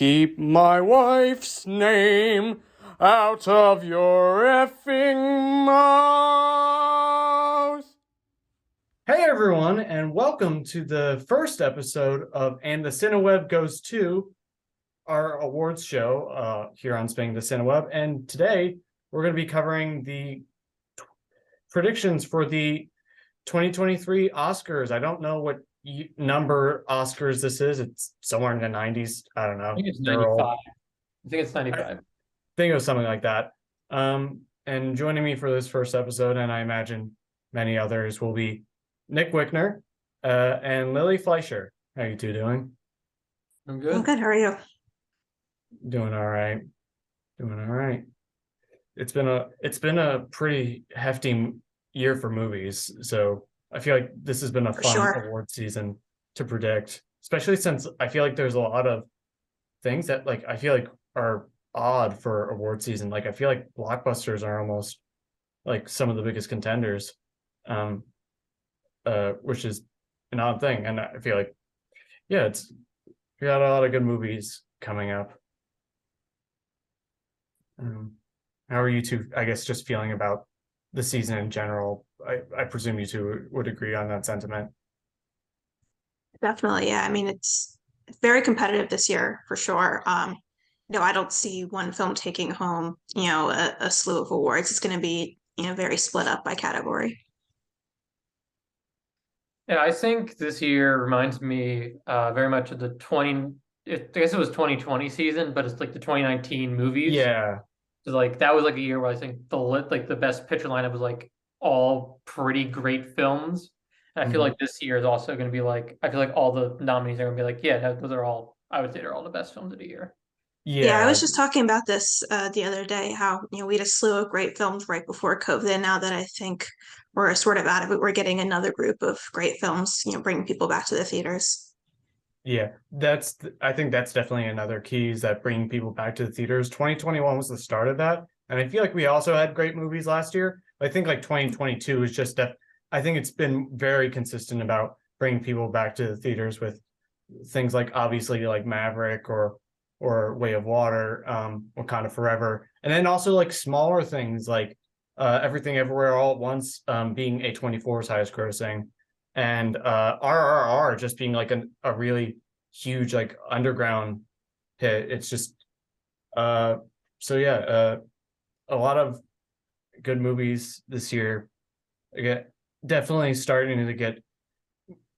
Keep my wife's name out of your effing mouth. Hey everyone, and welcome to the first episode of And the Cineweb Goes To, our awards show here on Spinning the Cineweb. And today we're going to be covering the predictions for the 2023 Oscars. I don't know what number Oscars this is. It's somewhere in the 90s. I don't know. I think it's They're 95. all, I think it's I 95. think it was something like that. And joining me for this first episode, and I imagine many others, will be Nick Wickner and Lily Fleischer. How are you two doing? I'm I'm good. good. How are you? Doing all right. Doing all right. It's been a pretty hefty year for movies, so I feel like this has been a For fun sure. award season to predict, especially since I feel like there's a lot of things that like I feel like are odd for award season. Like I feel like blockbusters are almost like some of the biggest contenders, um, which is an odd thing. And I feel like, yeah, we got a lot of good movies coming up. How are you two, I guess, just feeling about the season in general? I presume you two would agree on that sentiment. Definitely. Yeah. I mean, it's very competitive this year for sure. I don't see one film taking home, a slew of awards. It's going to be, very split up by category. Yeah, I think this year reminds me very much of I guess it was 2020 season, but it's like the 2019 movies. Yeah, So like that was like a year where I think the best picture lineup was like all pretty great films. And I feel mhm. like this year is also going to be like I feel like all the nominees are going to be like, yeah, no, those are all I would say they're all the best films of the year. Yeah, I Yeah, was just talking about this the other day, how, we had a slew of great films right before COVID. Now that I think we're sort of out of it, we're getting another group of great films, bringing people back to the theaters. yeah. I think that's definitely another key is that bringing people back to the theaters. 2021 was the start of that, and I feel like we also had great movies last year. I think like 2022 is just that. I think it's been very consistent about bringing people back to the theaters with things like obviously like Maverick or Way of Water, Wakanda Forever, and then also like smaller things like Everything Everywhere All at Once, being A24's highest grossing, and RRR just being like a really huge like underground hit. It's just uh so yeah, a lot of good movies this year. Again, definitely starting to get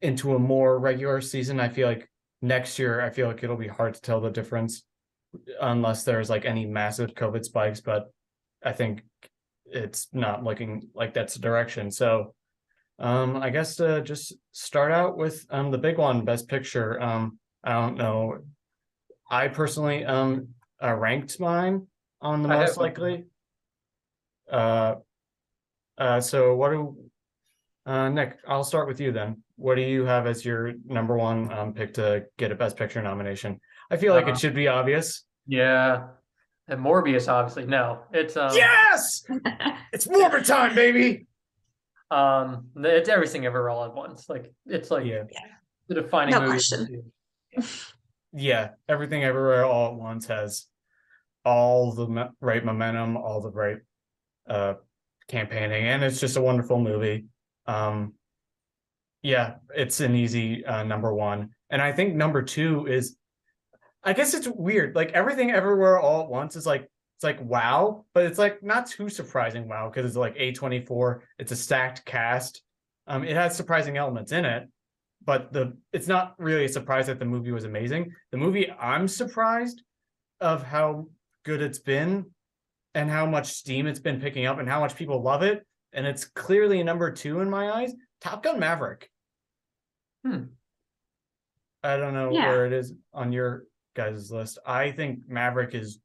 into a more regular season. I feel like next year, I feel like it'll be hard to tell the difference unless there's like any massive COVID spikes, but I think it's not looking like that's the direction. So I guess to just start out with the big one, Best Picture. I don't know. I personally ranked mine on the I most have likely. Uh so what do Nick, I'll start with you then. What do you have as your number one pick to get a Best Picture nomination? I feel like it uh, should be obvious. yeah, and Morbius obviously no, Yes! It's Morbid time, baby! it's everything ever all at once. Like it's like Yeah. Yeah, the defining no movie of this question. year. Yeah. Yeah. Everything Everywhere All at Once has all the right momentum, all the right uh campaigning, and it's just a wonderful movie. Um yeah, it's an easy number one. And I think number two is I guess it's weird. Like Everything Everywhere All at Once is like it's like wow, but it's like not too surprising wow because it's like A24. It's a stacked cast. It has surprising elements in it, but the it's not really a surprise that the movie was amazing. The movie I'm surprised of how good it's been and how much steam it's been picking up and how much people love it. And it's clearly number two in my eyes. Top Gun Maverick. Hmm. I don't know Yeah. where it is on your guys' list. I think Maverick is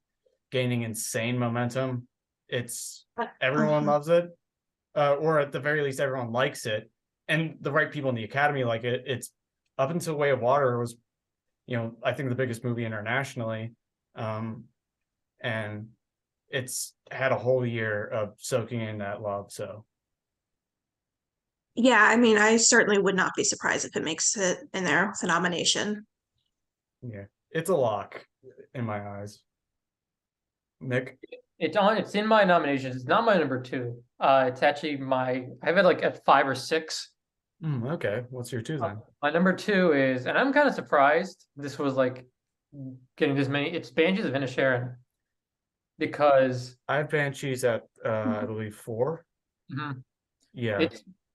gaining insane momentum. It's everyone Mhm. loves it, or at the very least, everyone likes it, and the right people in the Academy like it. It's up until Way of Water was, I think the biggest movie internationally, um, and it's had a whole year of soaking in that love. So Yeah, I mean, I certainly would not be surprised if it makes it in there with a nomination. yeah, it's a lock in my eyes. Nick? It's in my nominations. It's not my number two. It's actually I have it like at 5 or 6. Okay, what's your two then? My number two is, and I'm kind of surprised this was like getting this many. It's Banshees of Inisherin because I have Banshees at I believe 4. Mhm. Yeah.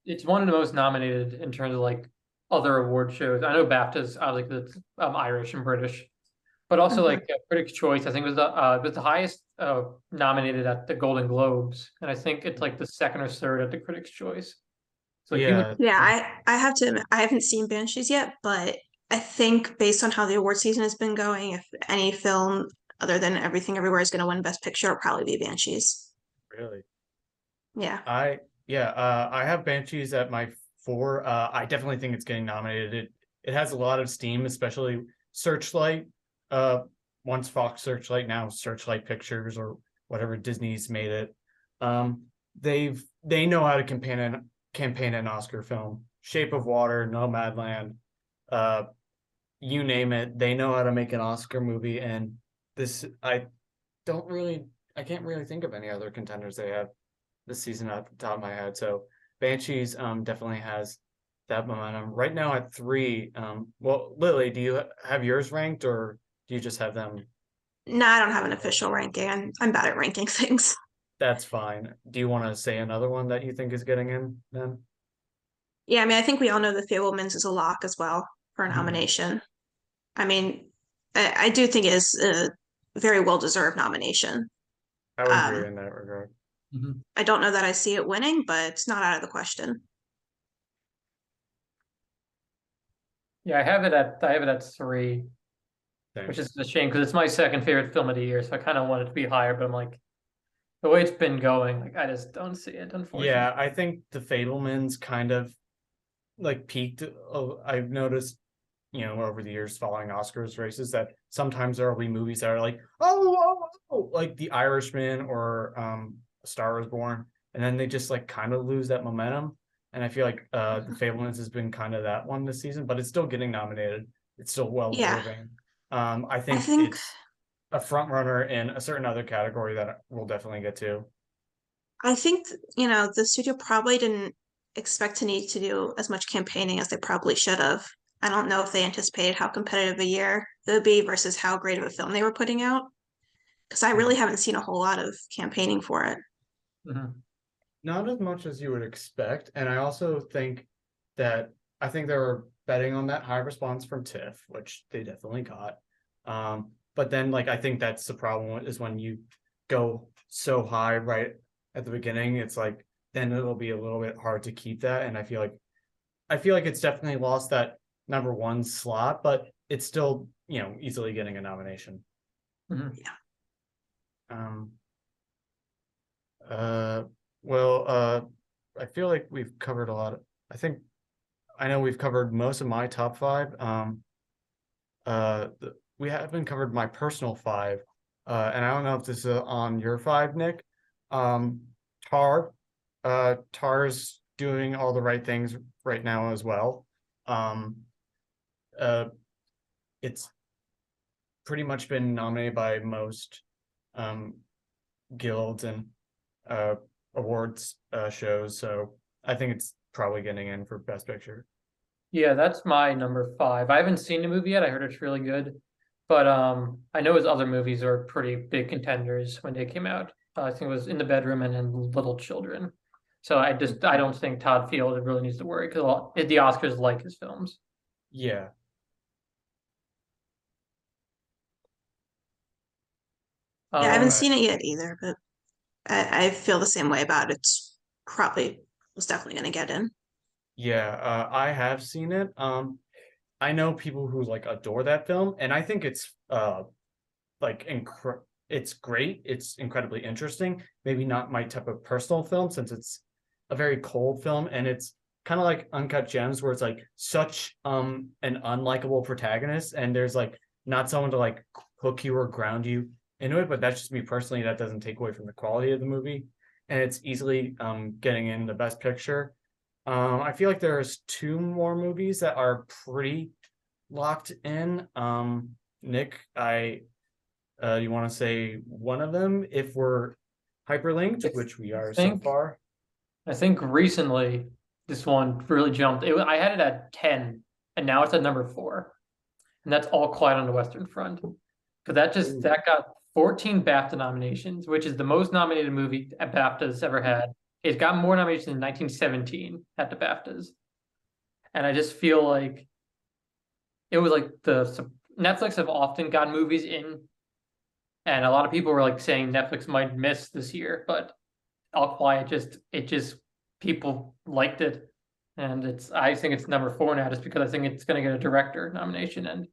it's one of the most nominated in terms of like other award shows. I know BAFTA's obviously that's Irish and British, but also Mhm. like Critics' Choice. I think was the highest nominated at the Golden Globes, and I think it's like the second or third at the Critics' Choice. So like people, Yeah. Yeah, I have to admit, I haven't seen Banshees yet, but I think based on how the award season has been going, if any film other than Everything Everywhere is going to win Best Picture, it'll probably be Banshees. Really? Yeah. I have Banshees at my 4. I definitely think it's getting nominated. It has a lot of steam, especially Searchlight. Once Fox Searchlight, now Searchlight Pictures or whatever Disney's made it. They know how to campaign an Oscar film. Shape of Water, Nomadland, uh, you name it. They know how to make an Oscar movie, and this don't really I can't really think of any other contenders they have this season at the top of my head. So Banshees definitely has that momentum. Right now at 3, well, Lily, do you have yours ranked or do you just have them? No, I don't have an official ranking. I'm bad at ranking things. That's fine. Do you want to say another one that you think is getting in then? Yeah, I mean, I think we all know The Fabelmans is a lock as well for a Mhm. nomination. I mean, I do think it is a very well deserved nomination. I would agree Um, in that regard. Mhm. I don't know that I see it winning, but it's not out of the question. yeah, I have it at 3, which Same. is a shame because it's my second favorite film of the year. So I kind of want it to be higher, but I'm like the way it's been going, like I just don't see it, unfortunately. Yeah, I think the Fablemans kind of like peaked. I've noticed, over the years following Oscars races that sometimes there will be movies that are like, like The Irishman or A Star Was Born, and then they just like kind of lose that momentum. And I feel like The Fablemans has been kind of that one this season, but it's still getting nominated. It's still well Yeah, deserving. I I think think it's a front runner in a certain other category that we'll definitely get to. I think, the studio probably didn't expect to need to do as much campaigning as they probably should have. I don't know if they anticipated how competitive a year it would be versus how great of a film they were putting out, because I really Mhm. haven't seen a whole lot of campaigning for it. Mhm. Not as much as you would expect. And I also think that I think they were betting on that high response from TIFF, which they definitely got. But then like I think that's the problem is when you go so high right at the beginning, it's like then it'll be a little bit hard to keep that. And I feel like it's definitely lost that number 1 slot, but it's still, easily getting a nomination. Mhm. Um uh well, I feel like we've covered a lot. I think I know we've covered most of my top 5. We haven't covered my personal 5. And I don't know if this is on your 5, Nick. Um, Tar, Tar's doing all the right things right now as well. Um, uh, it's pretty much been nominated by most um guilds and uh awards shows, so I think it's probably getting in for Best Picture. Yeah, that's my number 5. I haven't seen the movie yet. I heard it's really good, but I know his other movies are pretty big contenders when they came out. I think it was In the Bedroom and in Little Children. So I don't think Todd Field really needs to worry because the Oscars like his films. Yeah. Yeah, I haven't Um, Uh, seen it yet either, but I feel the same way about it. It's probably was definitely going to get in. yeah, I have seen it. I know people who like adore that film, and I think it's like it's great. It's incredibly interesting. Maybe not my type of personal film since it's a very cold film, and it's kind of like Uncut Gems where it's like such an unlikable protagonist, and there's like not someone to like hook you or ground you into it. But that's just me personally. That doesn't take away from the quality of the movie, and it's easily getting in the Best Picture. I feel like there's 2 more movies that are pretty locked in. Nick, I You want to say one of them if we're hyperlinked, I which we are so think far? I think recently this one really jumped. I had it at 10, and now it's at number 4, and that's All Quiet on the Western Front. Because Ooh. that got 14 BAFTA nominations, which is the most nominated movie at BAFTA's ever had. It's got more nominations in 1917 at the BAFTAs, and I just feel like it was like the Netflix have often gotten movies in, and a lot of people were like saying Netflix might miss this year, but All Quiet just people liked it, and I think it's number 4 now just because I think it's going to get a director nomination and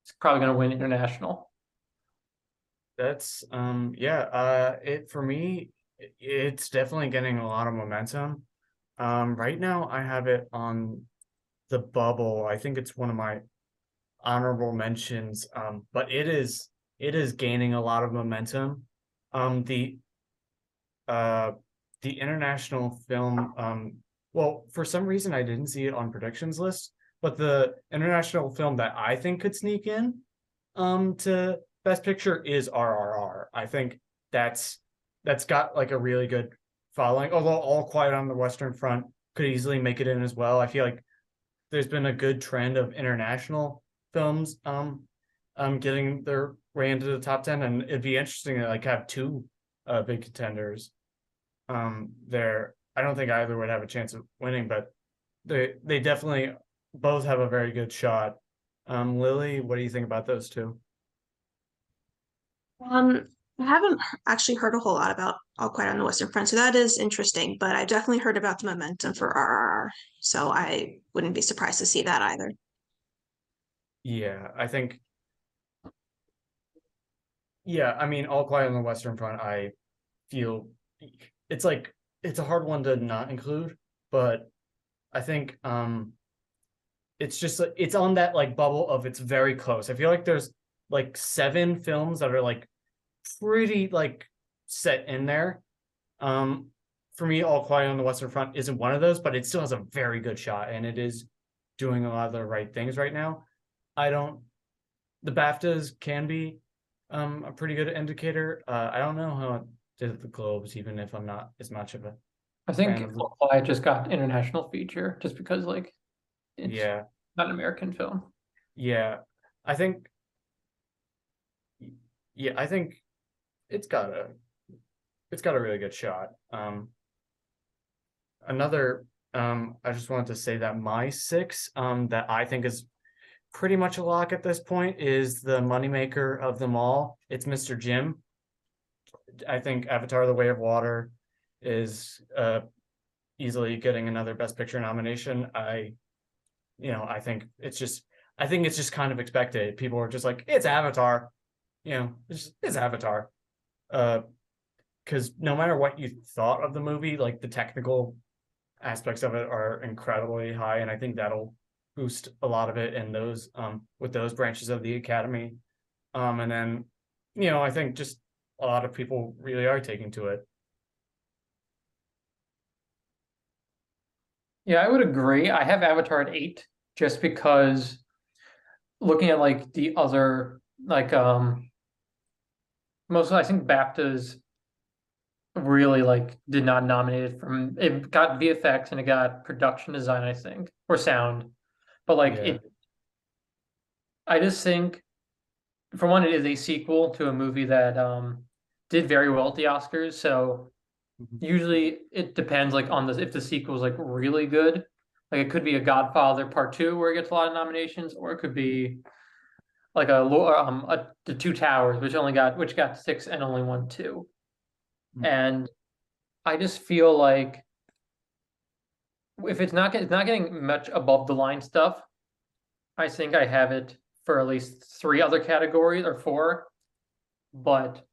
it's probably going to win international. That's yeah, it for me, it's definitely getting a lot of momentum. Right now I have it on the bubble. I think it's one of my honorable mentions. But it is gaining a lot of momentum. Um, the uh the international film, well, for some reason I didn't see it on predictions list, but the international film that I think could sneak in to best picture is RRR. I think that's got like a really good following, although All Quiet on the Western Front could easily make it in as well. I feel like there's been a good trend of international films getting their way into the top 10, and it'd be interesting to like have two big contenders there. I don't think either would have a chance of winning, but they definitely both have a very good shot. Lily, what do you think about those two? Um, I haven't actually heard a whole lot about All Quiet on the Western Front, so that is interesting. But I definitely heard about the momentum for RRR, so I wouldn't be surprised to see that either. Yeah, I think, yeah, I mean, All Quiet on the Western Front, I feel it's like it's a hard one to not include, but I think it's just like it's on that like bubble of it's very close. I feel like there's like 7 films that are like pretty like set in there. Um, for me, All Quiet on the Western Front isn't one of those, but it still has a very good shot, and it is doing a lot of the right things right now. I don't. The BAFTAs can be a pretty good indicator. I don't know how it did at the Globes, even if I'm not as much of a I fan think of the. All Quiet just got international feature just because like it's Yeah, not an American film. yeah. I think, yeah, I think it's got a it's got a really good shot. Another, I just wanted to say that my 6, that I think is pretty much a lock at this point is the moneymaker of them all. It's Mr. Jim. I think Avatar: The Way of Water is easily getting another Best Picture nomination. I think it's just kind of expected. People are just like, it's Avatar, it's Avatar. Because no matter what you thought of the movie, like the technical aspects of it are incredibly high, and I think that'll boost a lot of it in those with those branches of the academy. And then, I think just a lot of people really are taking to it. Yeah, I would agree. I have Avatar at 8 just because looking at like the other like most I think BAFTAs really like did not nominate it from it got VFX and it got production design, I think, or sound. But like Yeah. it I just think for one, it is a sequel to a movie that did very well at the Oscars. So Mhm. usually it depends like on the if the sequel is like really good. Like it could be a Godfather Part 2 where it gets a lot of nominations, or it could be like the Two Towers, which got 6 and only won 2. Mm. And I just feel like if it's not getting much above the line stuff, I think I have it for at least 3 other categories or 4, but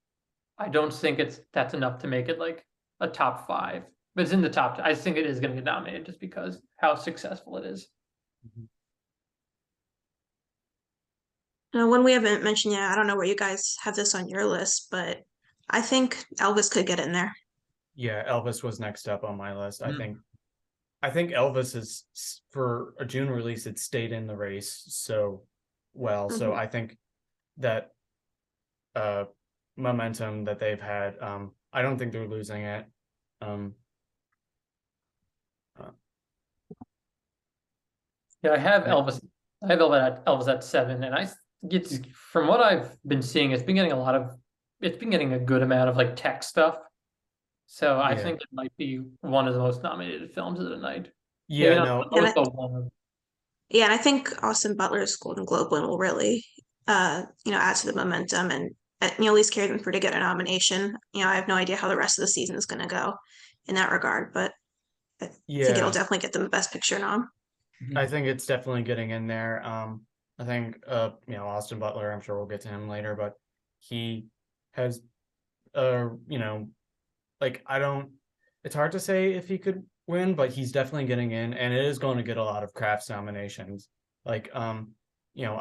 I don't think that's enough to make it like a top 5. But it's in the top. I think it is going to get nominated just because how successful it is. Mhm. One we haven't mentioned yet, I don't know where you guys have this on your list, but I think Elvis could get in there. Yeah, Elvis was next up on my list. I Mm. think I think Elvis is for a June release. It stayed in the race so well. So Mhm. I think that momentum that they've had. I don't think they're losing it. Um, Yeah, I have Yeah. Elvis. I have Elvis at 7, and it's from what I've been seeing, it's been getting a good amount of like tech stuff. So I yeah, think it might be one of the most nominated films of the night. Maybe yeah, not no, And always the one. yeah, and I think Austin Butler's Golden Globe win will really, add to the momentum and at least carry them through to get a nomination. I have no idea how the rest of the season is going to go in that regard, but I think it'll yeah. definitely get them the Best Picture nom. I think it's definitely getting in there. I think Austin Butler, I'm sure we'll get to him later, but he has like I don't it's hard to say if he could win, but he's definitely getting in and it is going to get a lot of crafts nominations. Like I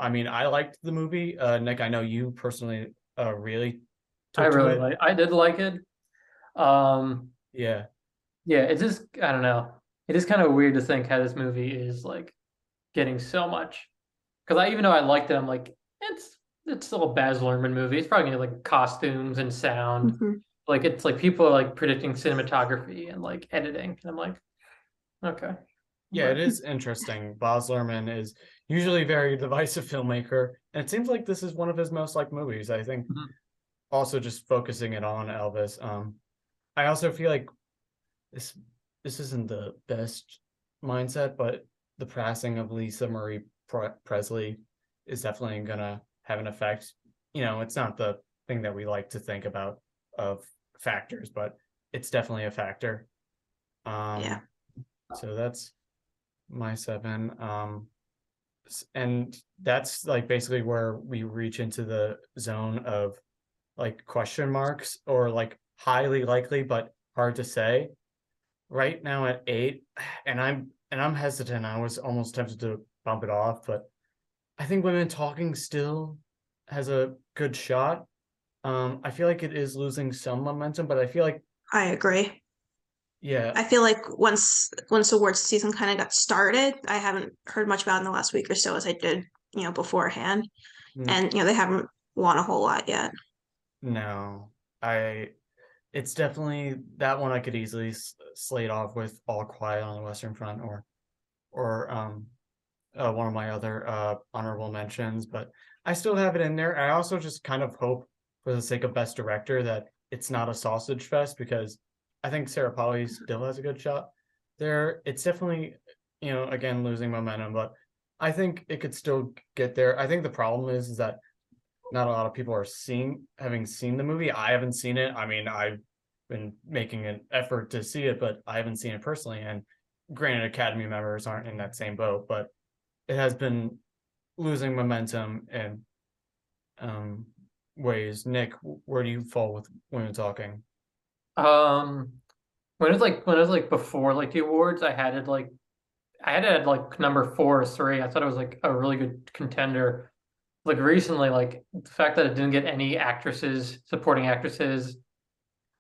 mean I liked the movie. Nick, I know you personally really took to it. I did like it. Um, Yeah. yeah, it's just I don't know. It is kind of weird to think how this movie is like getting so much. Because even though I liked it, I'm like, it's still a Baz Luhrmann movie. It's probably gonna be like costumes and sound. Mhm. Like it's like people are like predicting cinematography and like editing. And I'm like, okay. Yeah, it But is interesting. Baz Luhrmann is usually a very divisive filmmaker, and it seems like this is one of his most liked movies. I think mhm. also just focusing it on Elvis. I also feel like this this isn't the best mindset, but the passing of Lisa Marie Presley is definitely gonna have an effect. It's not the thing that we like to think about of factors, but it's definitely a factor. Yeah. So that's my 7. And that's like basically where we reach into the zone of like question marks or like highly likely but hard to say. Right now at 8, and I'm hesitant. I was almost tempted to bump it off, but I think Women Talking still has a good shot. I feel like it is losing some momentum, but I feel like I agree. yeah, I feel like once awards season kind of got started, I haven't heard much about it in the last week or so as I did, beforehand. mm, And they haven't won a whole lot yet. no, I it's definitely that one I could easily slate off with All Quiet on the Western Front or one of my other honorable mentions, but I still have it in there. I also just kind of hope, for the sake of Best Director, that it's not a sausage fest because I think Sarah Polley still has a good shot there. It's definitely, again, losing momentum, but I think it could still get there. I think the problem is that not a lot of people are having seen the movie. I haven't seen it. I mean, I've been making an effort to see it, but I haven't seen it personally. And granted, Academy members aren't in that same boat, but it has been losing momentum in um, ways. Nick, where do you fall with Women Talking? um, when it was like before like the awards, I had it at like number 4 or 3. I thought it was like a really good contender. Like recently, like the fact that it didn't get any supporting actresses,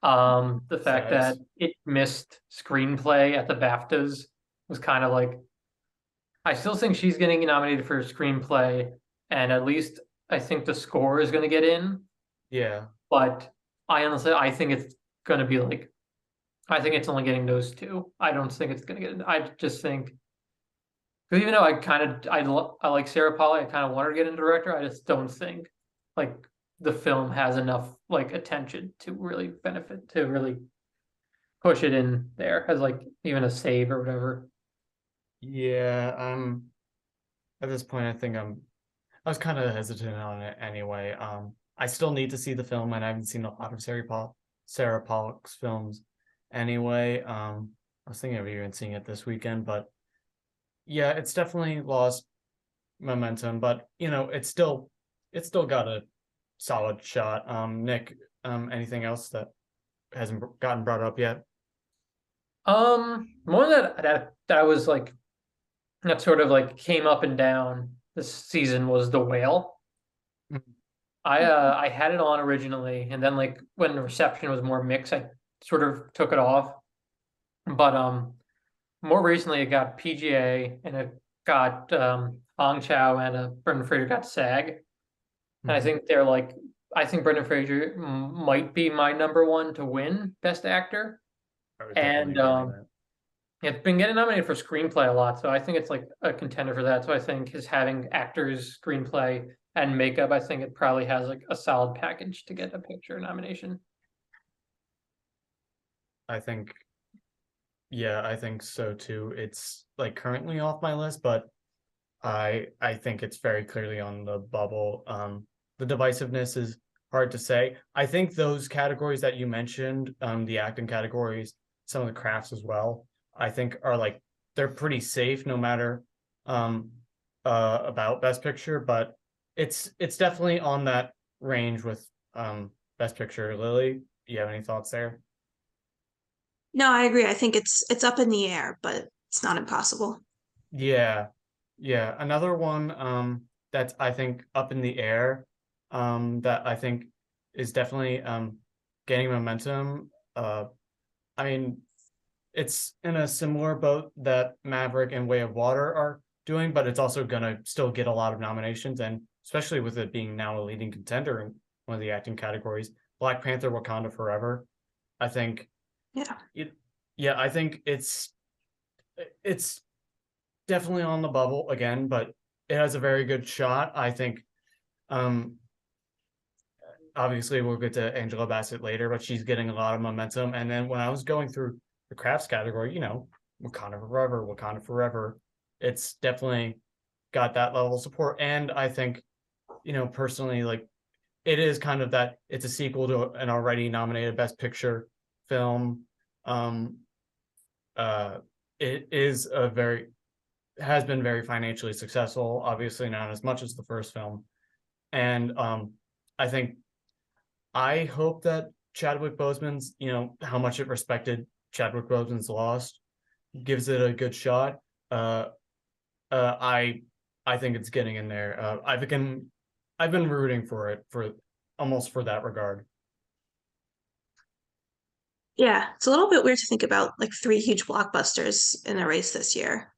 the fact that Says, it missed screenplay at the BAFTAs was kind of like I still think she's getting nominated for screenplay, and at least I think the score is going to get in. yeah, But I think it's going to be like I think it's only getting those two. I don't think it's going to get. I just think because even though I like Sarah Polley, I kind of want her to get into director. I just don't think like the film has enough like attention to really benefit to really push it in there as like even a save or whatever. yeah. At this point, I was kind of hesitant on it anyway. I still need to see the film, and I haven't seen a lot of Sarah Pollock's films anyway. I was thinking of even seeing it this weekend, but yeah, it's definitely lost momentum, but it's still got a solid shot. Nick, anything else that hasn't gotten brought up yet? One that I was like that sort of like came up and down this season was The Whale. Mhm. I had it on originally, and then like when the reception was more mixed, I sort of took it off. But more recently it got PGA and it got Ong Chow and Brendan Fraser got SAG. And I Mhm. think they're like I think Brendan Fraser might be my number one to win Best Actor. I would definitely And agree with that. it's been getting nominated for screenplay a lot, so I think it's like a contender for that. So I think his having actors, screenplay, and makeup, I think it probably has like a solid package to get a picture nomination. I think, yeah, I think so too. It's like currently off my list, but I think it's very clearly on the bubble. The divisiveness is hard to say. I think those categories that you mentioned, the acting categories, some of the crafts as well, I think are like they're pretty safe no matter um about Best Picture, but it's definitely on that range with Best Picture. Lily, you have any thoughts there? No, I agree. I think it's up in the air, but it's not impossible. Yeah. Yeah. Another one that's I think up in the air that I think is definitely gaining momentum. I mean it's in a similar boat that Maverick and Way of Water are doing, but it's also gonna still get a lot of nominations, and especially with it being now a leading contender in one of the acting categories, Black Panther Wakanda Forever. I think Yeah. it yeah, I think it's definitely on the bubble again, but it has a very good shot. I think um obviously we'll get to Angela Bassett later, but she's getting a lot of momentum. And then when I was going through the crafts category, Wakanda Forever, it's definitely got that level of support. And I think, personally, like it is kind of that it's a sequel to an already nominated Best Picture film. Um, uh, it is a very has been very financially successful, obviously not as much as the first film. And I think I hope that Chadwick Boseman's, how much it respected Chadwick Boseman's lost, gives it a good shot. Uh, uh, I I think it's getting in there. I've been rooting for it for almost for that regard. Yeah. It's a little bit weird to think about like three huge blockbusters in a race this year.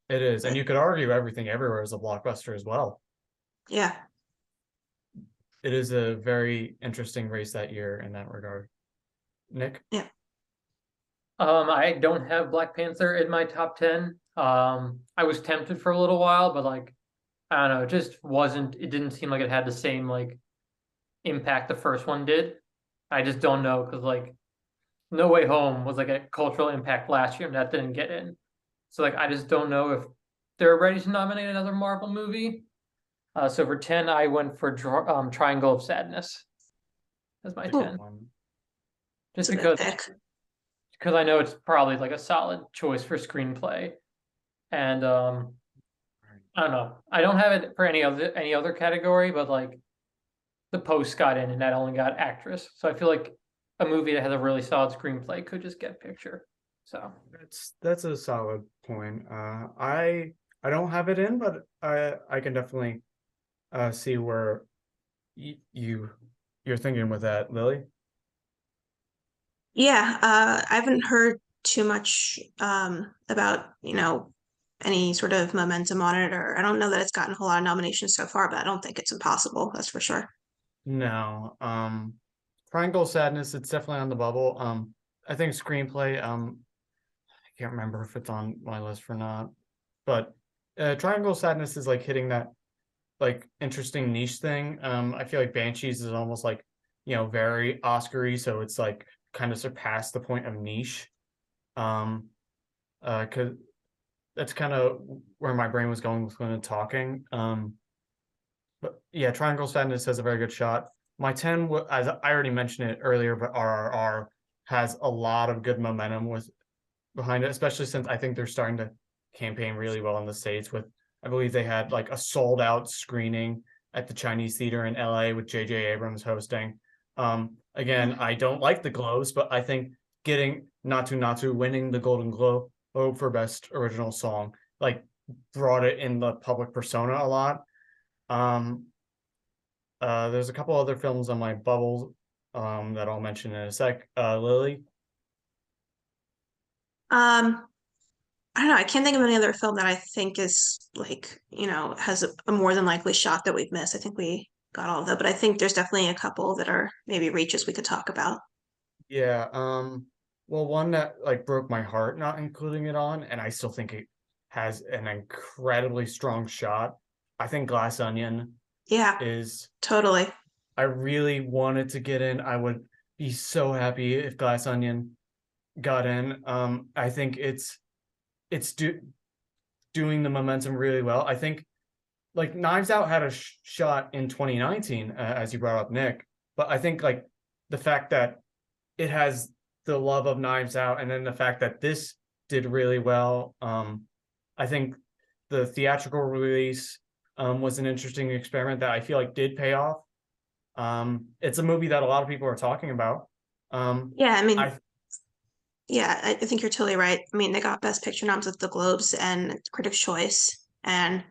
It is, and But you could argue Everything Everywhere is a blockbuster as well. yeah. It is a very interesting race that year in that regard. Nick? Yeah. I don't have Black Panther in my top 10. I was tempted for a little while, but like I don't know, it didn't seem like it had the same like impact the first one did. I just don't know because like No Way Home was like a cultural impact last year and that didn't get in. So like I just don't know if they're ready to nominate another Marvel movie. So for 10, I went for Triangle of Sadness as my It's a good 10. Oh, one. it's Just a good because pick. because I know it's probably like a solid choice for screenplay. And I don't know. I don't have it for any other category, but like the post got in and that only got actress. So I feel like a movie that has a really solid screenplay could just get picture. So That's a solid point. I don't have it in, but I can definitely see where you're thinking with that, Lily. Yeah. I haven't heard too much about, any sort of momentum on it, or I don't know that it's gotten a whole lot of nominations so far, but I don't think it's impossible, that's for sure. No, Triangle Sadness, it's definitely on the bubble. I think screenplay, I can't remember if it's on my list or not, but Triangle Sadness is like hitting that like interesting niche thing. I feel like Banshees is almost like, very Oscar-y, so it's like kind of surpassed the point of niche. Cause that's kind of where my brain was going with when talking. But yeah, Triangle Sadness has a very good shot. My 10, as I already mentioned it earlier, but RRR has a lot of good momentum with behind it, especially since I think they're starting to campaign really well in the States with, I believe they had like a sold out screening at the Chinese Theater in LA with JJ Abrams hosting. Again, I don't like the Globes, but I think getting Natu Natu winning the Golden Globe for Best Original Song, like brought it in the public persona a lot. Um, there's a couple other films on my bubble that I'll mention in a sec. Lily, Um, I don't know. I can't think of any other film that I think is like, has a more than likely shot that we've missed. I think we got all of that, but I think there's definitely a couple that are maybe reaches we could talk about. Yeah, well, one that like broke my heart not including it on, and I still think it has an incredibly strong shot. I think Glass Onion Yeah, is, totally. I really wanted to get in. I would be so happy if Glass Onion got in. I think it's doing the momentum really well. I think like Knives Out had a shot in 2019, as you brought up, Nick. But I think like the fact that it has the love of Knives Out, and then the fact that this did really well. I think the theatrical release was an interesting experiment that I feel like did pay off. It's a movie that a lot of people are talking about. Yeah, I mean, I yeah, I think you're totally right. I mean, they got Best Picture noms at the Globes and Critics' Choice, and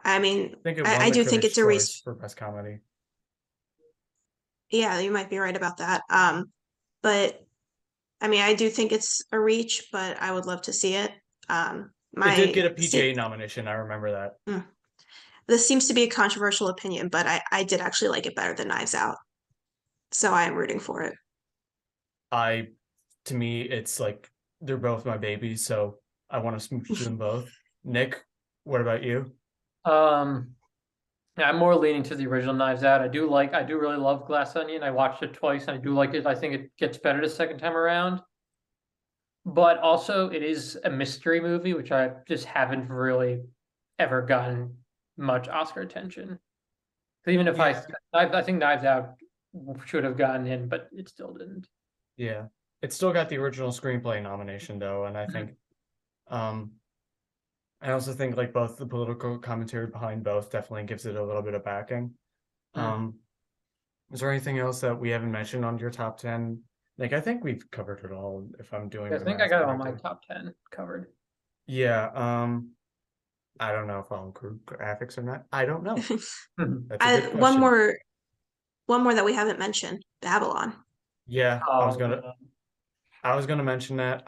I mean, think it I won the do think Critics' it's a Choice reach. for Best Comedy. Yeah, you might be right about that. But I mean, I do think it's a reach, but I would love to see it. It did get My a PGA nomination. I remember that. this seems to be a controversial opinion, but I did actually like it better than Knives Out, so I am rooting for it. I To me, it's like they're both my babies, so I want to smooch them both. Nick, what about you? Um, yeah, I'm more leaning to the original Knives Out. I do really love Glass Onion. I watched it twice and I do like it. I think it gets better the second time around. But also it is a mystery movie, which I just haven't really ever gotten much Oscar attention. Even if Yeah, I think Knives Out should have gotten in, but it still didn't. yeah. It still got the original screenplay nomination though, and I think um I also think like both the political commentary behind both definitely gives it a little bit of backing. Mm. Um, is there anything else that we haven't mentioned on your top 10? Like I think we've covered it all if I'm doing I the think I math got all my correctly. top 10 covered. Yeah, I don't know if I'll include graphics or not. I don't know. That's a I good question. one more that we haven't mentioned, Babylon. Yeah, Oh, yeah. I was gonna mention that.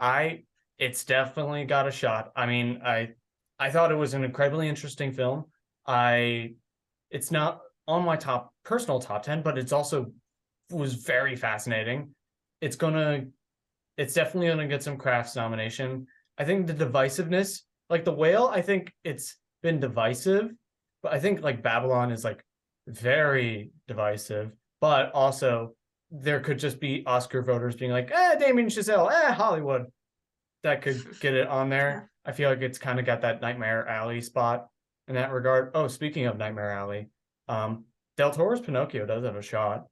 It's definitely got a shot. I mean, I thought it was an incredibly interesting film. I It's not on my personal top 10, but it's also was very fascinating. It's gonna it's definitely gonna get some crafts nomination. I think the divisiveness, like the whale, I think it's been divisive, but I think like Babylon is like very divisive, but also there could just be Oscar voters being like, Damien Chazelle, Hollywood. That could get it on Yeah. there. I feel like it's kind of got that Nightmare Alley spot in that regard. Oh, speaking of Nightmare Alley, um, Del Toro's Pinocchio does have a shot.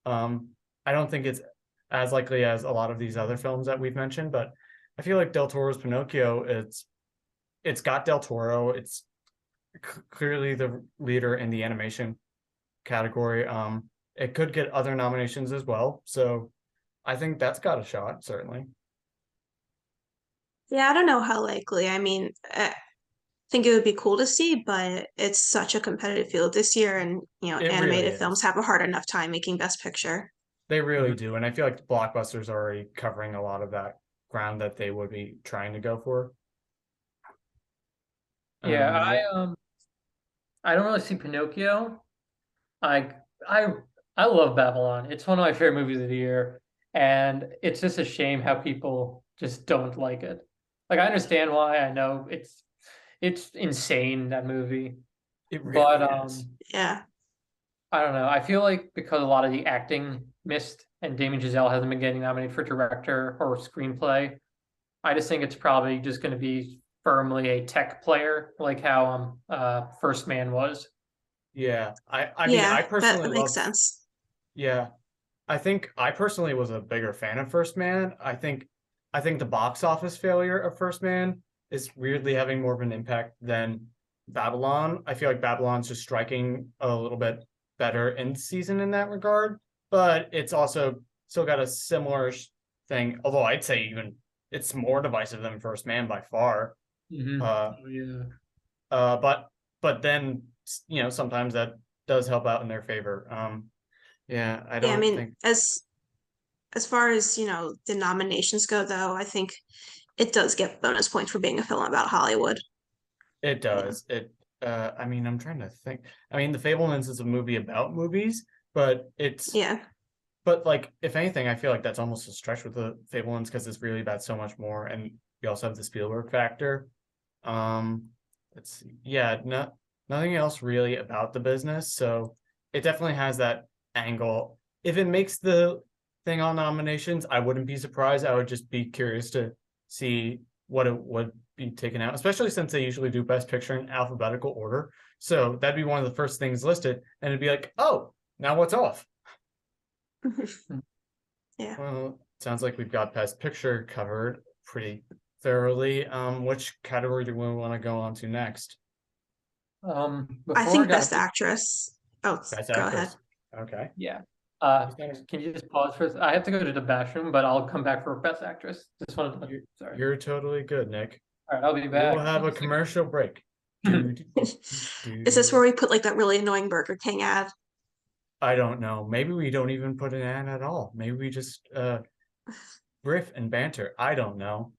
Um, I don't think it's as likely as a lot of these other films that we've mentioned, but I feel like Del Toro's Pinocchio, it's got Del Toro. It's clearly the leader in the animation category. It could get other nominations as well. So I think that's got a shot, certainly. Yeah, I don't know how likely. I mean, I think it would be cool to see, but it's such a competitive field this year, and It really animated films is. have a hard enough time making Best Picture. They really Mhm. do. And I feel like blockbusters are already covering a lot of that ground that they would be trying to go for. Yeah, Yeah, I don't really see Pinocchio. I I I love Babylon. It's one of my favorite movies of the year, and it's just a shame how people just don't like it. Like I understand why. I know it's insane that movie, it but really is. Yeah. I don't know. I feel like because a lot of the acting missed and Damien Chazelle hasn't been getting nominated for director or screenplay, I just think it's probably just going to be firmly a tech player, like how First Man was. Yeah. I mean, Yeah, I that personally makes love, sense. yeah. I think I personally was a bigger fan of First Man. I think the box office failure of First Man is weirdly having more of an impact than Babylon. I feel like Babylon's just striking a little bit better in season in that regard, but it's also still got a similar thing. Although I'd say even it's more divisive than First Man by far. Uh, Oh, yeah. but then sometimes that does help out in their favor. Yeah, I Yeah, I don't mean, think as far as, the nominations go, though, I think it does get bonus points for being a film about Hollywood. it Yeah. does. I mean, I'm trying to think. I mean, The Fablemans is a movie about movies, but Yeah. but like, if anything, I feel like that's almost a stretch with The Fablemans because it's really about so much more, and we also have the Spielberg factor. Um, let's see. Yeah, nothing else really about the business, so it definitely has that angle. If it makes the thing on nominations, I wouldn't be surprised. I would just be curious to see what it would be taken out, especially since they usually do Best Picture in alphabetical order. So that'd be one of the first things listed, and it'd be like, oh, now what's off? Yeah. Well, sounds like we've got Best Picture covered pretty thoroughly. Which category do we want to go on to next? I Before think guys, Best Actress. Oh, Best go ahead. Actress. Okay. yeah. Just gotta- Can you just pause for? I have to go to the bathroom, but I'll come back for Best Actress. Just wanted to. Sorry. You're totally good, Nick. All right, I'll be We back. will have a commercial break. Is this where we put like that really annoying Burger King ad? I don't know. Maybe we don't even put an ad at all. Maybe we just riff and banter. I don't know.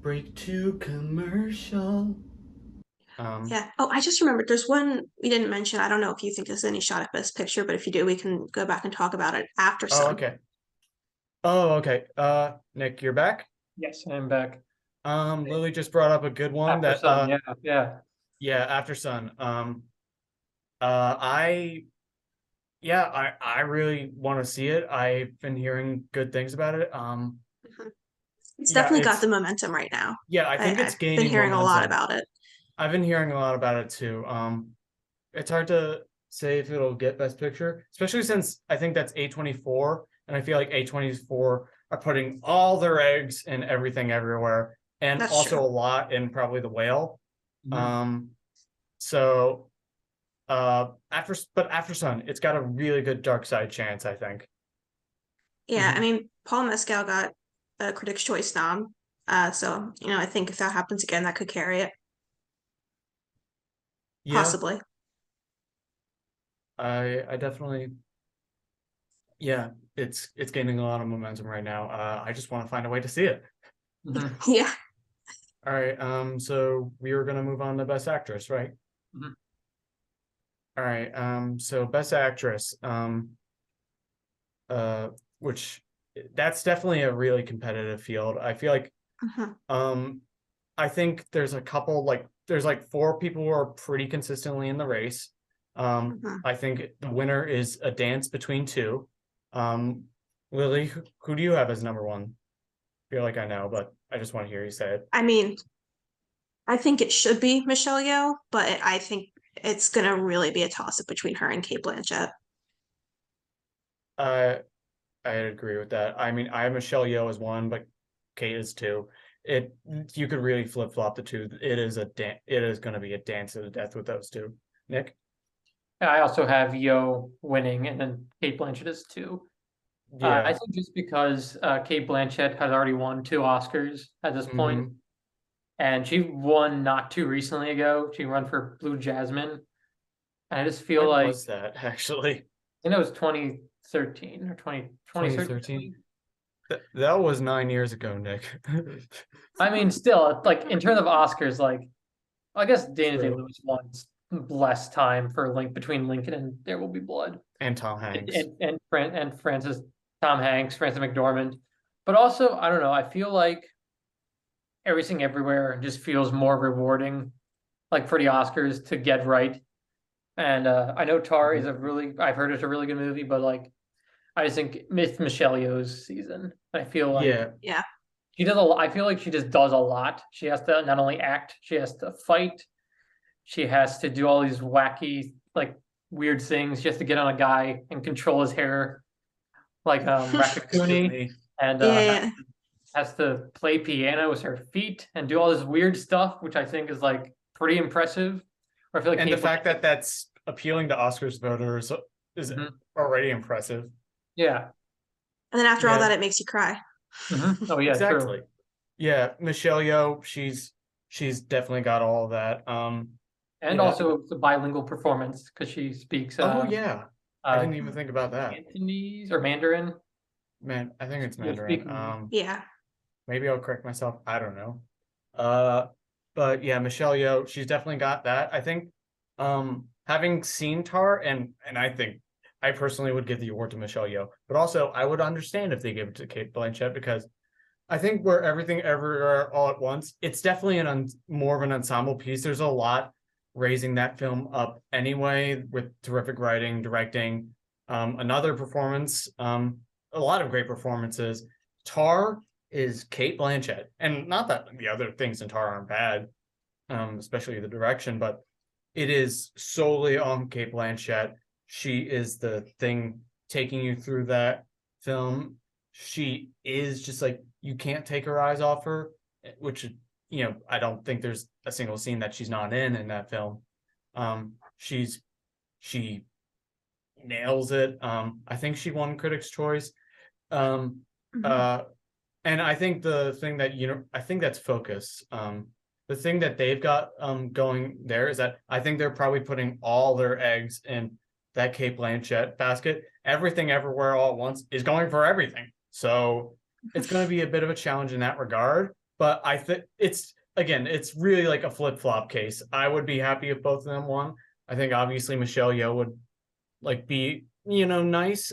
Break to commercial. Yeah. Oh, I just remembered there's one we didn't mention. I don't know if you think there's any shot at Best Picture, but if you do, we can go back and talk about it after Oh, some. okay. Oh, okay. Nick, you're back. Yes, I'm back. Lily just brought up a good one that Aftersun, yeah. yeah, Aftersun. I I really want to see it. I've been hearing good things about it. It's Yeah, definitely got it's the momentum right now. yeah, I think it's I've been gaining hearing a lot momentum. about it. I've been hearing a lot about it too. It's hard to say if it'll get Best Picture, especially since I think that's A24, and I feel like A24 are putting all their eggs in Everything Everywhere, and That's also true. a lot in probably The Whale. Mhm. So after Sun, it's got a really good Dark Side chance, I think. Yeah, I Mhm. mean, Paul Mescal got a Critics' Choice nom. So I think if that happens again, that could carry it, Yeah, possibly. I definitely yeah, it's gaining a lot of momentum right now. I just want to find a way to see it. Mhm. Yeah. All right, so we were gonna move on to Best Actress, right? Mhm. All right, so Best Actress, uh, which that's definitely a really competitive field. I feel like, Mhm, I think there's a couple there's like four people who are pretty consistently in the race. mhm. I think the winner is a dance between two. Um, Lily, who do you have as number one? I feel like I know, but I just want to hear you say it. I mean, I think it should be Michelle Yeoh, but I think it's gonna really be a toss-up between her and Kate Blanchett. Uh, I agree with that. I mean, I have Michelle Yeoh as one, but Kate is two. It You could really flip flop the two. It is going to be a dance to the death with those two. Nick, I also have Yo winning, and then Kate Blanchett is two. I yeah, think just because Kate Blanchett has already won two Oscars at this point, hmm and she won not too recently ago. She won for Blue Jasmine, and I just feel When like was that actually? I think it was 2013 or 2013. 2013. That was 9 years ago, Nick. I mean, still, like in terms of Oscars, like I guess Dana True. Day-Lewis won less time for Link between Lincoln and There Will Be Blood, And Tom Hanks. and Francis Tom Hanks, Francis McDormand, but also I don't know. I feel like Everything Everywhere just feels more rewarding, like for the Oscars to get right. And I know Tar is I've heard it's a really good movie, but like I just think it's Michelle Yeoh's season. I feel like Yeah, Yeah. she does a lot. I feel like she just does a lot. She has to not only act, she has to fight. She has to do all these wacky, like weird things. She has to get on a guy and control his hair, like Raccacoonie, Raccoonie. and Yeah, yeah. has to play piano with her feet and do all this weird stuff, which I think is like pretty impressive. Or I feel like And the Kate fact that Blanchett, that's appealing to Oscars voters is Mhm. already impressive. Yeah. And then after all Yeah, that, it makes you cry. Oh yeah, true. exactly. Yeah, Michelle Yeoh, she's definitely got all of that. And Yeah. also it's a bilingual performance because she speaks Oh yeah. I uh didn't even think about that. Cantonese or Mandarin. Man, I think it's You're Mandarin. speaking. Yeah. Maybe I'll correct myself. I don't know. Uh But yeah, Michelle Yeoh, she's definitely got that. I think having seen Tar, and I personally would give the award to Michelle Yeoh, but also I would understand if they give it to Kate Blanchett, because I think where Everything Everywhere All at Once, it's definitely more of an ensemble piece. There's a lot raising that film up anyway, with terrific writing, directing, another performance, a lot of great performances. Tar is Kate Blanchett, and not that the other things in Tar aren't bad, especially the direction, but it is solely on Kate Blanchett. She is the thing taking you through that film. She is just like, you can't take her eyes off her, which, I don't think there's a single scene that she's not in that film. She nails it. I think she won Critics' Choice. Uh, and I think the thing that, I think that's focus. The thing that they've got going there is that I think they're probably putting all their eggs in that Kate Blanchett basket. Everything Everywhere All at Once is going for everything. So it's going to be a bit of a challenge in that regard. But I think it's really like a flip-flop case. I would be happy if both of them won. I think obviously Michelle Yeoh would like be, nice.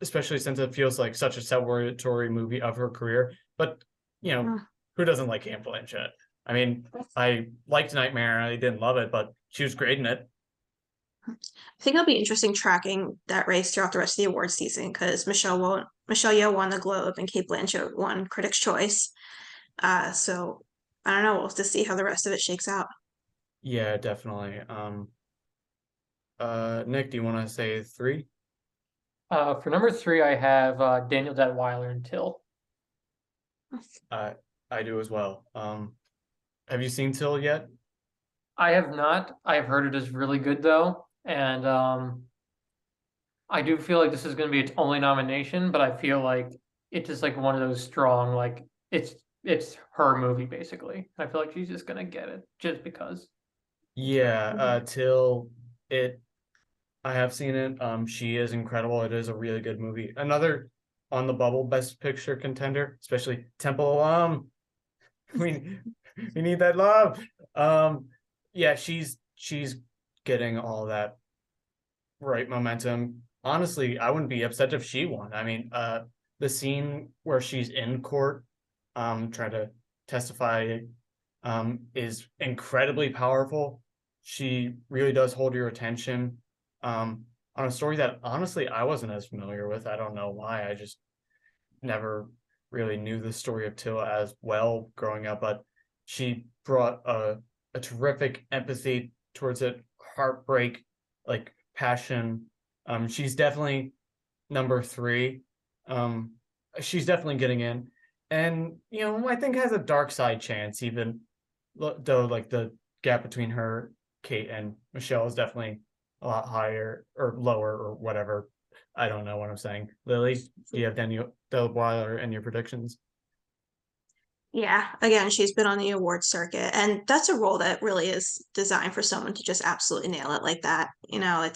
Especially since it feels like such a celebratory movie of her career. But who doesn't like Kate Blanchett? I mean, I liked Nightmare. I didn't love it, but she was great in it. I think it'll be interesting tracking that race throughout the rest of the award season, because Michelle Yeoh won the Globe and Kate Blanchett won Critics' Choice. So I don't know. We'll have to see how the rest of it shakes out. Yeah, definitely. Nick, do you want to say 3? For number 3, I have Daniel Detweiler and Till. I do as well. Have you seen Till yet? I have not. I've heard it is really good though, and I do feel like this is going to be its only nomination, but I feel like it's just like one of those strong, like it's her movie basically. I feel like she's just going to get it just because. Yeah, Till it. I have seen it. She is incredible. It is a really good movie. Another on the bubble Best Picture contender, especially Temple. We we need that love. Yeah, she's getting all that right momentum. Honestly, I wouldn't be upset if she won. I mean, the scene where she's in court, trying to testify, is incredibly powerful. She really does hold your attention, on a story that honestly I wasn't as familiar with. I don't know why. I just never really knew the story of Till as well growing up, but she brought a terrific empathy towards it, heartbreak, like passion. She's definitely number 3. She's definitely getting in, and I think has a dark side chance, even though like the gap between her, Kate, and Michelle is definitely a lot higher or lower or whatever. I don't know what I'm saying. Lily, do you have Daniel Delweiler in your predictions? Yeah, again, she's been on the award circuit, and that's a role that really is designed for someone to just absolutely nail it like that. I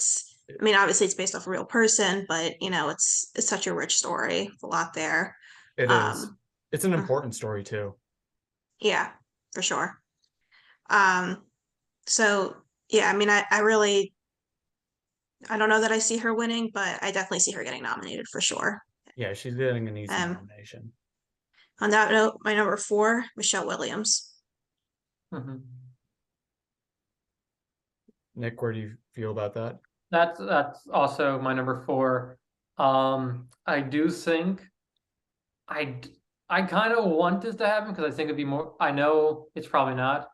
mean, obviously it's based off a real person, but it's such a rich story, a lot there. It is. Um, It's an important story too. yeah, for sure. Um, so yeah, I mean, I don't know that I see her winning, but I definitely see her getting nominated for sure. Yeah, she's getting an easy Um, nomination. on that note, my number 4, Michelle Williams. Mhm. Nick, where do you feel about that? That's also my number 4. I do think I I kind of want this to happen because I think it'd be more. I know it's probably not.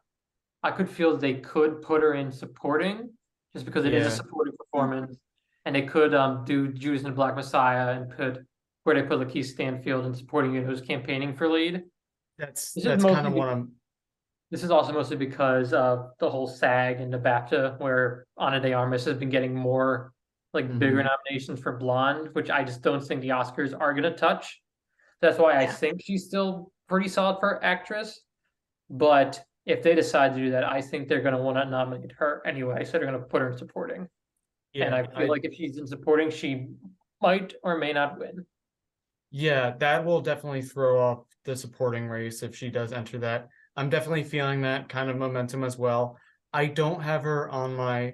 I could feel they could put her in supporting just because it is a Yeah, supporting performance, and they could do Judas and the Black Messiah and put where they put Lakeith Stanfield in supporting you who's campaigning for lead. that's This is that's kind mostly of what I'm. this is also mostly because of the whole SAG and the BAFTA, where Ana de Armas has been getting more like bigger nominations for Blonde, which I just don't think the Oscars are gonna touch. That's why I Yeah. think she's still pretty solid for actress. But if they decide to do that, I think they're gonna want to nominate her anyway, so they're gonna put her in supporting. And Yeah, I feel like if she's in supporting, she might or may not win. yeah, that will definitely throw off the supporting race if she does enter that. I'm definitely feeling that kind of momentum as well. I don't have her on my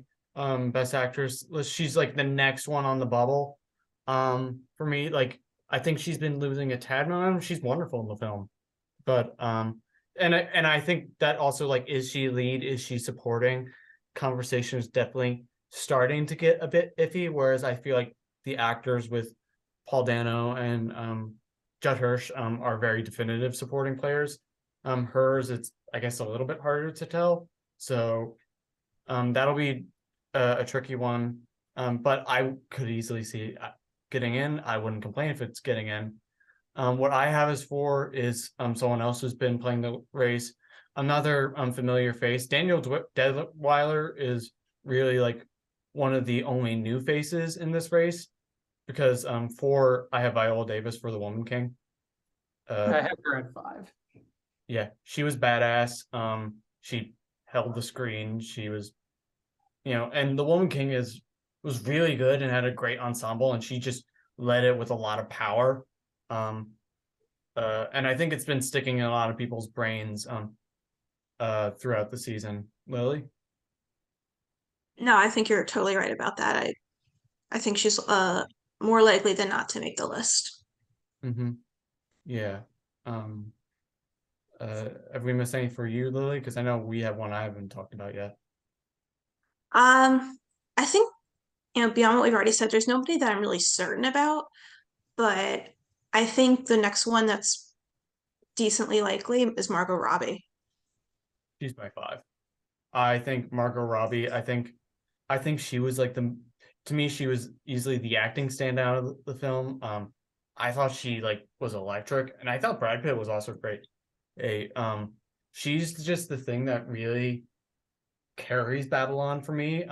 best actress list. She's like the next one on the bubble. For me, like I think she's been losing a tad momentum. She's wonderful in the film. But and I think that also, like, is she lead? Is she supporting? Conversation is definitely starting to get a bit iffy. Whereas I feel like the actors with Paul Dano and Judd Hirsch are very definitive supporting players. Hers, it's I guess a little bit harder to tell. So that'll be a tricky one. But I could easily see getting in. I wouldn't complain if it's getting in. What I have is for is someone else who's been playing the race. Another familiar face. Daniel Deadweiler is really like one of the only new faces in this race because for I have Viola Davis for The Woman King. I have her at 5. Yeah, she was badass. She held the screen. She was, and The Woman King was really good and had a great ensemble, and she just led it with a lot of power. And I think it's been sticking in a lot of people's brains throughout the season. Lily? No, I think you're totally right about that. I think she's more likely than not to make the list. Mm-hmm. Yeah. Have we missed any for you, Lily? Because I know we have one I haven't talked about yet. I think, beyond what we've already said, there's nobody that I'm really certain about, but I think the next one that's decently likely is Margot Robbie. She's my 5. I think Margot Robbie. I think she was like to me she was easily the acting standout of the film. I thought she like was electric, and I thought Brad Pitt was also great. She's just the thing that really carries Babylon for me.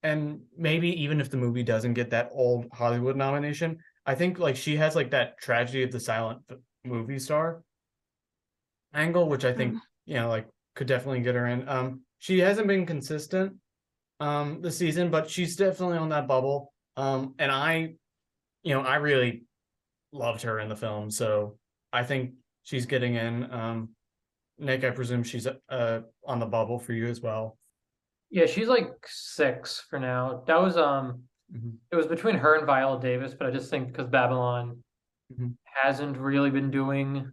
And maybe even if the movie doesn't get that old Hollywood nomination, I think like she has like that tragedy of the silent movie star angle, which I think like could definitely get her in. She hasn't been consistent this season, but she's definitely on that bubble. And I really loved her in the film, so I think she's getting in. Nick, I presume she's on the bubble for you as well. Yeah, she's like 6 for now. That was it was between her and Viola Davis, but I just think because Babylon Mhm. hasn't really been doing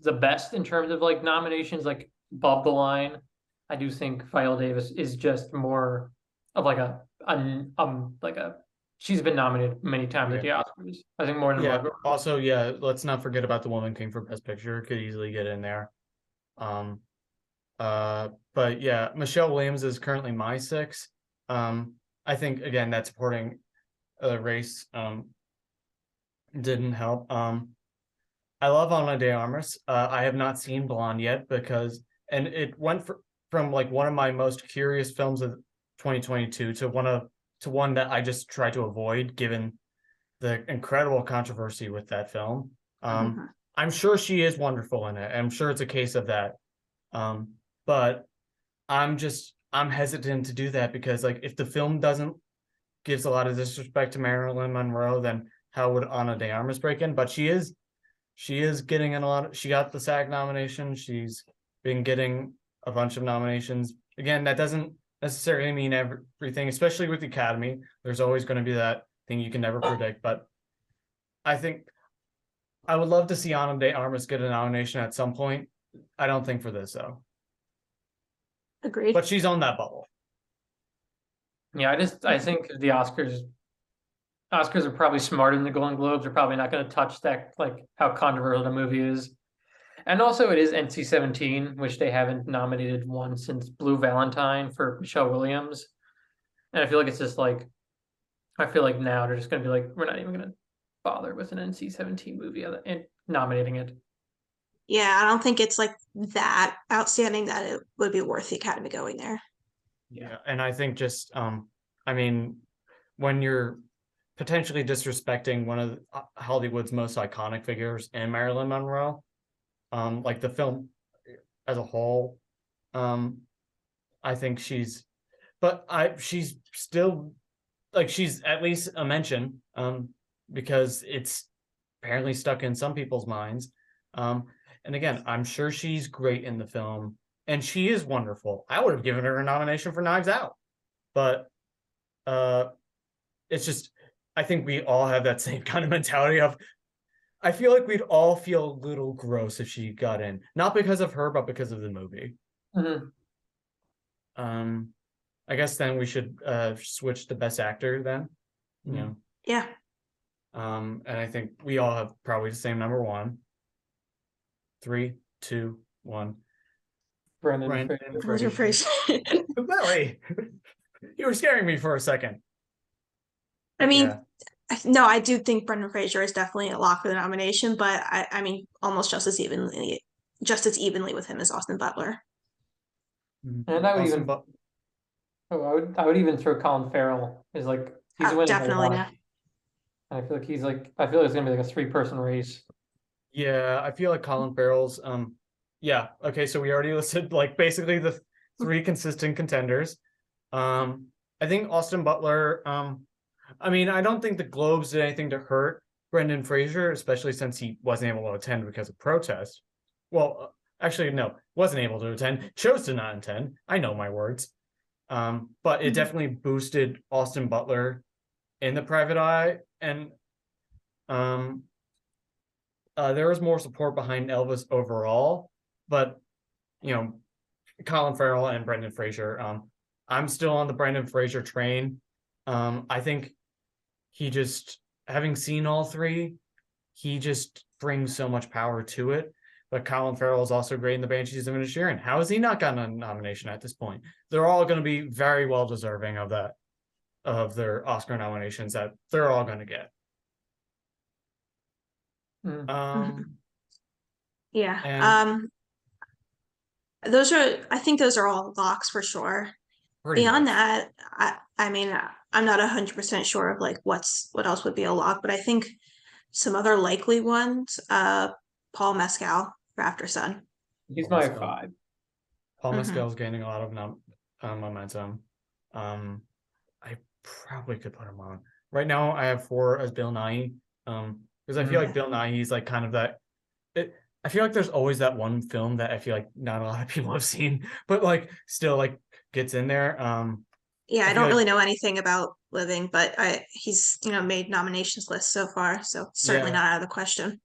the best in terms of like nominations, like above the line. I do think Viola Davis is just more of like a she's been nominated many times at the Oscars. I think more than Yeah. Margot. Also, yeah, let's not forget about The Woman King for Best Picture. Could easily get in there. Um, but yeah, Michelle Williams is currently my 6. I think again that supporting race didn't help. I love Ana de Armas. I have not seen Blonde yet because, and it went from like one of my most curious films of 2022 to one that I just try to avoid given the incredible controversy with that film. Mhm. I'm sure she is wonderful in it. I'm sure it's a case of that. But I'm hesitant to do that because like if the film doesn't gives a lot of disrespect to Marilyn Monroe, then how would Ana de Armas break in? But she is getting in a lot. She got the SAG nomination. She's been getting a bunch of nominations. Again, that doesn't necessarily mean everything, especially with the Academy. There's always going to be that thing you can never predict. But I think I would love to see Ana de Armas get a nomination at some point. I don't think for this though. Agreed. But she's on that bubble. Yeah, I think the Oscars are probably smarter than the Golden Globes. They're probably not going to touch that, like how controversial the movie is. And also, it is NC-17, which they haven't nominated one since Blue Valentine for Michelle Williams. And I feel like it's just like, I feel like now they're just going to be like, we're not even going to bother with an NC-17 movie and nominating it. Yeah, I don't think it's like that outstanding that it would be worth the Academy going there. Yeah, and I think just I mean, when you're potentially disrespecting one of Hollywood's most iconic figures in Marilyn Monroe, like the film as a whole, I think she's still like she's at least a mention, because it's apparently stuck in some people's minds. And again, I'm sure she's great in the film, and she is wonderful. I would have given her a nomination for Knives Out, but it's just, I think we all have that same kind of mentality of, I feel like we'd all feel a little gross if she got in, not because of her, but because of the movie. I guess then we should switch to Best Actor then. You know. Yeah. And I think we all have probably the same number one. 3, 2, 1. Brendan Fraser. Lily, you were scaring me for a second. I mean, Yeah. no, I do think Brendan Fraser is definitely a lock for the nomination, but I mean, almost just as evenly with him as Austin Butler. And I would Austin even, I would even throw Colin Farrell as like he's winning Definitely a lot. not. And I feel like it's gonna be like a 3-person race. Yeah, I feel like Colin Farrell's yeah, okay, so we already listed like basically the 3 consistent contenders. I think Austin Butler, I mean, I don't think the Globes did anything to hurt Brendan Fraser, especially since he wasn't able to attend because of protest. Well, actually, no, wasn't able to attend, chose to not attend. I know my words. But it definitely boosted Austin Butler in The Private Eye, and there was more support behind Elvis overall, but you know, Colin Farrell and Brendan Fraser. I'm still on the Brendan Fraser train. I think he just, having seen all 3, he just brings so much power to it. But Colin Farrell is also great in The Banshees of Inisherin. How has he not gotten a nomination at this point? They're all going to be very well deserving of that, of their Oscar nominations that they're all going to get. Yeah. And I think those are all locks for sure. Beyond much. that, I mean, I'm not 100% sure of like what else would be a lock, but I think some other likely ones, Paul Mescal for Aftersun. He's Paul my Mescal. 5. Paul Mescal's gaining a lot of momentum. I probably could put him on. Right now, I have 4 as Bill Nighy. Because I feel like Bill Nighy's like kind of that. I feel like there's always that one film that I feel like not a lot of people have seen, but like still like gets in there. Yeah, I feel don't really like, know anything about Living, but he's made nominations lists so far, so certainly yeah, not out of the question.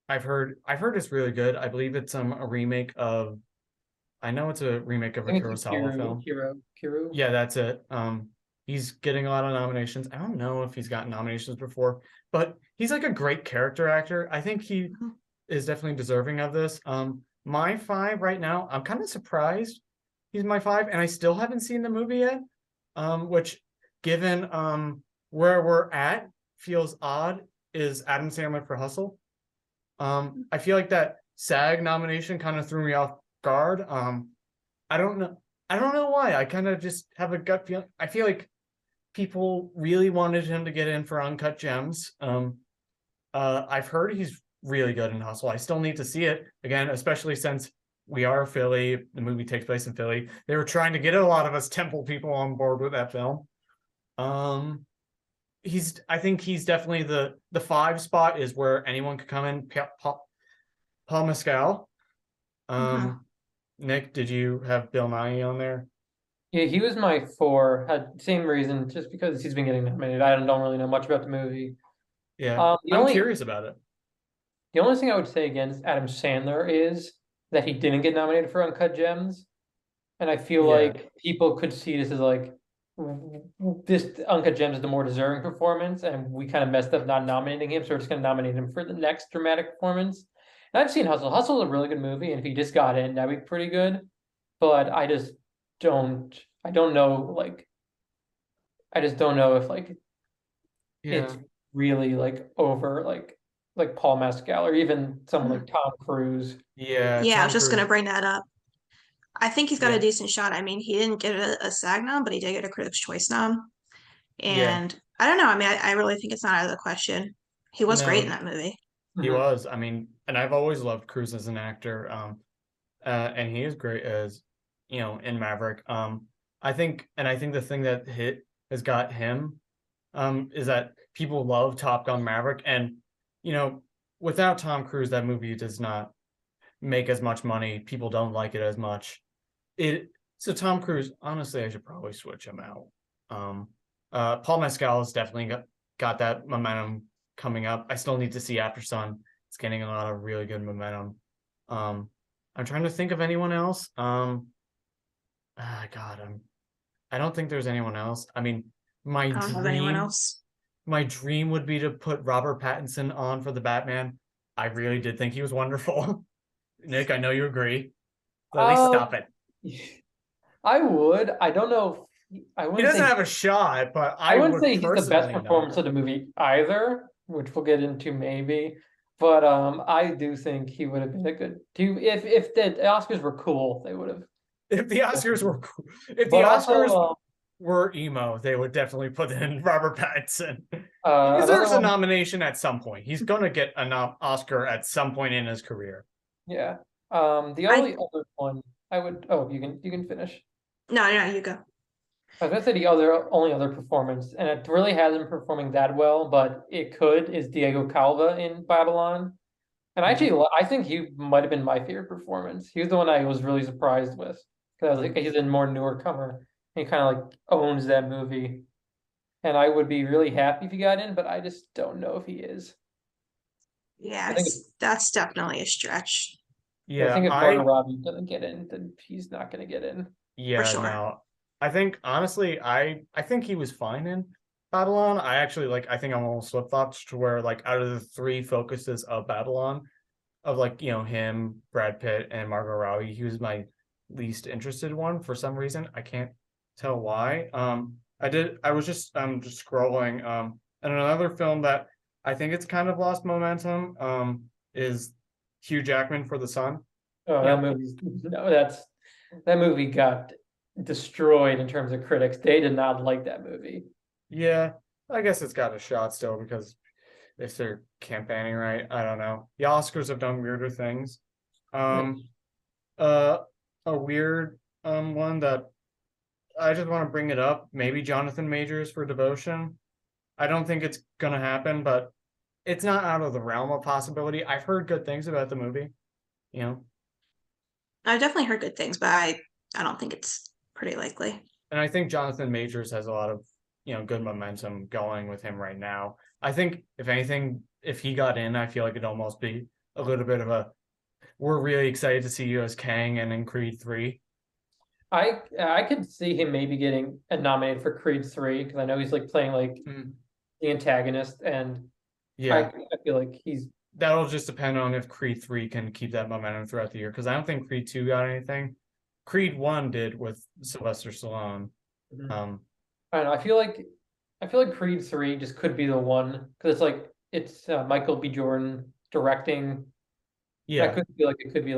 I've heard it's really good. I believe it's a remake of. I know it's a remake of a I think it's Kurosawa film. Kiru. Yeah, that's it. He's getting a lot of nominations. I don't know if he's gotten nominations before, but he's like a great character actor. I think he is definitely deserving of this. My 5 right now, I'm kind of surprised he's my 5, and I still haven't seen the movie yet. Which, given where we're at, feels odd. Is Adam Sandler for Hustle? I feel like that SAG nomination kind of threw me off guard. I don't know. I don't know why. I kind of just have a gut feeling. I feel like people really wanted him to get in for Uncut Gems. I've heard he's really good in Hustle. I still need to see it again, especially since we are Philly. The movie takes place in Philly. They were trying to get a lot of us Temple people on board with that film. I think he's definitely the 5 spot is where anyone could come in. Paul Mescal. Nick, did you have Bill Nighy on there? Yeah, he was my 4. Had same reason, just because he's been getting nominated. I don't really know much about the movie. Yeah, The I'm only curious about it. the only thing I would say against Adam Sandler is that he didn't get nominated for Uncut Gems, and I feel Yeah. like people could see this as like this Uncut Gems is the more deserving performance, and we kind of messed up not nominating him, so we're just going to nominate him for the next dramatic performance. And I've seen Hustle. Hustle is a really good movie, and if he just got in, that'd be pretty good. But I just don't. I don't know. Like, I just don't know if like Yeah. it's really like over like Paul Mescal or even someone like Tom Cruise. Yeah, Yeah, I was Tom just gonna Cruise. bring that up. I think he's got a Yeah. decent shot. I mean, he didn't get a SAG nom, but he did get a Critics' Choice nom. Yeah. And I don't know. I mean, I really think it's not out of the question. He was great in No, that movie. he was. I mean, and I've always loved Cruise as an actor. And he is great as, in Maverick. I think the thing that has got him, is that people love Top Gun Maverick, and without Tom Cruise, that movie does not make as much money. People don't like it as much. So Tom Cruise, honestly, I should probably switch him out. Paul Mescal has definitely got that momentum coming up. I still need to see Aftersun. It's getting a lot of really good momentum. I'm trying to think of anyone else. God, I don't think there's anyone else. I mean, I don't have anyone else. my dream would be to put Robert Pattinson on for the Batman. I really did think he was wonderful. Nick, I know you agree. But at least stop it. I would. I don't know. I He wouldn't doesn't say have a shot, but I I wouldn't would say he's the best personally not. performance of the movie either, which we'll get into maybe. But I do think he would have been a good. If the Oscars were cool, they would have. If the Oscars were cool, if the But Oscars also, were emo, they would definitely put in Robert Pattinson. He another deserves a one, nomination at some point. He's gonna get an Oscar at some point in his career. yeah. The only other one I would. Oh, you can finish. No, you go. I was gonna say the only other performance, and it really hasn't performing that well, but it could, is Diego Calva in Babylon. And actually, I think he might have been my favorite performance. He was the one I was really surprised with because I was like, he's a more newer comer. He kind of like owns that movie, and I would be really happy if he got in, but I just don't know if he is. Yes, that's definitely a stretch. I Yeah, think if Margot Robbie doesn't get in, then he's not going to get in. yeah, sure. no. I think honestly, I think he was fine in Babylon. I actually I think I'm almost flip-flopped to where out of the three focuses of Babylon, of him, Brad Pitt, and Margot Robbie, he was my least interested one for some reason. I can't tell why. I was just scrolling. And another film that I think it's kind of lost momentum is Hugh Jackman for The Sun. Oh, that movie, no, that movie got destroyed in terms of critics. They did not like that movie. Yeah, I guess it's got a shot still because if they're campaigning right, I don't know. The Oscars have done weirder things. A weird one that I just want to bring it up. Maybe Jonathan Majors for Devotion. I don't think it's gonna happen, but it's not out of the realm of possibility. I've heard good things about the movie. I've definitely heard good things, but I don't think it's pretty likely. And I think Jonathan Majors has a lot of good momentum going with him right now. I think if anything, if he got in, I feel like it'd almost be a little bit of a we're really excited to see you as Kang and in Creed 3. I could see him maybe getting nominated for Creed 3 because I know he's playing the antagonist, and yeah, I feel like that'll just depend on if Creed 3 can keep that momentum throughout the year, because I don't think Creed 2 got anything. Creed 1 did with Sylvester Stallone. I don't know. I feel like Creed 3 just could be the one because it's Michael B. Jordan directing. Yeah, I could feel like it could be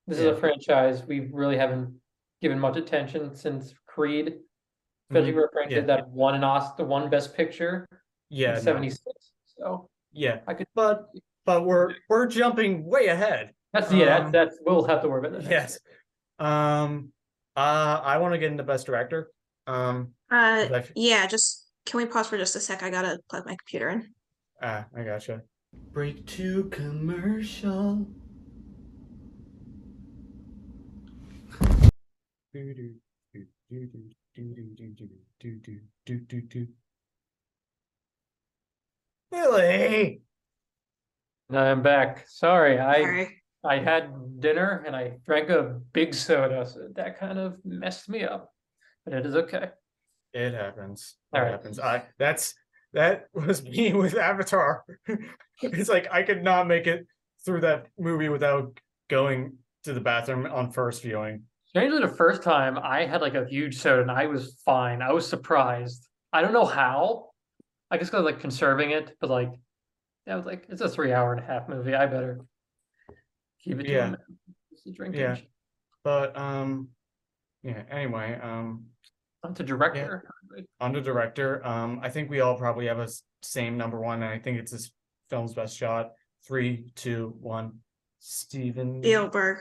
this is a franchise we really haven't given much attention since Creed, especially where Frank did that one Best Picture in '76. So yeah, I could, but we're jumping way ahead. that's we'll have to worry about that. Yes. I want to get into Best Director. Yeah, just can we pause for just a sec? I gotta plug my computer in. I gotcha. Break to commercial. Billy! I'm back. Sorry, Sorry. I had dinner and I drank a big soda, so that kind of messed me up. But it is okay. It happens. All right. Happens. That was me with Avatar. It's I could not make it through that movie without going to the bathroom on first viewing. Strangely, the first time I had a huge soda and I was fine. I was surprised. I don't know how. I guess because conserving it, but I was it's a 3.5-hour movie. I better keep it to a minute. Drinking. Yeah. But yeah, anyway, On to director. Yeah. On to director. I think we all probably have a same number one, and I think it's this film's best shot. 3, 2, 1. Steven Spielberg.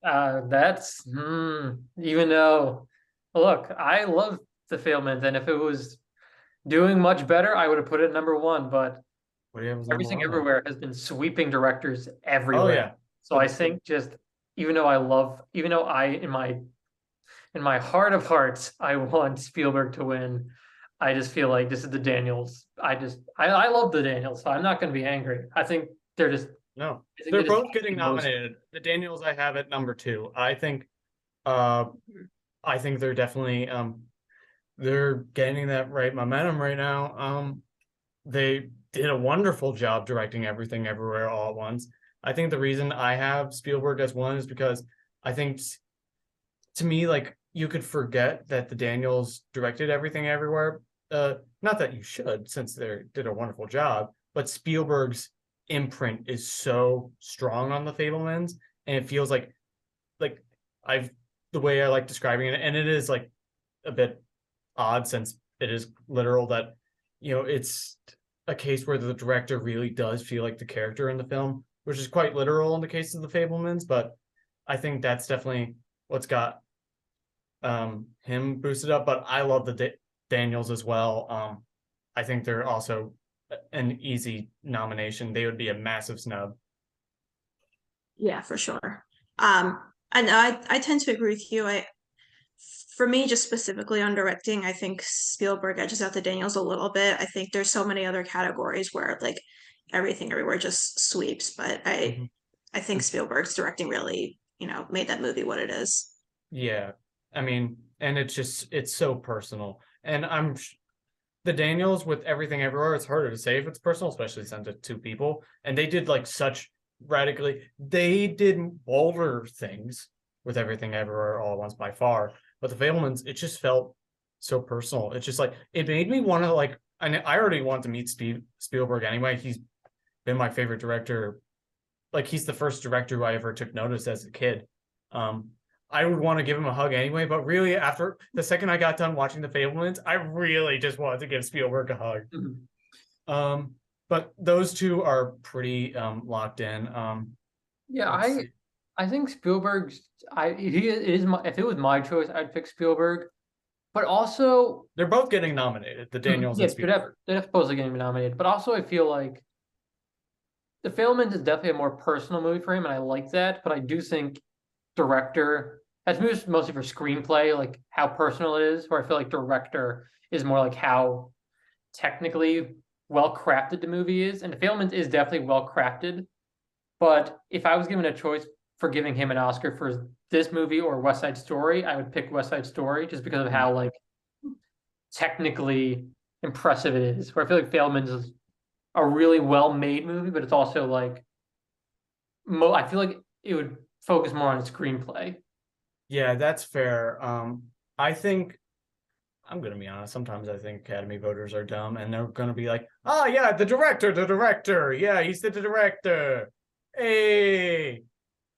That's even though, look, I love the film, and if it was doing much better, I would have put it number one. But What do you have as number Everything one then? Everywhere has been sweeping directors Oh everywhere. yeah. So I think just even though I in my heart of hearts I want Spielberg to win. I just feel like this is the Daniels. I love the Daniels, so I'm not going to be angry. They're just No, I think they they're just both getting the most. nominated. The Daniels I have at number two. Uh I think they're definitely they're getting that right momentum right now. They did a wonderful job directing Everything Everywhere All at Once. I think the reason I have Spielberg as one is because I think to me, like, you could forget that the Daniels directed Everything Everywhere. Not that you should, since they did a wonderful job, but Spielberg's imprint is so strong on the Fablemans, and it feels like I've the way I like describing it, and it is like a bit odd since it is literal that it's a case where the director really does feel like the character in the film, which is quite literal in the case of the Fablemans, but I think that's definitely what's got him boosted up. But I love the Daniels as well. I think they're also an easy nomination. They would be a massive snub. Yeah, for sure. And I tend to agree with you. For me, just specifically on directing, I think Spielberg edges out the Daniels a little bit. I think there's so many other categories where like Everything Everywhere just sweeps, but Mhm. I think Spielberg's directing really, made that movie what it is. Yeah, I mean, and it's so personal, and the Daniels with Everything Everywhere. It's harder to say if it's personal, especially since it's two people, and they did like such radically. They did bolder things with Everything Everywhere All at Once by far, but the Fablemans, it just felt so personal. It's just like it made me want to like. And I already want to meet Spielberg anyway. He's been my favorite director. Like he's the first director who I ever took notice as a kid. Um, I would want to give him a hug anyway, but really after the second I got done watching The Fablemans, I really just wanted to give Spielberg a hug. Mhm. But those two are pretty locked in. Yeah, Let's see. I think Spielberg's I he is my if it was my choice, I'd pick Spielberg. But also, They're both getting nominated, the Daniels and yeah, Spielberg. they're supposed to get nominated. But also, I feel like The Fabelmans is definitely a more personal movie for him, and I like that. But I do think director that's mostly for screenplay, like how personal it is. Where I feel like director is more like how technically well crafted the movie is, and The Fabelmans is definitely well crafted. But if I was given a choice for giving him an Oscar for this movie or West Side Story, I would pick West Side Story just because of how like technically impressive it is. Where I feel like Fabelmans is a really well made movie, but it's also like I feel like it would focus more on screenplay. Yeah, that's fair. I think I'm gonna be honest. Sometimes I think Academy voters are dumb, and they're gonna be like, "Oh yeah, the director, the director. Yeah, he's the director." Hey,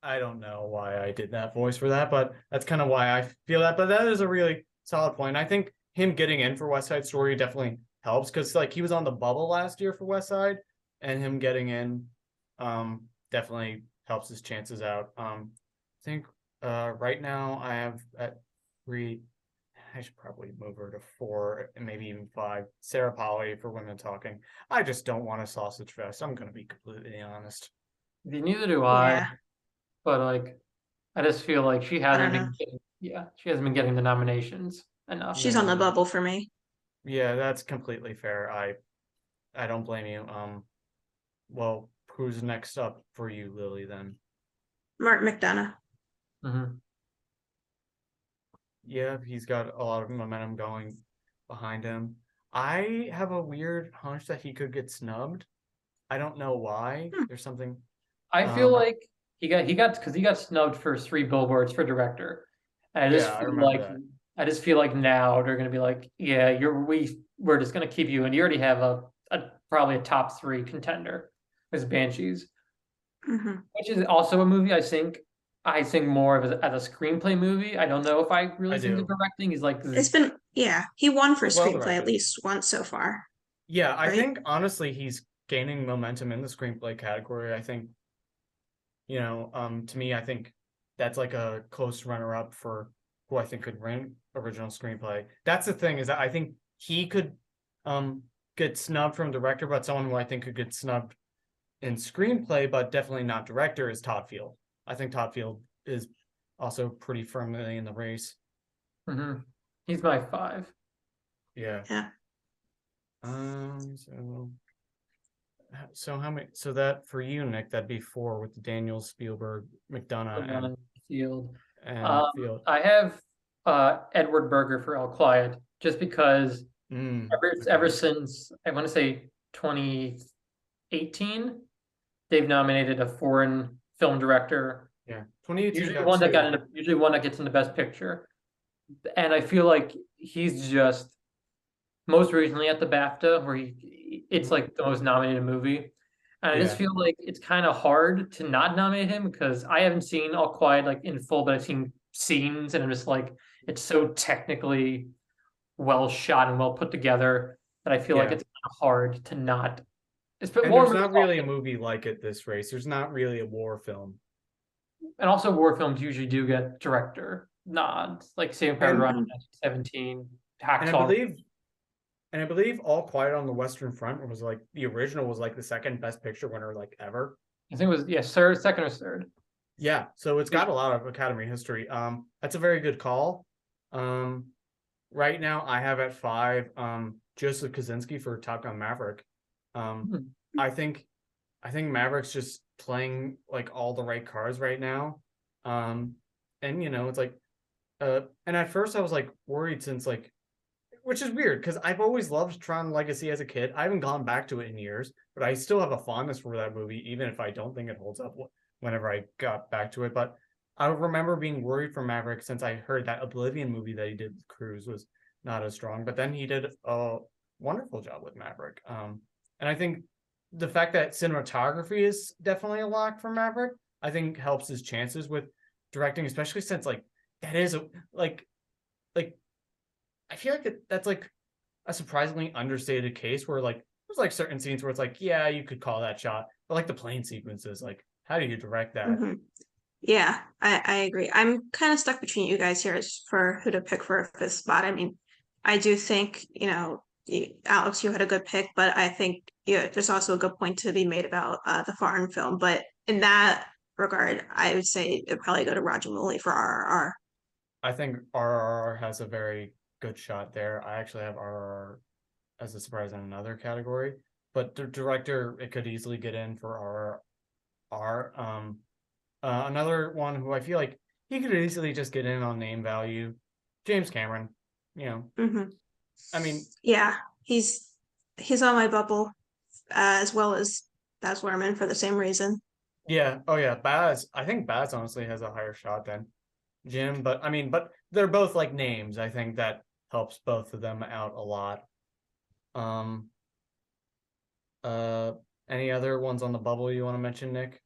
I don't know why I did that voice for that, but that's kind of why I feel that. But that is a really solid point. I think him getting in for West Side Story definitely helps because like he was on the bubble last year for West Side, and him getting in definitely helps his chances out. I think right now I have at three. I should probably move her to four and maybe even five. Sarah Polly for Women Talking. I just don't want a sausage fest. I'm gonna be completely honest. Neither do I, Yeah, but like I just feel like I don't know. she hasn't been getting the nominations enough. She's on the No. bubble for me. Yeah, that's completely fair. I don't blame you. Well, who's next up for you, Lily, then? Mark McDonough. Mhm. Yeah, he's got a lot of momentum going behind him. I have a weird hunch that he could get snubbed. I don't know why. Hmm. There's something. I feel Um, like he got snubbed for 3 billboards for director. And yeah, I remember that. I just feel like now they're gonna be like, yeah, we're just gonna keep you, and you already have a probably a top 3 contender as Banshees, Hmm. which is also a movie I think more of as a screenplay movie. I don't know if I really I think the do. directing is like It's been, yeah, he won It for was well screenplay at directed. least once so far, Yeah, I right? think honestly he's gaining momentum in the screenplay category. I think, to me, I think that's like a close runner up for who I think could win original screenplay. That's the thing is that I think he could get get snubbed from director, but someone who I think could get snubbed in screenplay, but definitely not director, is Todd Field. I think Todd Field is also pretty firmly in the race. Hmm. He's my 5. Yeah. Yeah. So how many? So that for you, Nick, that'd be 4 with Daniel, Spielberg, McDonough, Field. and Field. I have Edward Berger for All Quiet, just because ever since I want to say 2018, they've nominated a foreign film director. Yeah, 2018. Usually one that gets in the Best Picture, and I feel like he's just most recently at the BAFTA, where it's like the most nominated movie. And I just feel like it's kind of hard to not nominate him, because I haven't seen All Quiet like in full, but I've seen scenes, and I'm just like, it's so technically well shot and well put together that I feel like it's kind of hard to not. And there's not really a movie like it this race. There's not really a war film. And also, war films usually do get director nods, like Saving Private Ryan in 2017, Hacksaw. And I believe All Quiet on the Western Front was like the original was like the second Best Picture winner like ever. I think it was second or third. Yeah, so it's got a lot of Academy history. That's a very good call. Right now I have at 5 Joseph Kosinski for Top Gun Maverick. I think Maverick's just playing like all the right cards right now. And it's like and at first I was like worried, since like, which is weird because I've always loved Tron Legacy as a kid. I haven't gone back to it in years, but I still have a fondness for that movie, even if I don't think it holds up whenever I got back to it. But I remember being worried for Maverick, since I heard that Oblivion movie that he did with Cruise was not as strong, but then he did a wonderful job with Maverick. And I think the fact that cinematography is definitely a lock for Maverick, I think helps his chances with directing, especially since like that is like I feel like that's like a surprisingly understated case, where like there's like certain scenes where it's like, yeah, you could call that shot, but like the plane sequences, like how do you direct that? Yeah, I agree. I'm kind of stuck between you guys here as for who to pick for a 5th spot. I mean, I do think, Alex, you had a good pick, but I think there's also a good point to be made about the foreign film. But in that regard, I would say it'd probably go to Roger Mooney for RRR. I think RRR has a very good shot there. I actually have RRR as a surprise in another category, but the director, it could easily get in for RRR. Another one who I feel like he could easily just get in on name value, James Cameron. I mean, yeah, he's on my bubble, as well as Baz Luhrmann for the same reason. Yeah. Oh yeah, Baz. I think Baz honestly has a higher shot than Jim, but I mean, but they're both like names. I think that helps both of them out a lot. Any other ones on the bubble you want to mention, Nick?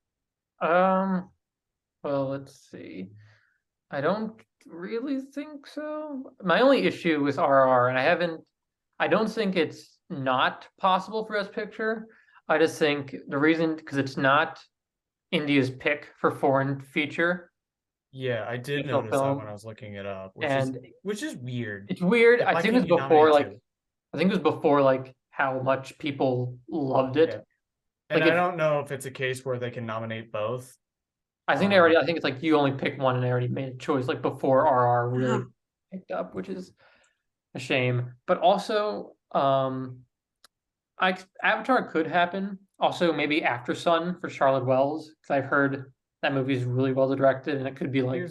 Well, let's see. I don't really think so. My only issue with RR, and I don't think it's not possible for Best Picture. I just think the reason, because it's not India's pick for foreign feature. Yeah, I did notice that when I was looking it up, which is weird. It's weird. Like, I think it was before, like how much people loved it. Yeah. And like I don't know if it's a case where they can nominate both. I think I think it's like you only pick one and they already made a choice, like before RR really picked up, which is a shame. But also, Avatar could happen. Also, maybe Aftersun for Charlotte Wells, because I've heard that movie is really well directed, and it could be like,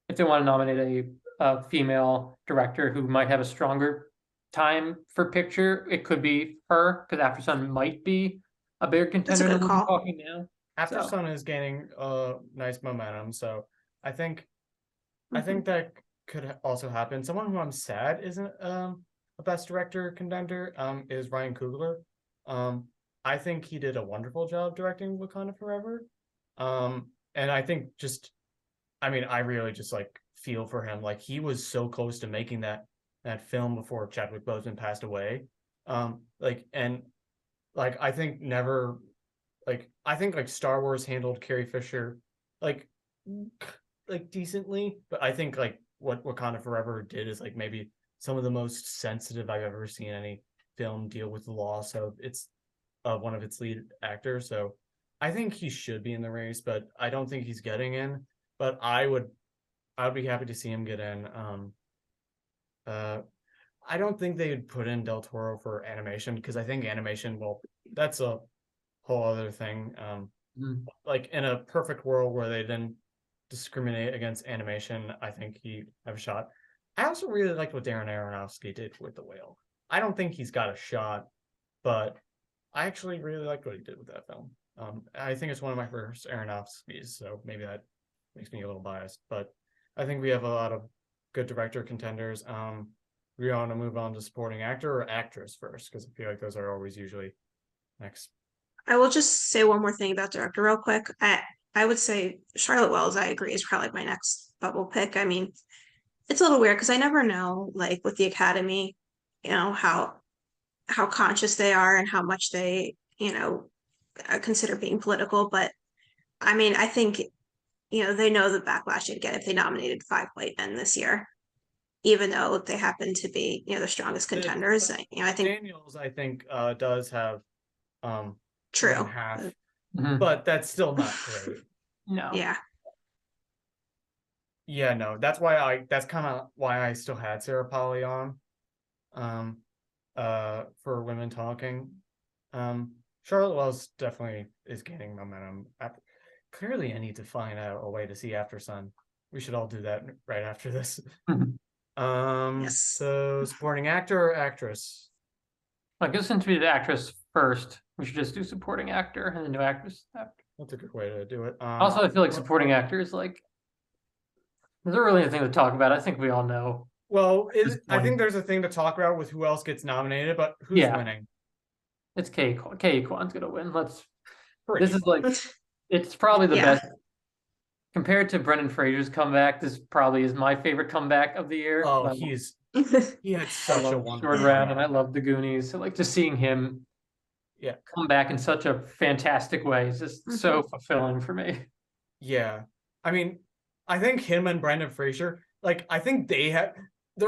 if they want to nominate a female director who might have a stronger time for picture, it could be her, because Aftersun might be a bigger contender than we're talking now. Aftersun is gaining nice momentum, so I think that could also happen. Someone who I'm sad isn't a best director contender is Ryan Coogler. I think he did a wonderful job directing Wakanda Forever. And I think I really just like feel for him. Like he was so close to making that film before Chadwick Boseman passed away. I think never, I think Star Wars handled Carrie Fisher like decently, but I think like what Wakanda Forever did is like maybe some of the most sensitive I've ever seen any film deal with the loss of one of its lead actors. So I think he should be in the race, but I don't think he's getting in. But I would be happy to see him get in. I don't think they would put in Del Toro for animation because I think animation, well, that's a whole other thing. Like in a perfect world where they didn't discriminate against animation, I think he have a shot. I also really liked what Darren Aronofsky did with The Whale. I don't think he's got a shot, but I actually really liked what he did with that film. I think it's one of my first Aronofsky's, so maybe that makes me a little biased, but I think we have a lot of good director contenders. We want to move on to supporting actor or actress first, because I feel like those are always usually next. I will just say one more thing about director real quick. I would say Charlotte Wells, I agree, is probably my next bubble pick. I mean, it's a little weird because I never know, like with the Academy, how conscious they are and how much they, consider being political. But I mean, I think, they know the backlash they'd get if they nominated 5 white men this year, even though they happen to be, the strongest contenders. I think Daniels, I think, does have one true. half, Mhm. but that's still not great. No. Yeah. Yeah, no, that's kind of why I still had Sarah Polly on, for Women Talking. Charlotte Wells definitely is gaining momentum. Clearly, I need to find out a way to see Aftersun. We should all do that right after this. Yes. So supporting actor or actress? I guess since we did actress first, we should just do supporting actor and then do actress after. That's a good way to do it. Also, I feel like supporting actor is like there's not really anything to talk about. I think we all know. Well, this I think point. there's a thing to talk about with who else gets nominated, but who's Yeah. winning? It's K Kwan's gonna win. Pretty This is like it's probably the Yeah. best compared to Brendan Fraser's comeback. This probably is my favorite comeback of the year. Oh, I he had I such a love wonderful Short Round and I comeback. love the Goonies. So like just seeing him Yeah. come back in such a fantastic way is just so fulfilling for me. Yeah. I mean, I think him and Brendan Fraser, like, I think they're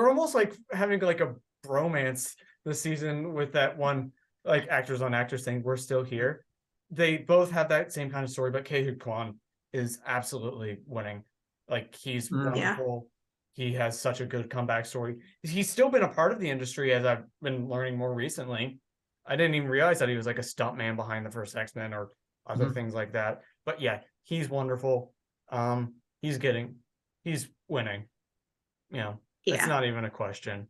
almost like having like a bromance this season with that one, like, actors on actors thing. We're still here. They both have that same kind of story, but Ke Kwan is absolutely winning. Like, he's Mm. Yeah. wonderful. He has such a good comeback story. He's still been a part of the industry, as I've been learning more recently. I didn't even realize that he was like a stuntman behind the first X-Men or other things like that. But yeah, he's wonderful. He's winning. You know, it's Yeah. not even a question.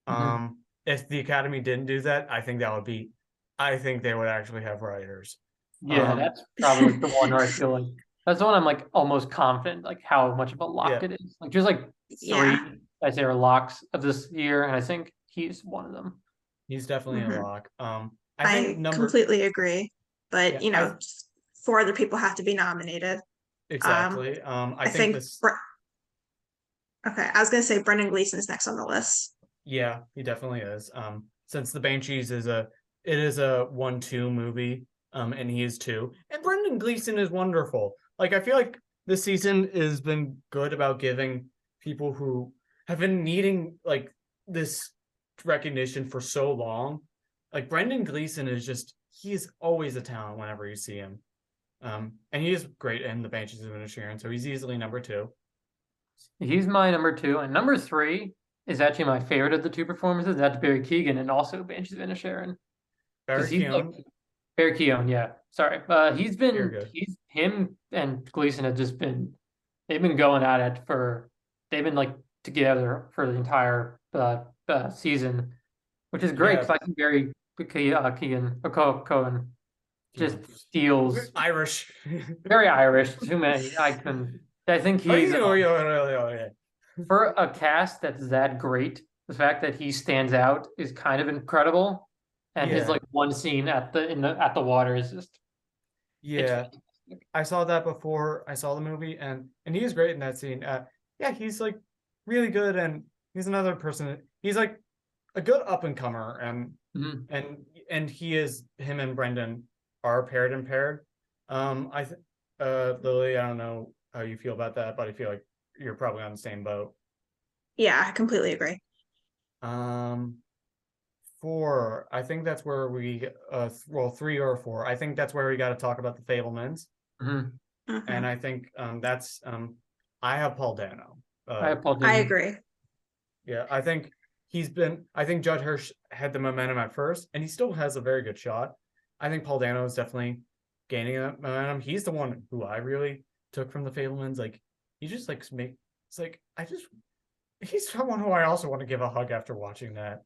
Mhm. If the Academy didn't do that, I think they would actually have writers. Yeah, that's probably like the one where I feel like that's the one I'm like almost confident like how much of a lock Yeah. it is. Like there's like Yeah. three I'd say are locks of this year, and I think he's one of them. He's definitely Mhm. a lock. I think I completely agree. But Yeah, 4 other people have to be nominated. exactly. I think think this. okay, I was gonna say Brendan Gleeson is next on the list. Yeah, he definitely is. Since The Banshees is a 1-2 movie, and he is too. And Brendan Gleeson is wonderful. Like, I feel like this season has been good about giving people who have been needing like this recognition for so long. Like, Brendan Gleeson he's always a talent whenever you see him. And he is great in The Banshees of Inisherin, so he's easily number 2. He's my number 2, and number 3 is actually my favorite of the 2 performances. That's Barry Keoghan and also Banshees of Inisherin. Barry He's like Keoghan, Barry Keoghan, yeah. Sorry. you're good. Him and Gleason have just they've been going at it they've been like together for the entire season, which is great because Yeah. I think Barry Cohen just feels Irish. very Irish. Too many. I think he's for a cast that's that great. The fact that he stands out is kind of incredible, and his Yeah. like one scene at the water is just Yeah. I saw that before I saw the movie, and he is great in that scene. Yeah, he's like really good, and he's another person. He's like a good up and comer, and Mhm. him and Brendan are paired and paired. Lily, I don't know how you feel about that, but I feel like you're probably on the same boat. Yeah, I completely agree. 4, I think that's where we well, 3 or 4. I think that's where we got to talk about the Fablemans, Mhm. and I think that's I have Paul Dano. I have Paul I Dano. agree. Yeah, I think I think Judd Hirsch had the momentum at first, and he still has a very good shot. I think Paul Dano is definitely gaining that momentum. He's the one who I really took from the Fablemans. Like, he just like it's like he's someone who I also want to give a hug after watching that.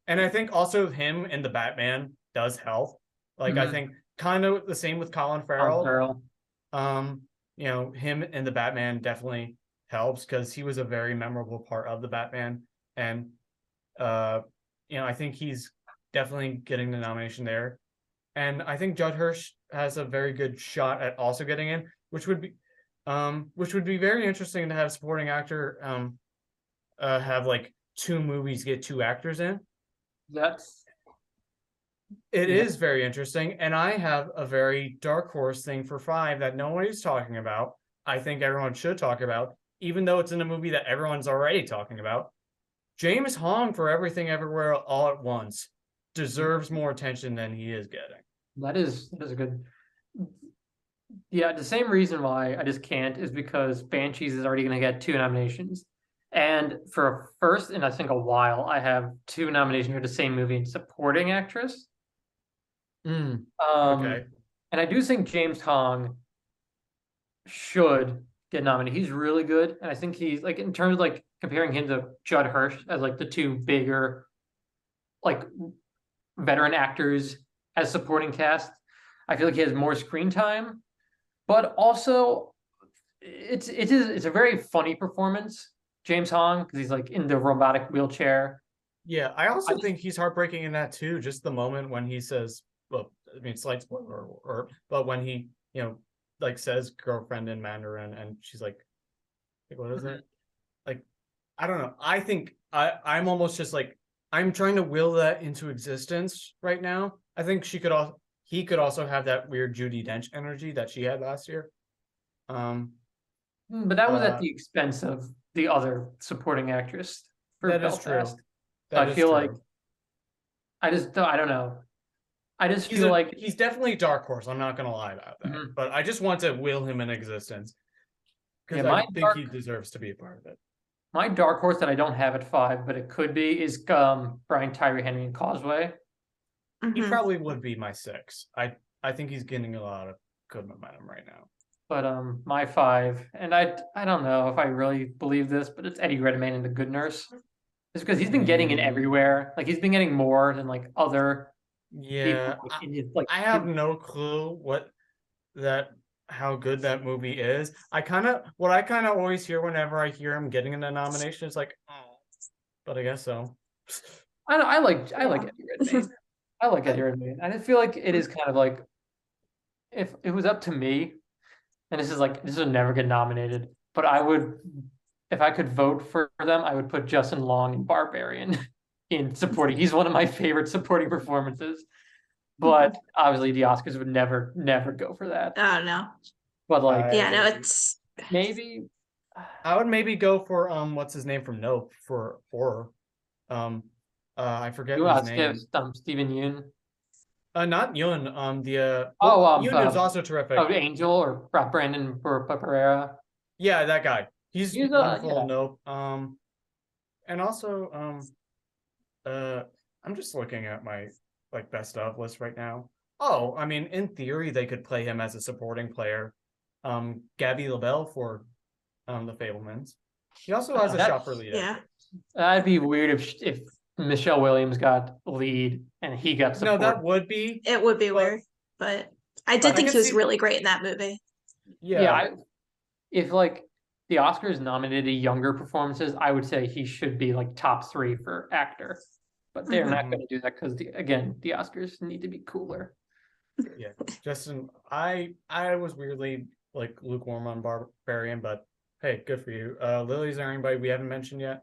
And I think also him in the Batman does help. Like, I Mhm. think kind of the same with Colin Colin Farrell. Farrell. You know, him in the Batman definitely helps because he was a very memorable part of the Batman. And you know, I think he's definitely getting the nomination there. And I think Judd Hirsch has a very good shot at also getting in, which would be very interesting to have supporting actor have like 2 movies get 2 actors in. That's It Yeah. is very interesting, and I have a very dark horse thing for 5 that nobody's talking about. I think everyone should talk about, even though it's in a movie that everyone's already talking about. James Hong for Everything Everywhere All at Once deserves more attention than he is getting. that is a good. Yeah, the same reason why I just can't is because Banshees is already going to get 2 nominations, and for a first in I think a while, I have 2 nominations for the same movie in supporting actress. Okay. And I do think James Hong should get nominated. He's really good, and I think he's like in terms of like comparing him to Judd Hirsch as like the 2 bigger like veteran actors as supporting cast. I feel like he has more screen time, but also it's a very funny performance, James Hong, because he's like in the robotic wheelchair. Yeah, I also think he's heartbreaking in that too. Just the moment when he says, well, I mean, slight spoiler, but when he, you know, like says girlfriend in Mandarin, and she's like what is it? Like, I don't know. I think I'm almost just like I'm trying to will that into existence right now. I think he could also have that weird Judi Dench energy that she had last year. But that was at the expense of the other supporting actress for that is Belfast. true. So I That is feel like true. I don't know. I just feel like he's definitely dark horse. I'm not gonna lie about that. Mhm. But I just want to will him in existence because Yeah, I think he deserves to be a part of it. my dark horse that I don't have at 5, but it could be is Brian Tyree Henry in Causeway. He Mhm. probably would be my 6. I think he's getting a lot of good momentum right now. But my 5, and I don't know if I really believe this, but it's Eddie Redmayne in The Good Nurse. It's because he's been getting it everywhere. Like he's been getting more than like other Yeah, people. Like I have no clue how good that movie is. What I kind of always hear whenever I hear him getting a nomination is like, oh, but I guess so. I like Eddie Redmayne. I like Eddie Redmayne. I just feel like it is kind of like if it was up to me, and this would never get nominated, but I would, if I could vote for them, I would put Justin Long in Barbarian in supporting. He's one of my favorite supporting performances, but obviously the Oscars would never go for that. Oh no. But like, Yeah, no, it's maybe I would maybe go for what's his name from Nope for horror. I forget his name. Stephen Yeun. Not Yun. Oh, Yun is also terrific. Angel or Brandon Pereira. Yeah, that guy. He's wonderful. Yeah. Nope. And also I'm just looking at my like best of list right now. Oh, I mean, in theory, they could play him as a supporting player. Gabby LaBelle for the Fablemans. He also has a shot for lead. yeah. That'd be weird if Michelle Williams got lead and he got support. No, that would be. It would be weird, but I did think he was really great in that movie. Yeah. If like the Oscars nominated younger performances, I would say he should be like top 3 for actor. But they're not going to do that because again, the Oscars need to be cooler. Yeah, Justin, I was weirdly like lukewarm on Barbarian, but hey, good for you. Lily, is there anybody we haven't mentioned yet?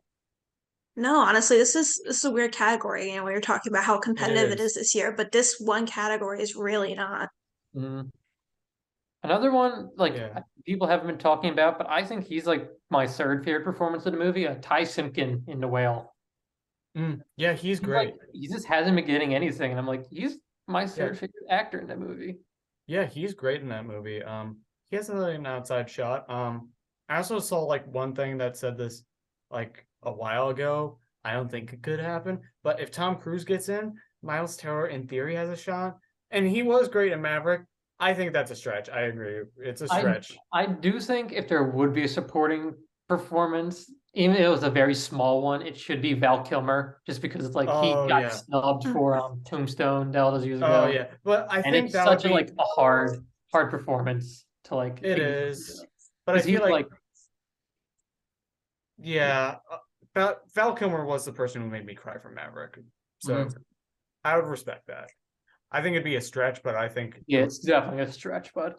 No, honestly, this is a weird category. You know, we were talking about how competitive it is this year, but this one category is really not. Another one like people haven't been talking about, but I think he's like my 3rd favorite performance of the movie. Ty Simpkin in The Whale. Yeah, he's great. He just hasn't been getting anything, and I'm like, he's my Yeah. third favorite actor in that movie. Yeah, he's great in that movie. He has really an outside shot. I also saw like one thing that said this like a while ago. I don't think it could happen, but if Tom Cruise gets in, Miles Teller in theory has a shot, and he was great in Maverick. I think that's a stretch. I agree. It's a stretch. I do think if there would be a supporting performance, even if it was a very small one, it should be Val Kilmer, just because it's like he Oh got yeah. snubbed for Tombstone all those years Oh ago, yeah. But I and think it's that would such a be like a hard performance to like it ignore, is. But I because feel he's like like yeah, Val Kilmer was the person who made me cry for Maverick. So mhm. I would respect that. I think it'd be a stretch, but I think Yeah, it's definitely a stretch, but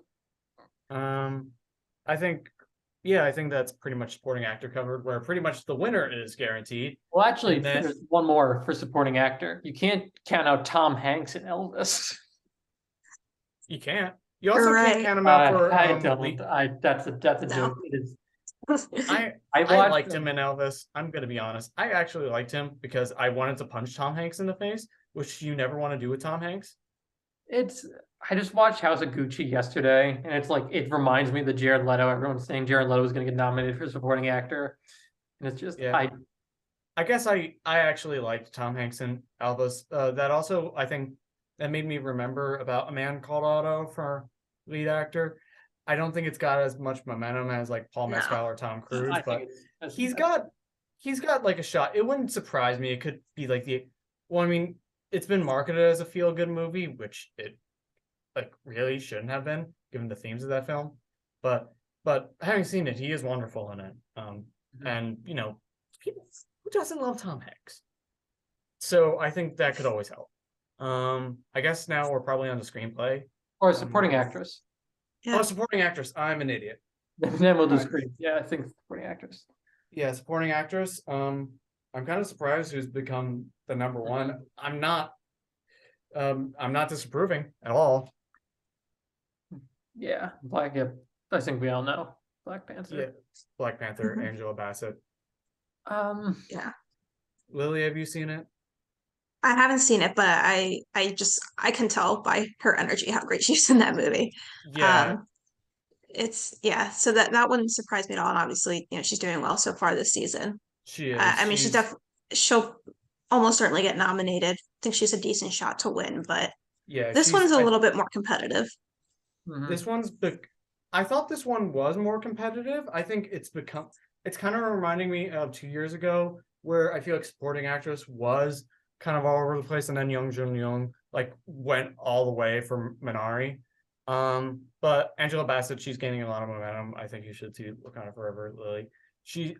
um I think yeah, I think that's pretty much supporting actor covered, where pretty much the winner is guaranteed. well, actually, And then there's one more for supporting actor. You can't count out Tom Hanks in Elvis. you can't. You You're also can't right. count him out for I don't. That's a No. joke. It is. I I I watched liked him in Elvis. I'm gonna be honest. I actually liked him because I wanted to punch Tom Hanks in the face, which you never want to do with Tom Hanks. It's I just watched House of Gucci yesterday, and it's like it reminds me of the Jared Leto. Everyone's saying Jared Leto is going to get nominated for supporting actor, and it's just Yeah. I guess I actually liked Tom Hanks in Elvis. That also I think that made me remember about A Man Called Otto for lead actor. I don't think it's got as much momentum as like Paul No. Mescal or Tom Cruise, think but it's he's got he's got like a shot. It wouldn't surprise me. It could be like the well, I mean, it's been marketed as a feel good movie, which it like really shouldn't have been given the themes of that film. But having seen it, he is wonderful in it. And you know, people who doesn't love Tom Hanks? So I think that could always help. I guess now we're probably on the screenplay. or supporting actress. Yeah. Oh, supporting actress. I'm an idiot. Then we'll do Right. screen. Yeah, I think supporting actress. Yeah, supporting actress. I'm kind of surprised who's become the number one. I'm not disapproving at all. Yeah, Black. Yeah, I think we all know Black Panther. Yeah, Black Panther, Mhm. Angela Bassett. Yeah. Lily, have you seen it? I haven't seen it, but I can tell by her energy how great she is in that movie. Yeah, Um, it's yeah, so that wouldn't surprise me at all. And obviously, she's doing well so far this season. she is. I mean, she'll almost certainly get nominated. I think she's a decent shot to win, but Yeah, this one's a little bit more competitive. this one's I thought this one was more competitive. I think it's kind of reminding me of 2 years ago where I feel like supporting actress was kind of all over the place, and then Young Jun Young like went all the way for Minari. But Angela Bassett, she's gaining a lot of momentum. I think you should see Look on Her Forever, Lily.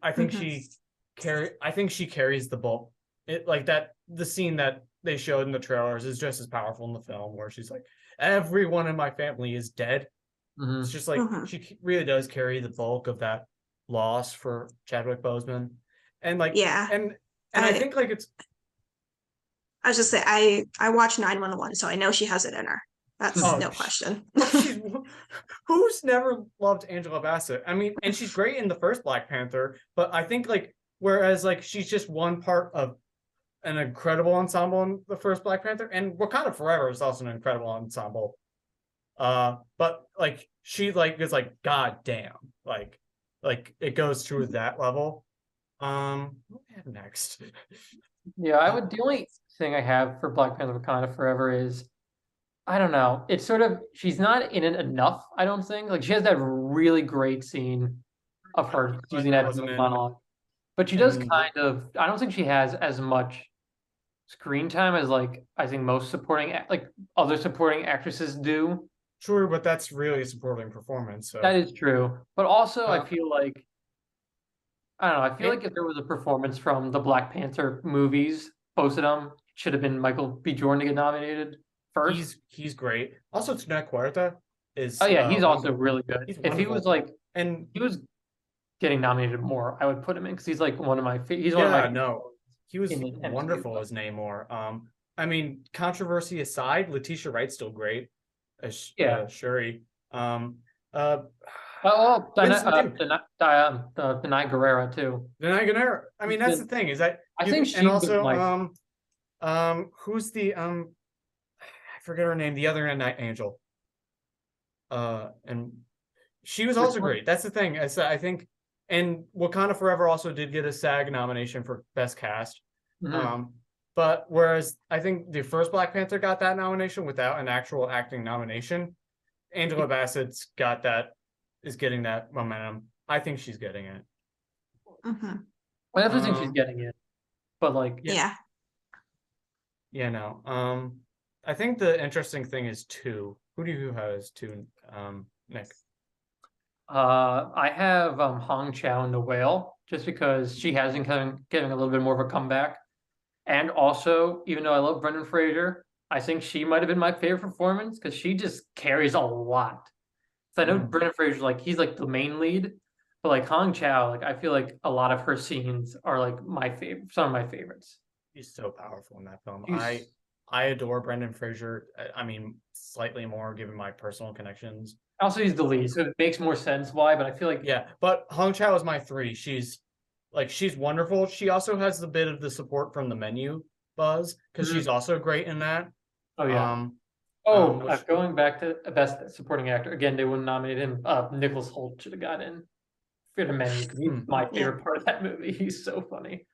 I think she carries the bulk. It like that the scene that they showed in the trailers is just as powerful in the film, where she's like, everyone in my family is dead. It's just like she really does carry the bulk of that loss for Chadwick Boseman, and like Yeah. and I think like it's I was just say I watched 911, so I know she has it in her. That's oh no question. she's who's never loved Angela Bassett? I mean, and she's great in the first Black Panther, but I think like whereas like she's just one part of an incredible ensemble in the first Black Panther, and Wakanda Forever is also an incredible ensemble. But like she like is like god damn, like it goes to that level. What do we have next? Yeah, I would. The only thing I have for Black Panther: Wakanda Forever is I don't know. It's sort of she's not in it enough. I don't think like she has that really great scene of her using that Wasn't in, monologue, but she does and kind of. I don't think she has as much screen time as like I think most like other supporting actresses do. true, but that's really a supporting performance. So That is true, but also I uh, feel like I don't know. I feel it, like if there was a performance from the Black Panther movies, both of them, it should have been Michael B. Jordan to get nominated first. he's great. Also, Tenoch Huerta Oh is yeah, he's also really good. he's If he wonderful, was like and he was getting nominated more, I would put him in because he's like he's one of yeah, my no, he was in the MCU. wonderful as Namor. I mean, controversy aside, Letitia Wright's still great as Yeah. Shuri. Um, uh, Wins the Duke. Denai Guerrera too. Then I can. I mean, that's the thing is that I you think can- she and was also like, who's the I forget her name, the other night angel. And she was Which also one? great. That's the thing. I think, and Wakanda Forever also did get a SAG nomination for Best Cast. Mhm. But whereas I think the first Black Panther got that nomination without an actual acting nomination, Angela Bassett's got that, is getting that momentum. I think she's getting it. Mhm. I definitely think she's Um, getting it, but like, Yeah. Yeah. Yeah, no. I think the interesting thing is two. Who do you have as two, Nick? I have Hong Chow in The Whale just because she has been getting a little bit more of a comeback, and also even though I love Brendan Fraser, I think she might have been my favorite performance because she just carries a lot. So I know Brendan Fraser, like he's like the main lead, but like Hong Chow, like I feel like a lot of her scenes are like my favorite, some of my favorites. He's so powerful in that film. She's I adore Brendan Fraser. I mean, slightly more given my personal connections. also he's the lead, so it makes more sense why. But I feel like Yeah, but Hong Chow is my three. She's wonderful. She also has the bit of the support from the menu buzz because she's also great in that. oh yeah. Um, which Going back to best supporting actor again, they wouldn't nominate him. Nicholas Hoult should have got in for the menu because he's my Yeah. favorite part of that movie. He's so funny.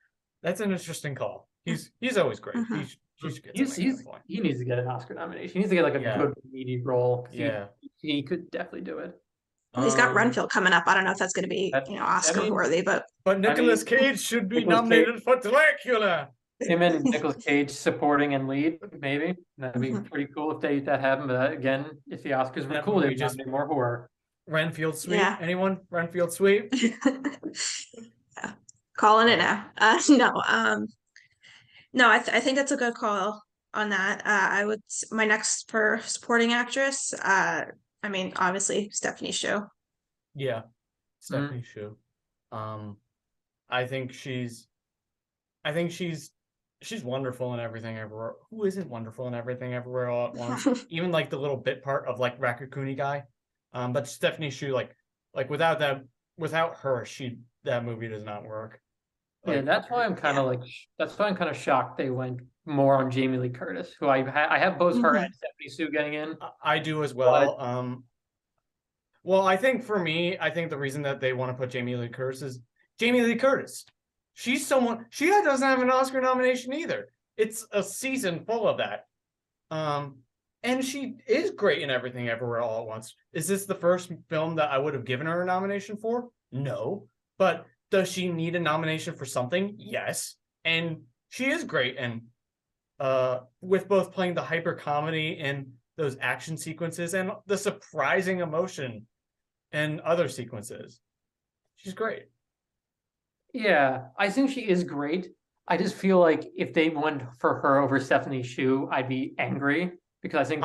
that's an interesting call. He's always great. Mhm. He should get something at that point. He needs to get an Oscar nomination. He needs to get like a Yeah. good meaty role. 'Cause Yeah. he could definitely do it. Well, he's got Um, Renfield coming up. I don't know if that's going to be, That- I Oscar mean, worthy, but But I Nicolas mean, Cage should be Nicolas nominated for Dracula. him and Nicolas Cage supporting and lead, maybe that'd be Mhm. pretty cool if that happened. But again, if the Oscars were That cool, movie they'd just- nominate more horror. Renfield Sweep. Yeah. Anyone? Renfield Sweep. Yeah. Calling it now. No, I think that's a good call on that. My next for supporting actress, I mean, obviously Stephanie Shu. Yeah, Stephanie Shu. I think she's wonderful in Everything Everywhere. Who isn't wonderful in Everything Everywhere all at once? Even like the little bit part of like Rakakuni guy. But Stephanie Shu, like without her, that movie does not work. Yeah, Like, that's why I'm kind of like that's why I'm kind of shocked they went more on Jamie Lee Curtis, who I have both her Mhm. and Stephanie Sue getting in. I do as well. Well, I think for me, I think the reason that they want to put Jamie Lee Curtis is Jamie Lee Curtis. She's someone she doesn't have an Oscar nomination either. It's a season full of that. And she is great in Everything Everywhere All at Once. Is this the first film that I would have given her a nomination for? No. But does she need a nomination for something? Yes. And she is great. And with both playing the hyper comedy and those action sequences and the surprising emotion and other sequences. She's great. Yeah, I think she is great. I just feel like if they went for her over Stephanie Shu, I'd be angry because I think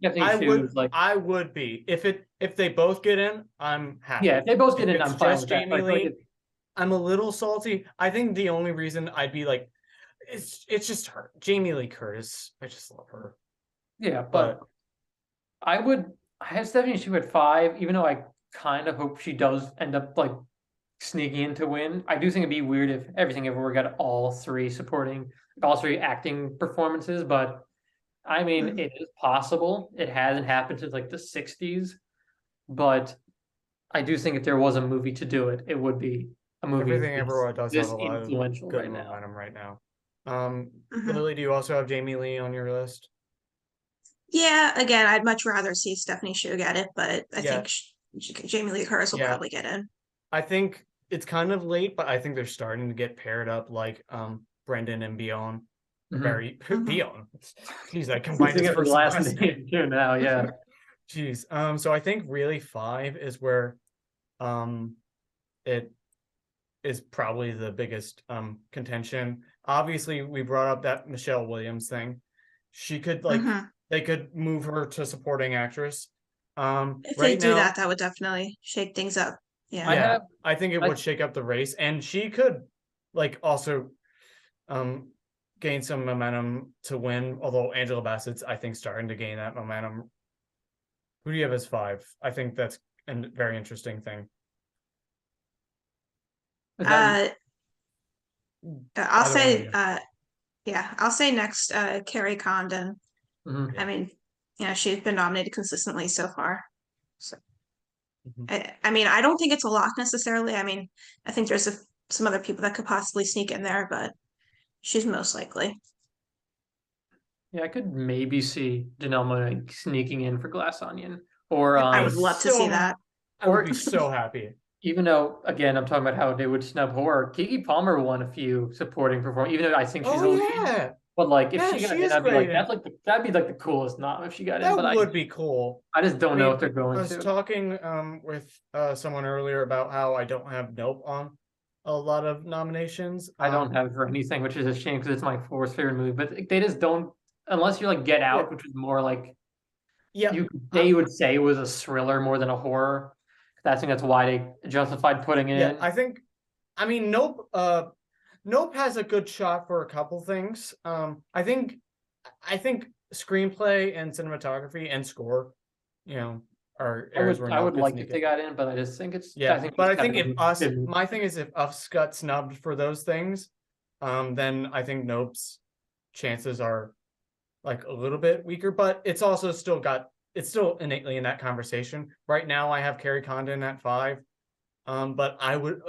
Stephanie Shu is like I would be if they both get in. I'm happy. yeah, if they both get If in, it's I'm fine just with that. Jamie Lee, I'm a little salty. I think the only reason I'd be like, it's just her, Jamie Lee Curtis. I just love her. Yeah, but I have Stephanie Shu at 5, even though I kind of hope she does end up like sneaking in to win. I do think it'd be weird if Everything Everywhere got all three acting performances, but I mean, it is possible. It hasn't happened since like the 60s, but I do think if there was a movie to do it, it would be a movie Everything Everywhere does have this a lot of influential good right now. momentum right now. Mhm. Lily, do you also have Jamie Lee on your list? Yeah, again, I'd much rather see Stephanie Shu get it, but I Yeah. think Jamie Lee Curtis will Yeah. probably get in. I think it's kind of late, but I think they're starting to get paired up like Brendan and Beyond. Barry Beyond. Jeez, I combined his first and last name too now, yeah. Jeez. So I think really 5 is where it is probably the biggest contention. Obviously, we brought up that Michelle Williams thing. She could they could move her to supporting actress. If Right they do now, that, that would definitely shake things up. Yeah. yeah, I think it would shake up the race, and she could like also gain some momentum to win. Although Angela Bassett's, I think, starting to gain that momentum. Who do you have as 5? I think that's very interesting thing. Is that I'll Either one of say, you. yeah, I'll say next, Carrie Condon. mhm. I mean, she's been nominated consistently so far. So, I mean, I don't think it's a lock necessarily. I mean, I think there's some other people that could possibly sneak in there, but she's most likely. Yeah, I could maybe see Janelle Monáe sneaking in for Glass Onion, or I would love to see that. I would or be so happy. even though again I'm talking about how they would snub horror. Keke Palmer won a few supporting performance, even though I think she's Oh a lead. yeah, But like if yeah, she got she in, is I'd be great. like that'd be like the coolest nom if she got in. That But would be cool. I just don't I know mean, if they're I going was to. talking with someone earlier about how I don't have Nope on a lot of nominations. I don't have her anything, which is a shame because it's my fourth favorite movie. But they just don't, unless you're like Get Yeah. Out, which was more like Yeah, they would say was a thriller more than a horror. I think that's why they justified putting it yeah. in. I mean, Nope. Nope has a good shot for a couple things. I think screenplay and cinematography and score, are areas where I Nope would could like sneak if they in. got in, but I just think it's Yeah, I think but it's I think kind if of us, good. my thing is if us got snubbed for those things, then I think Nope's chances are like a little bit weaker, but it's also it's still innately in that conversation. Right now, I have Carrie Condon at 5, but I would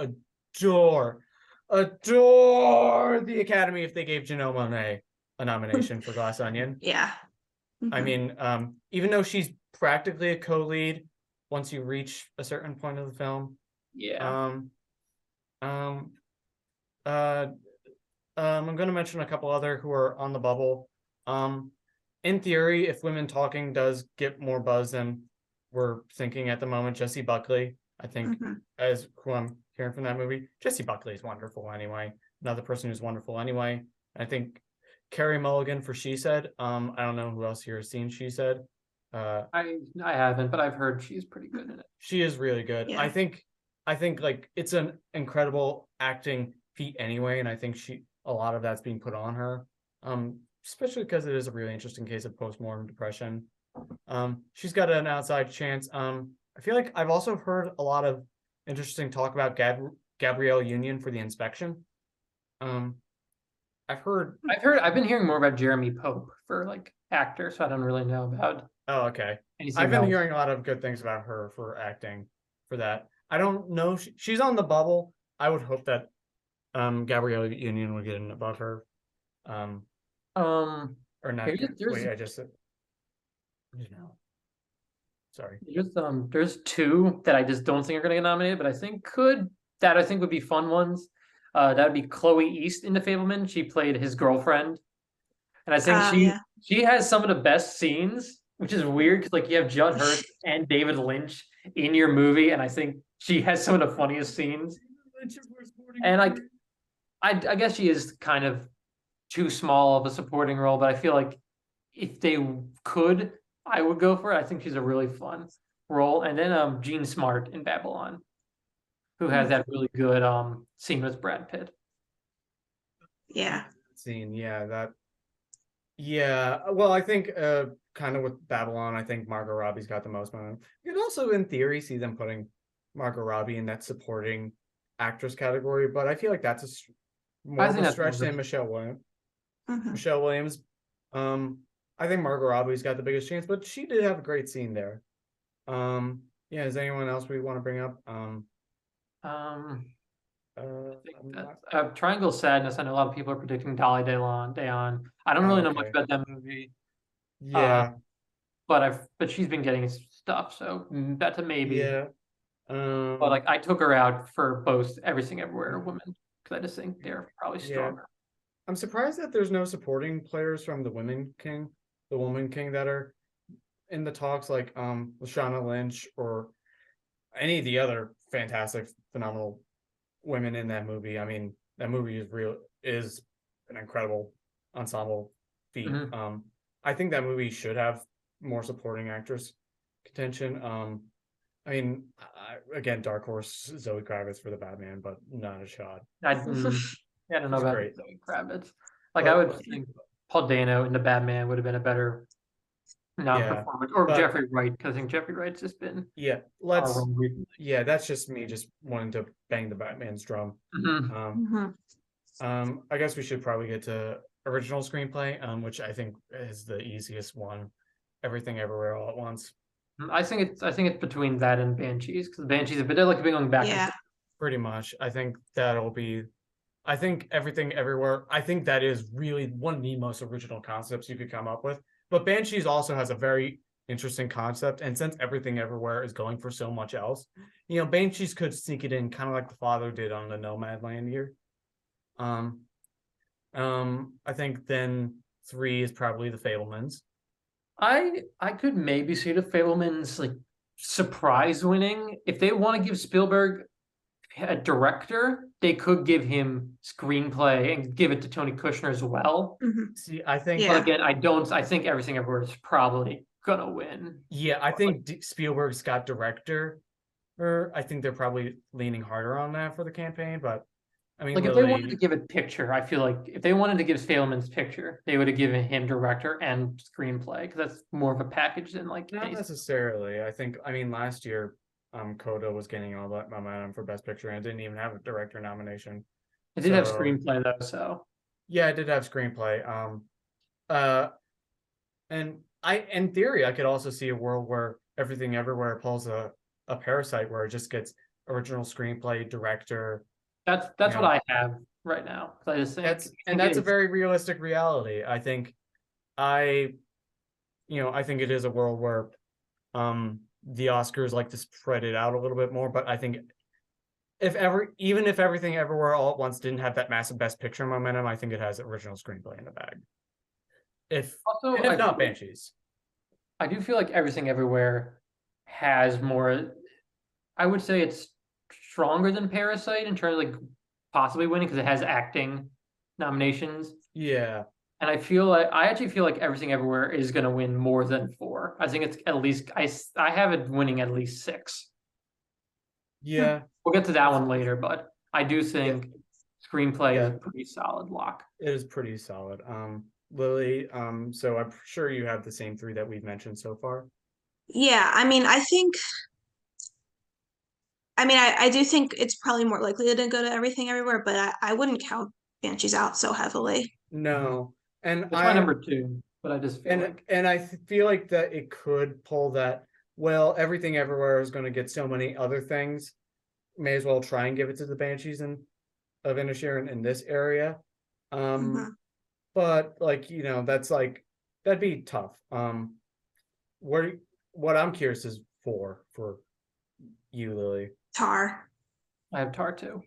adore the Academy if they gave Janelle Monáe a nomination for Glass Onion. Yeah. I Mhm. mean, even though she's practically a co-lead once you reach a certain point of the film, Yeah. um, um, uh, I'm going to mention a couple other who are on the bubble. In theory, if Women Talking does get more buzz than we're thinking at the moment, Jessie Buckley, I think, Mhm. as who I'm hearing from that movie, Jessie Buckley is wonderful anyway. Another person who's wonderful anyway. I think Carrie Mulligan for She Said. I don't know who else here has seen She Said. I haven't, but I've heard she's pretty good in it. She is really good. Yeah. I think like it's an incredible acting feat anyway, and I think a lot of that's being put on her. Especially because it is a really interesting case of postmortem depression. She's got an outside chance. I feel like I've also heard a lot of interesting talk about Gabrielle Union for The Inspection. I've heard. I've been hearing more about Jeremy Pope for like actor, so I don't really know about Oh, okay. anything I've been else. hearing a lot of good things about her for acting for that. I don't know. She's on the bubble. I would hope that Gabrielle Union would get in above her. Or not. Wait, I just said. Sorry. There's two that I just don't think are gonna get nominated, but I think would be fun ones. That would be Chloe East in The Fableman. She played his girlfriend. And I think Yeah. she has some of the best scenes, which is weird because like you have Judd Hirsch and David Lynch in your movie, and I think she has some of the funniest scenes. And I guess she is kind of too small of a supporting role, but I feel like if they could, I would go for it. I think she's a really fun role. And then Jean Smart in Babylon, who has that really good scene with Brad Pitt. Yeah. Scene, yeah, that. Yeah, well, I think kind of with Babylon, I think Margot Robbie's got the most momentum. You could also, in theory, see them putting Margot Robbie in that supporting actress category, but I feel like that's more I of think a that's stretch more than Michelle Williams. Mhm. Michelle Williams. I think Margot Robbie's got the biggest chance, but she did have a great scene there. Yeah, is anyone else we want to bring up? Triangle Sadness. I know a lot of people are predicting Dolly Dayon. I don't really know much Okay. about that movie. Yeah, But she's been getting stuff, so that's a maybe. yeah. But like I took her out for both Everything Everywhere Women because I just think they're probably Yeah. stronger. I'm surprised that there's no supporting players from the Woman King that are in the talks, like Lashana Lynch or any of the other fantastic, phenomenal women in that movie. I mean, that movie is an incredible ensemble feat. Mhm. I think that movie should have more supporting actress contention. I mean, again, Dark Horse, Zoe Kravitz for the Batman, but not a shot. I don't know It's about great. Zoe Kravitz. Like I But would think Paul Dano in the Batman would have been a better non-performance, or but- Jeffrey Wright, because I think Jeffrey Wright's just been Yeah, our role recently. that's just me just wanting to bang the Batman's drum. Mhm. I guess we should probably get to original screenplay, which I think is the easiest one. Everything Everywhere All at Once. I think it's between that and Banshees, because Banshees, but they're like going back and Yeah. forth. Pretty much. I think that'll be. I think Everything Everywhere. I think that is really one of the most original concepts you could come up with. But Banshees also has a very interesting concept, and since Everything Everywhere is going for so much else, Banshees could sneak it in, kind of like the father did on the Nomadland year. I think then 3 is probably The Fabelmans. I could maybe see the Fabelmans like surprise winning. If they want to give Spielberg a director, they could give him screenplay and give it to Tony Kushner as well. See, I think, Yeah. But again, I think Everything Everywhere is probably gonna win. yeah, I think Spielberg's got director, or I think they're probably leaning harder on that for the campaign. But I mean, Like if they Lily, wanted to give it picture, I feel like if they wanted to give Fabelman's picture, they would have given him director and screenplay, because that's more of a package than like not necessarily. I mean, last year, Coda was getting all that momentum for Best Picture and didn't even have a director nomination. it did have So- screenplay though, so Yeah, I did have screenplay. And in theory, I could also see a world where Everything Everywhere pulls a Parasite, where it just gets original screenplay, director. that's Yeah. what I have right now. 'Cause I just think That's a very realistic reality. I think I think it is a world where the Oscars like to spread it out a little bit more, but I think even if Everything Everywhere All at Once didn't have that massive Best Picture momentum, I think it has original screenplay in the bag. also If not Banshees. I do feel like Everything Everywhere has more. I would say it's stronger than Parasite in terms of like possibly winning, because it has acting nominations. Yeah. And I actually feel like Everything Everywhere is going to win more than 4. I think it's at least I have it winning at least 6. Yeah. We'll get to that one later, but I do think screenplay is a pretty solid lock. It is pretty solid. Lily, so I'm sure you have the same 3 that we've mentioned so far. Yeah, I mean, I do think it's probably more likely to go to Everything Everywhere, but I wouldn't count Banshees out so heavily. No. And It's my number 2, but I just feel like I feel like that it could pull that, well, Everything Everywhere is going to get so many other things. May as well try and give it to the Banshees of Inisherin in this area. But that'd be tough. What I'm curious is for you, Lily. Tar. I have Tar too.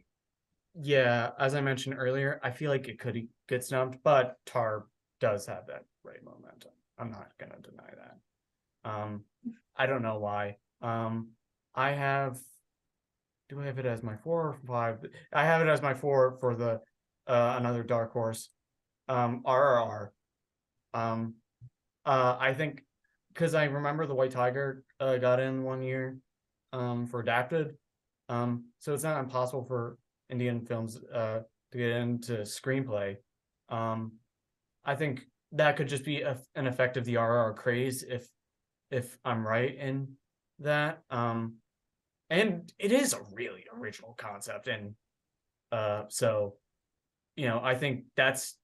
Yeah, as I mentioned earlier, I feel like it could get snubbed, but Tar does have that right momentum. I'm not gonna deny that. I don't know why. Do I have it as my 4 or 5? I have it as my 4 for the another Dark Horse. RRR. I think because I remember the White Tiger got in one year for adapted. So it's not impossible for Indian films to get into screenplay. I think that could just be an effect of the RR craze if I'm right in that. And it is a really original concept, and so I think that's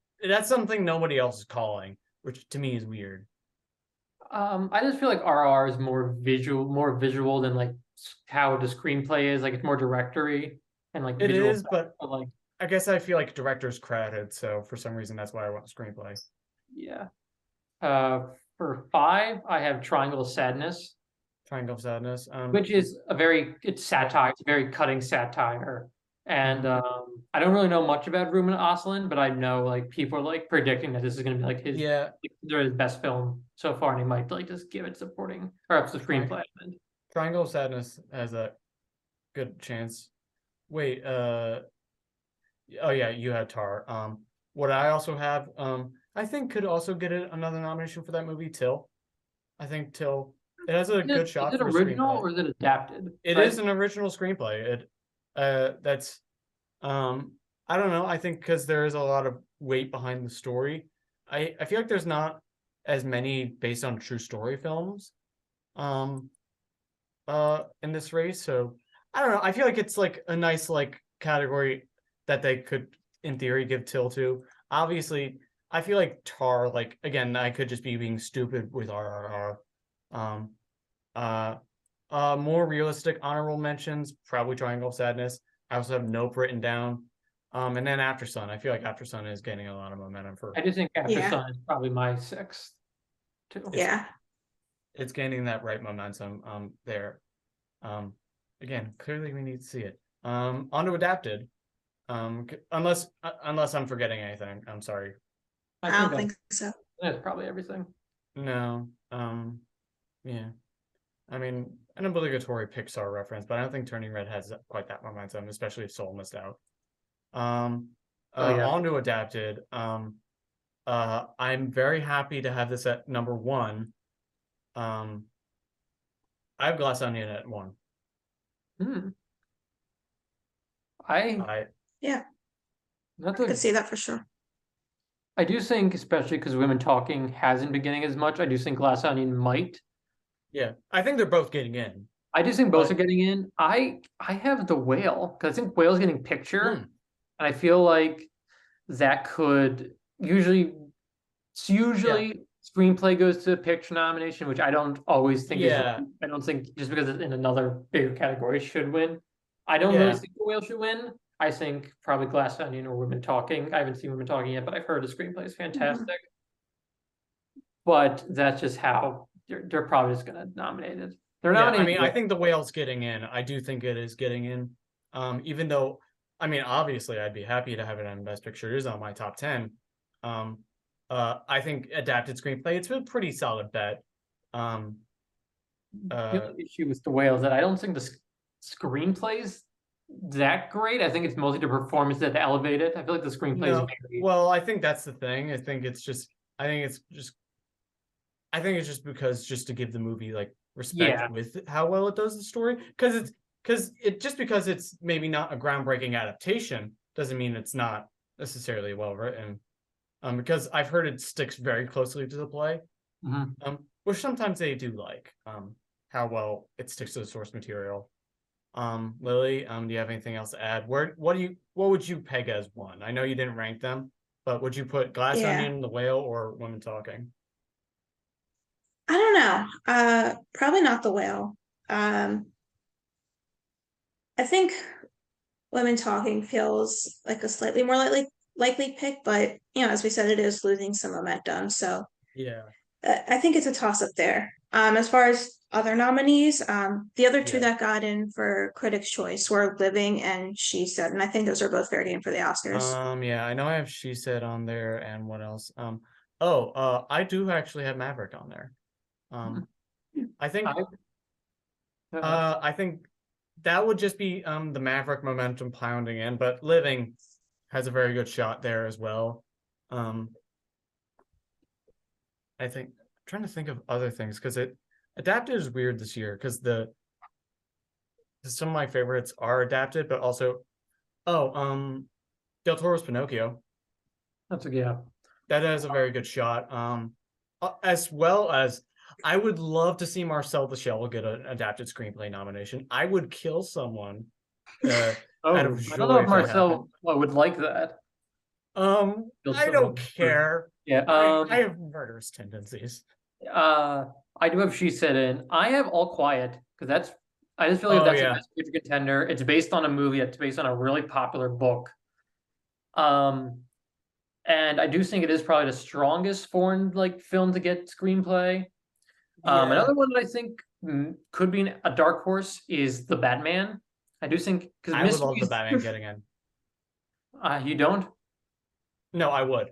something nobody else is calling, which to me is weird. I just feel like RR is more visual than like how the screenplay is. Like it's more directory and like It visual is, stuff, but like I guess I feel like director's credited, so for some reason that's why I want screenplay. yeah. For 5, I have Triangle of Sadness, Triangle of Sadness. which is it's satire. It's a very cutting satire. And I don't really know much about Ruben Östlund, but I know like people are like predicting that this is going to be like his best film so far, and he might like just give it supporting or up to screenplay. Triangle of Sadness has a good chance. Wait, oh yeah, you had Tar. What I also have, I think could also get another nomination for that movie, Till. I think Till. It has a good shot. Is it original or is it adapted? It is an original screenplay. That's I don't know. I think because there is a lot of weight behind the story. I feel like there's not as many based on true story films in this race. So I don't know. I feel like it's like a nice like category that they could in theory give Till to. Obviously, I feel like Tar, like again, I could just be being stupid with RRR. Um uh More realistic honorable mentions, probably Triangle of Sadness. I also have Nope written down. And then Aftersun. I feel like Aftersun is getting a lot of momentum for I do think Yeah. Aftersun is probably my sixth too. Yeah. it's gaining that right momentum there. Um Again, clearly we need to see it. On to Adapted. Unless I'm forgetting anything. I'm sorry. I think don't think so. that's probably everything. No. Yeah. I mean, an obligatory Pixar reference, but I don't think Turning Red has quite that momentum, especially if Soul missed out. Yeah. On to Adapted. I'm very happy to have this at number 1. I have Glass Onion at 1. Hmm. I Yeah, not I could to, see that for sure. I do think, especially because Women Talking hasn't been getting as much, I do think Glass Onion might. Yeah, I think they're both getting in. I do think both But- are getting in. I have The Whale because I think Whale's getting picture, Hmm. and I feel like that could usually screenplay goes to picture nomination, which I don't always think is Yeah. right. I don't think just because it's in another bigger category should win. I don't really Yeah. think The Whale should win. I think probably Glass Onion or Women Talking. I haven't seen Women Talking yet, but I've heard the screenplay is fantastic. But that's just how they're probably just gonna nominate it. They're Yeah, I nominating mean, I Whale. think The Whale's getting in. I do think it is getting in. Even though, I mean, obviously, I'd be happy to have it on Best Picture. It is on my top 10. I think adapted screenplay, it's a pretty solid bet. The only issue with The Whale is that I don't think the screenplay's that great. I think it's mostly the performance that elevate it. I feel like the screenplay is No, very well, I think that's the thing. I think it's just because just to give the movie like respect Yeah. with how well it does the story. Because it's maybe not a groundbreaking adaptation doesn't mean it's not necessarily well written. Because I've heard it sticks very closely to the play. Which sometimes they do like how well it sticks to the source material. Lily, do you have anything else to add? What would you peg as 1? I know you didn't rank them, but would you put Glass Yeah. Onion, The Whale, or Women Talking? I don't know. Probably not The Whale. Um, I think Women Talking feels like a slightly more likely pick, but as we said, it is losing some momentum. So Yeah. I think it's a toss up there. As far as other nominees, the other two Yeah. that got in for Critics' Choice were Living and She Said, and I think those are both fair game for the Oscars. Yeah, I know I have She Said on there, and what else? I do actually have Maverick on there. I think I think that would just be the Maverick momentum pounding in, but Living has a very good shot there as well. I think I'm trying to think of other things because adapted is weird this year because some of my favorites are adapted, but also Del Toro's Pinocchio. That's yeah. That has a very good shot. As well as I would love to see Marcel the Shell get an adapted screenplay nomination. I would kill someone out of I don't know joy if if that happened. Marcel would like that. I don't care. Yeah. I have murderous tendencies. I do have She Said in. I have All Quiet because I just feel like that's a best picture contender. It's based on a movie that's based on a really popular book. And I do think it is probably the strongest foreign film to get screenplay. Another one that I think could be a dark horse is The Batman. I do think because I would love the Batman getting in. You don't? No, I would.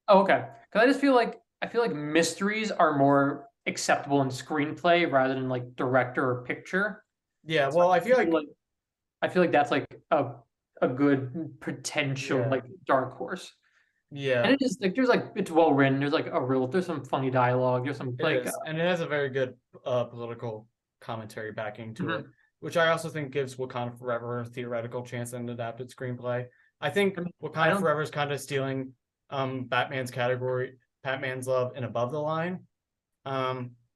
Oh, okay. Because I feel like mysteries are more acceptable in screenplay rather than like director or picture. Yeah, well, I feel like that's like a good potential like dark horse. Yeah. And it is like it's well written. There's some funny dialogue. There's some and it has a very good political commentary backing to it, which I also think gives Wakanda Forever a theoretical chance in an adapted screenplay. I think Wakanda Forever is kind of stealing Batman's category Batman's Love and Above the Line.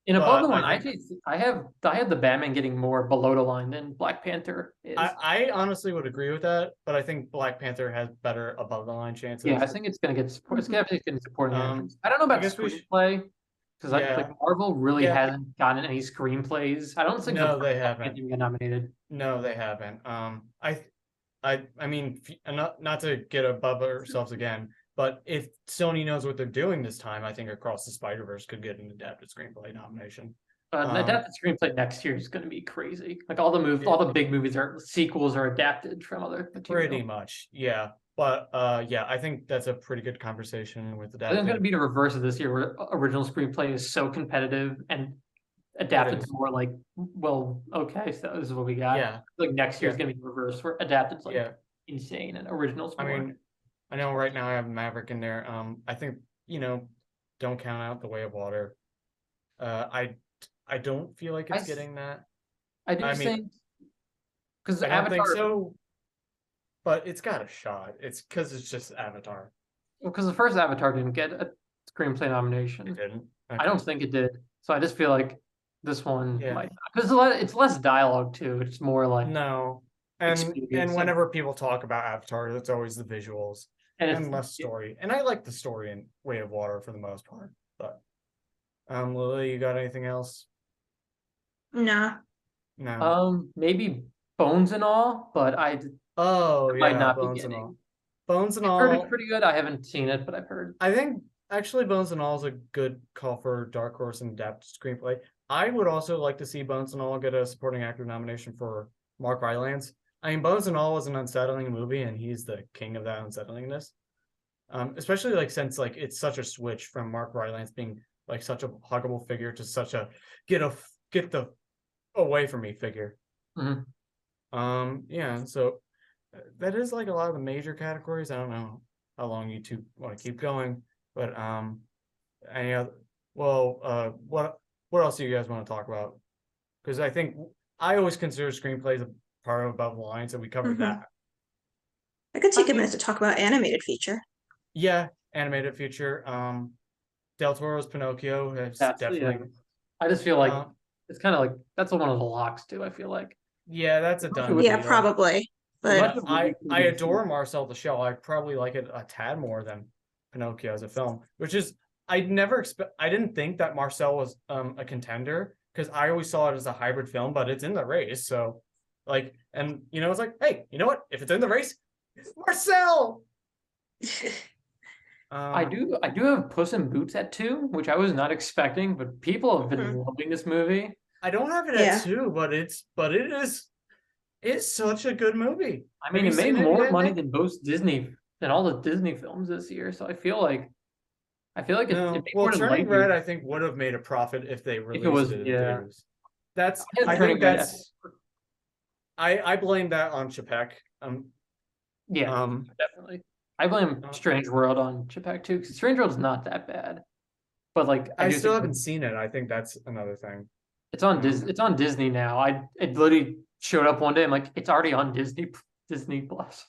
In Above the But Line, I think I have the Batman getting more below the line than Black Panther is. I honestly would agree with that, but I think Black Panther has better above the line chances. Yeah, I think it's gonna get support. It's gonna get supporting actors. I don't know I about guess screenplay because yeah. like Marvel really Yeah. hasn't gotten any screenplays. I don't think No, the they first Black haven't. Panther get nominated. No, they haven't. I mean, not to get above ourselves again, but if Sony knows what they're doing this time, I think Across the Spider-Verse could get an adapted screenplay nomination. Adapted screenplay next year is gonna be crazy. Like all the big movies are sequels are adapted from other material. Pretty much, yeah. But yeah, I think that's a pretty good conversation with I think it's gonna adapted. be the reverse of this year, where original screenplay is so competitive and adapted is. more like, well, okay, so this is what we got. Yeah, Like next year's yeah, gonna be the reverse, where adapted's like yeah. insane and original's I more. mean, I know right now I have Maverick in there. I think, don't count out The Way of Water. I don't feel like it's getting that. I do I mean, think because I don't think Avatar, so, but it's got a shot. It's because it's just Avatar. because the first Avatar didn't get a screenplay It nomination. didn't. I don't think it did. So I just feel like this one Yeah. might, because it's less dialogue too. It's more like No. And experience of- whenever people talk about Avatar, it's always the visuals and and it's less story. And I like the story in Way of Water for the most part. But Lily, you got anything else? No. No. maybe Bones and All, but I Oh might yeah, not be Bones and getting. All. Bones and I've heard it's All. pretty good. I haven't seen it, but I've heard. I think actually Bones and All is a good call for Dark Horse and adapted screenplay. I would also like to see Bones and All get a supporting actor nomination for Mark Rylance. I mean, Bones and All was an unsettling movie, and he's the king of that unsettlingness. Especially like since like it's such a switch from Mark Rylance being like such a huggable figure to such a get the away from me figure. Mhm. Yeah, so that is like a lot of the major categories. I don't know how long you two want to keep going, but any other, what else do you guys want to talk about? Because I think I always consider screenplays a part of Above the Line, so we covered Mhm. that. I could take a minute to talk about animated feature. Yeah, animated feature. Del Toro's Pinocchio has definitely. I just feel like uh, it's kind of like that's one of the locks too. I feel like yeah, that's a done Yeah, deal. probably. But Much of I movie can be adore seen. Marcel the Shell. I probably like it a tad more than Pinocchio as a film, which is I didn't think that Marcel was a contender because I always saw it as a hybrid film, but it's in the race. So like, and it's like, hey, you know what? If it's in the race, Marcel. I do have Puss in Boots at 2, which I was not expecting, but people have been loving this movie. I don't have it Yeah. at 2, but it's such a good movie. I mean, Have it you made seen it more yet, money Nick? than all the Disney films this year. So I feel like it No. made Well, more than Turning Lightyear. Red, I think, would have made a profit if they If it released was, it in yeah. theaters. That's I had I Turning think Red that's I blame that on Chapek. yeah, definitely. I blame Strange World on Chapek too, because Strange World's not that bad. But like I do still think haven't seen it. I think that's another thing. it's on It's on Disney now. It literally showed up one day. I'm like, it's already on Disney Plus.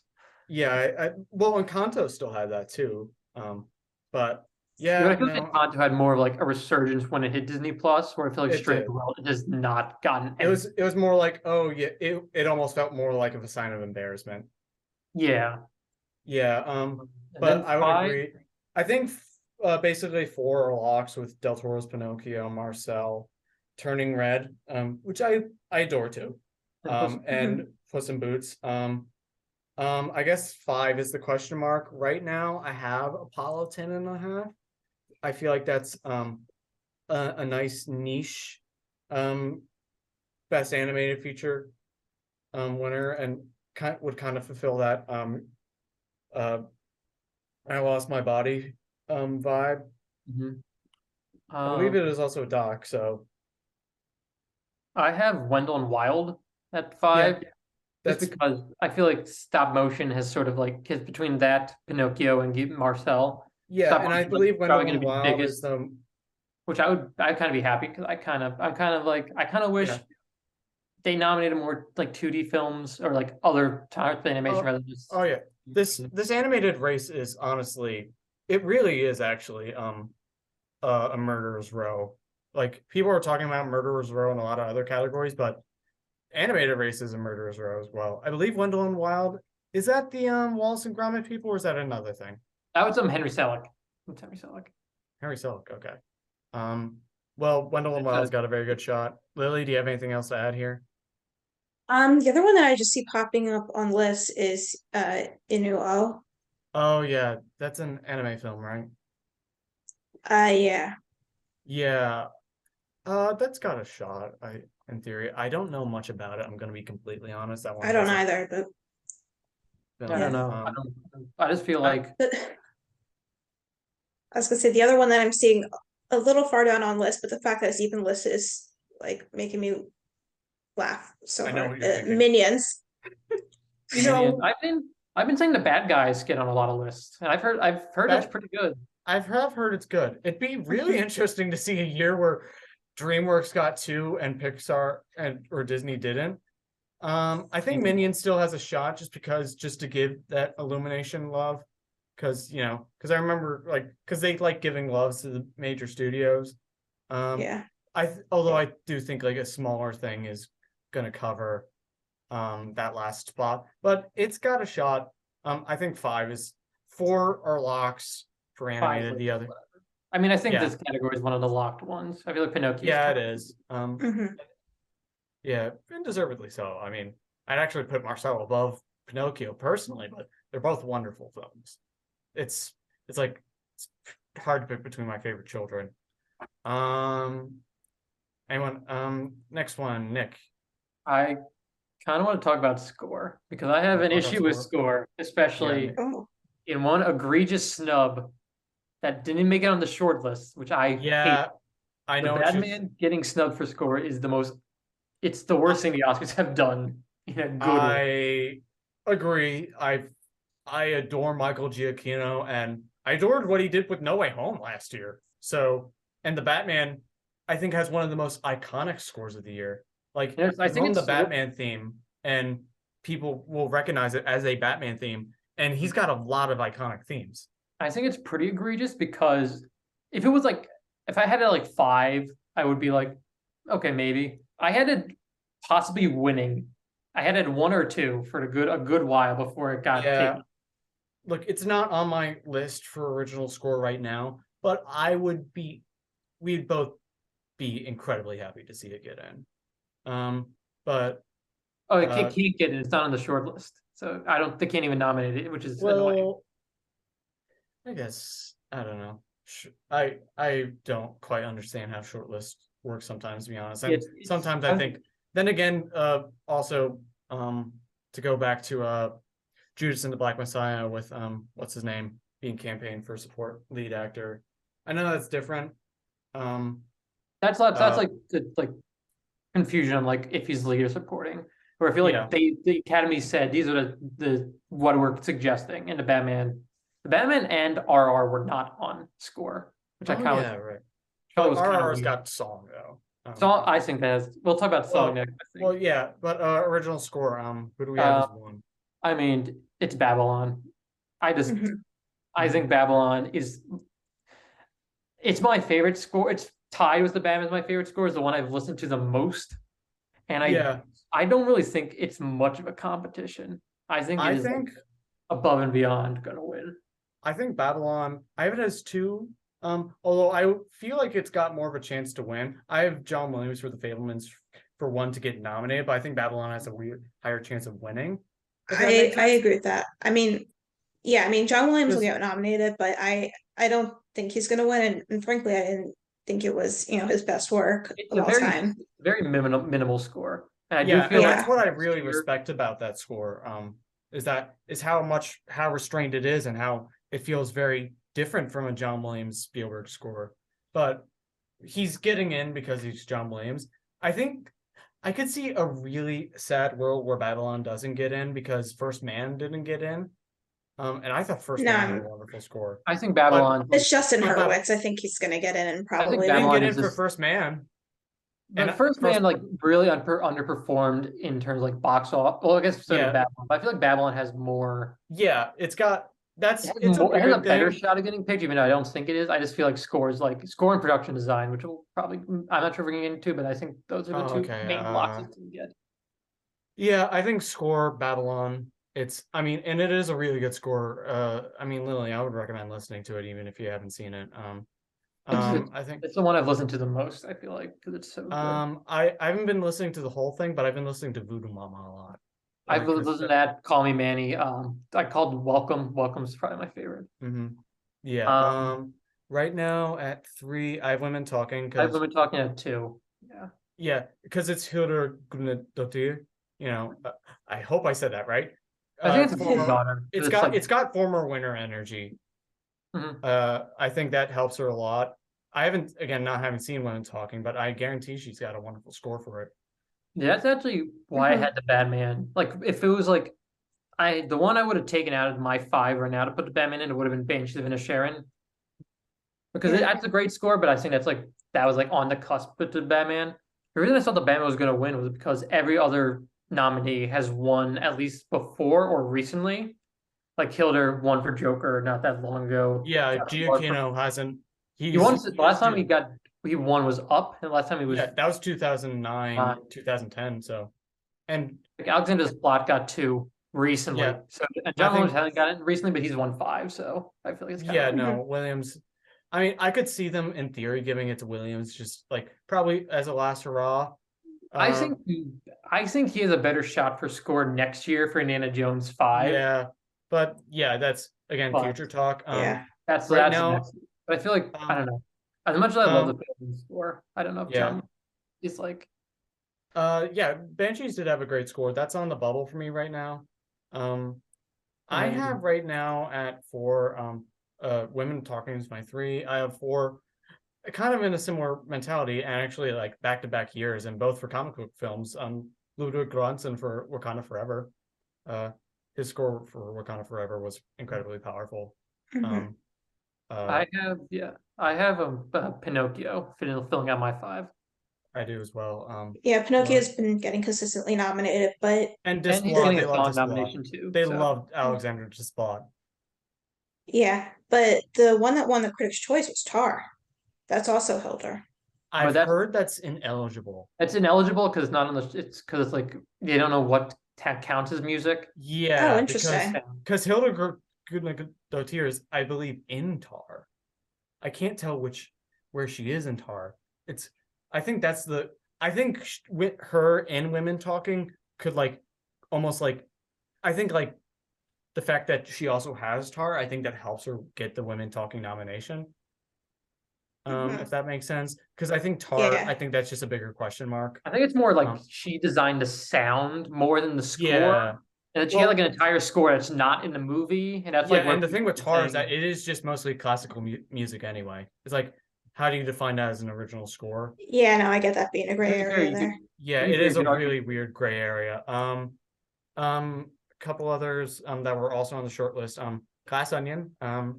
Yeah, well, Encanto still had that too. But yeah, But I feel like Encanto had more of like a resurgence when it hit Disney Plus, where I feel like It Strange did. World it has not gotten it was more like, oh yeah, it almost felt more like of a sign of embarrassment. yeah. Yeah, And but then I would 5, agree. I think basically 4 are locks with Del Toro's Pinocchio, Marcel, Turning Red, which I adore too, and Puss in Boots. I guess 5 is the question mark. Right now, I have Apollo 10.5. I feel like that's a nice niche best animated feature winner and would kind of fulfill that I Lost My Body vibe. I believe it is also a doc, so I have Wendell and Wild at 5. yeah, Just that's because I feel like stop motion has sort of like, because between that, Pinocchio, and Marcel, yeah, stop and I motion believe is probably Wendell going and to be the Wild biggest. is the Which I'd kind of be happy because I kind of wish yeah. they nominated more like 2D films or like other types of animation rather than just. Oh yeah, this animated race is honestly, it really is actually a Murderer's Row. Like people are talking about Murderer's Row in a lot of other categories, but animated race is a Murderer's Row as well. I believe Wendell and Wild, is that the Wallace and Gromit people, or is that another thing? That was Henry Selick. It's Henry Selick. Henry Selick, okay. Well, Wendell and Wild's got a very good shot. Lily, do you have anything else to add here? The other one that I just see popping up on lists is Inuo. Oh yeah, that's an anime film, right? Yeah. Yeah. That's got a shot. In theory, I don't know much about it. I'm gonna be completely honest. That one I don't hasn't either, but been, I don't know. I just feel like but I was gonna say the other one that I'm seeing a little far down on list, but the fact that it's even listed is like making me laugh so I know hard. what you're thinking. Minions. you know, I've been saying the bad guys get on a lot of lists, and I've heard it's pretty good. I've heard it's good. It'd be really interesting to see a year where DreamWorks got two and Pixar or Disney didn't. I think Minions still has a shot just to give that Illumination love. Because I remember because they like giving loves to the major studios. Yeah. Although I do think like a smaller thing is gonna cover that last spot, but it's got a shot. I think 4 are locks for animated. The other, I mean, I think Yeah. this category is one of the locked ones. I feel like Pinocchio. yeah, it is. Mhm. Yeah, and deservedly so. I mean, I'd actually put Marcel above Pinocchio personally, but they're both wonderful films. It's like it's hard to pick between my favorite children. Next one, Nick. I kind of want to talk about score because I have an Talk about issue with score. score, especially Yeah. Oh. in one egregious snub that didn't make it on the short list, which I hate. Yeah, I The know. Batman getting snubbed for score is it's the worst thing the Oscars have done in a good way. I agree. I adore Michael Giacchino, and I adored what he did with No Way Home last year. So, and the Batman, I think, has one of the most iconic scores of the year. Like, Yes, I give think him the it's Batman theme, and people will recognize it as a Batman theme. And he's got a lot of iconic themes. I think it's pretty egregious because if I had it like 5, I would be like, okay, maybe. I had it possibly winning. I had it 1 or 2 for a good while before it got taken. Look, it's not on my list for original score right now, but we'd both be incredibly happy to see it get in. But Oh, it can't get it. It's not on the short list, so they can't even nominate it, which is annoying. I guess I don't know. I don't quite understand how shortlist works sometimes, to be honest. And sometimes I think. Then again, also to go back to Judas and the Black Messiah with what's his name being campaigned for support lead actor. I know that's different. That's like the confusion on like if he's lead or supporting, or I feel like the Academy said these are the what we're suggesting, and the Batman and RR were not on score, which I kind of right. But RR's got song though. Song, I think we'll talk about song next. I think. Well, yeah, but original score. Who do we have as one? I mean, it's Babylon. I think Babylon it's my favorite score. It's tied with the Batman's my favorite score. Is the one I've listened to the most, and I don't really think it's much of a competition. I think above and beyond gonna win. I think Babylon. I have it as 2. Although I feel like it's got more of a chance to win. I have John Williams for The Fabelmans for 1 to get nominated, but I think Babylon has a higher chance of winning. I agree with that. I mean, John Williams will get nominated, but I don't think he's going to win. And frankly, I didn't think it was his best work of all time. Very minimal score. And I do feel that's what I really respect about that score. Is how restrained it is and how it feels very different from a John Williams Spielberg score, but he's getting in because he's John Williams. I think I could see a really sad world where Babylon doesn't get in because First Man didn't get in. And I thought First Man had a wonderful score. I think Babylon. It's Justin Hurwitz. I think he's going to get in and probably didn't get in for First Man. But First Man like really underperformed in terms of like box office. Well, I guess so did Babylon. But I feel like Babylon has more. Yeah, it's got That's It it's has, a it has a weird better thing. shot of getting picked, even though I don't think it is. I just feel like score and production design, which will probably, I'm not sure if we're gonna get into, but I think those are the Oh, two okay. main blocks it's gonna get. Yeah, I think score Babylon. I mean, and it is a really good score. I mean, Lily, I would recommend listening to it even if you haven't seen it. It's, I think it's the one I've listened to the most, I feel like, because it's so good. I haven't been listening to the whole thing, but I've been listening to Voodoo Mama a lot. I've Because listened to that, Call Me Manny. I called Welcome. Welcome's probably my favorite. yeah. Um, Right now at 3, I have women talking I've because been talking at 2. Yeah. yeah, because it's Hildur Guðnadóttir. You know, I hope I said that right. I think it's a Former, daughter. it's got former winner energy. Mhm. I think that helps her a lot. I haven't, again, not having seen women talking, but I guarantee she's got a wonderful score for it. Yeah, that's actually why I had the Batman. Like, if it was like the one I would have taken out of my 5 right now to put the Batman in, it would have been Banshees of Inisherin. Because Yeah. that's a great score, but I think that was like on the cusp with the Batman. The reason I thought the Batman was gonna win was because every other nominee has won at least before or recently. Like Hilder won for Joker not that long ago. Yeah, Josh won for- Giacchino hasn't. He won He the is last time due. he won was Up, and the last time he was Yeah, that was 2009, uh, 2010. So, and like Alexander's Plot got 2 recently. yeah, So and I John Williams think, hasn't gotten it recently, but he's won 5. So I feel like it's kind yeah, of no, Williams. I mean, I could see them in theory giving it to Williams, just like probably as a last hurrah. I Um, think I think he has a better shot for score next year for Indiana Jones 5. yeah, but yeah, that's again But future talk. Yeah. Right that's now, next. But I feel like I um, don't know. As much as I love the um, film score, I don't know if yeah, John is like yeah, Banshees did have a great score. That's on the bubble for me right now. Um, and I then have right now at 4, women talking is my 3. I have 4, kind of in a similar mentality, and actually like back-to-back years, and both for comic book films. Ludwig Göransson for Wakanda Forever. Uh, his score for Wakanda Forever was incredibly powerful. Mhm. Um, uh, I have Pinocchio filling out my 5. I do as well. Yeah, Love Pinocchio's been getting consistently nominated, but and And he's Desplat, getting they a love song Desplat. nomination too. They So loved Alexander Desplat. yeah, but the one that won the Critics' Choice was Tar. That's also Hildur. but I've heard that's ineligible. that's ineligible because it's not on the it's because it's like they don't know what counts as music. Oh, Yeah, interesting. because Hilda Goodman-Dottir is, I believe, in Tar. I can't tell where she is in Tar. It's I think that's the I think with her and women talking could like almost like I think like the fact that she also has Tar, I think that helps her get the women talking nomination. If Mhm. that makes sense, because I think Tar, I Yeah. think that's just a bigger question mark. I think it's more like Um, she designed the sound more than the score. yeah, And she had well, like an entire score that's not in the movie, and that's yeah, like where and the thing people with are Tar is that saying, it is just mostly classical music anyway. It's like, how do you define that as an original score? Yeah, no, I get that being a gray to be fair, area there. Yeah, to be it fair, is you a could argue really weird gray area. A couple others that were also on the short list. Glass Onion. that's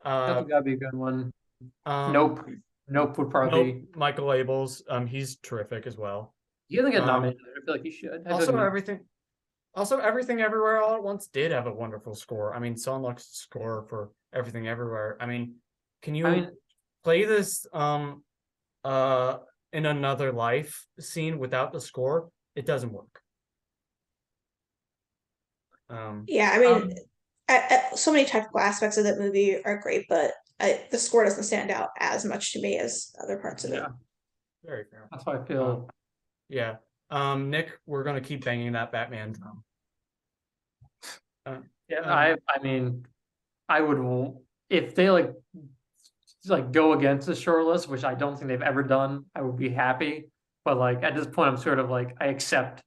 Uh, gotta be a good one. um, Nope. Nope would nope. probably Michael Abels. He's terrific as well. he doesn't get Um, nominated. I feel like he should. I feel also like everything. Also, Everything Everywhere All at Once did have a wonderful score. I mean, Sondheim's score for Everything Everywhere. I mean, can I you mean play this uh in another life scene without the score? It doesn't work. Um, Yeah, I mean, um so many technical aspects of that movie are great, but the score doesn't stand out as much to me as other parts of it. yeah, very fair. that's how I Um, feel. yeah. Nick, we're gonna keep banging that Batman drum. Uh, Yeah, um, I mean I would if they like go against the short list, which I don't think they've ever done, I would be happy. But like at this point I'm sort of like I accept.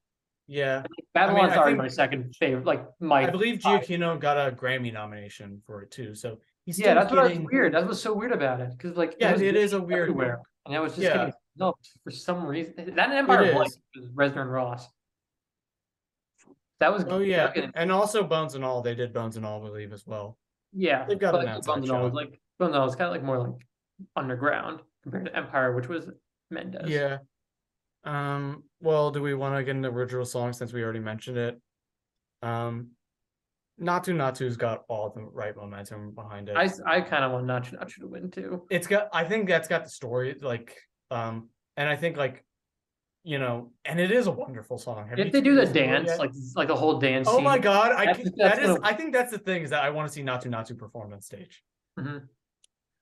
yeah. I mean, Babylon's already my second favorite, like I my believe 5. Giacchino got a Grammy nomination for it too, so he's Yeah, still that's what was getting. weird. That was so weird about it because like it Yeah, was it is getting a weird everywhere, look. and I was just Yeah, getting no for some reason. That it Empire of Light is. was Reznor and Ross. That was Oh that yeah, was getting and also Bones and All. They did Bones and All, I believe, as well. yeah, They've got but an I think outside shot. Bones and All was kind of like more like underground compared to Empire, which was Mendez. Yeah. Well, do we want to get into original song since we already mentioned it? Um, Naatu Naatu's got all the right momentum behind it. I kind of want Nacho Nacho to win too. It's got, I think that's got the story, like, and I think like, and it is a wonderful song. Have If you they do the listened to it dance, yet? like the whole dance Oh scene. my God, That's gonna. I think that's the thing, is that I want to see Naatu Naatu perform on stage. Mhm.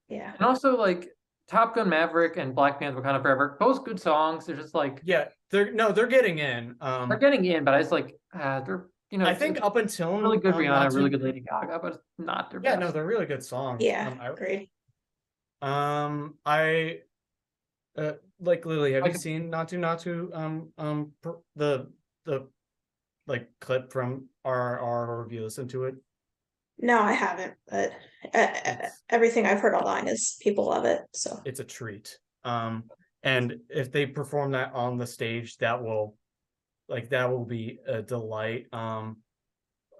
Yeah. And also like Top Gun Maverick and Black Panther Wakanda Forever, both good songs. They're just like Yeah, they're getting in. they're getting in, but I was like they're I think up until really good Rihanna, Naatu, really good Lady Gaga, but it's not their yeah, best. no, they're really good songs. Yeah, agreed. I like Lily. Have you Like- seen Naatu Naatu? The like clip from our or have you listened to it? No, I haven't, but It's- everything I've heard online is people love it. So It's a treat. And if they perform that on the stage, that will be a delight.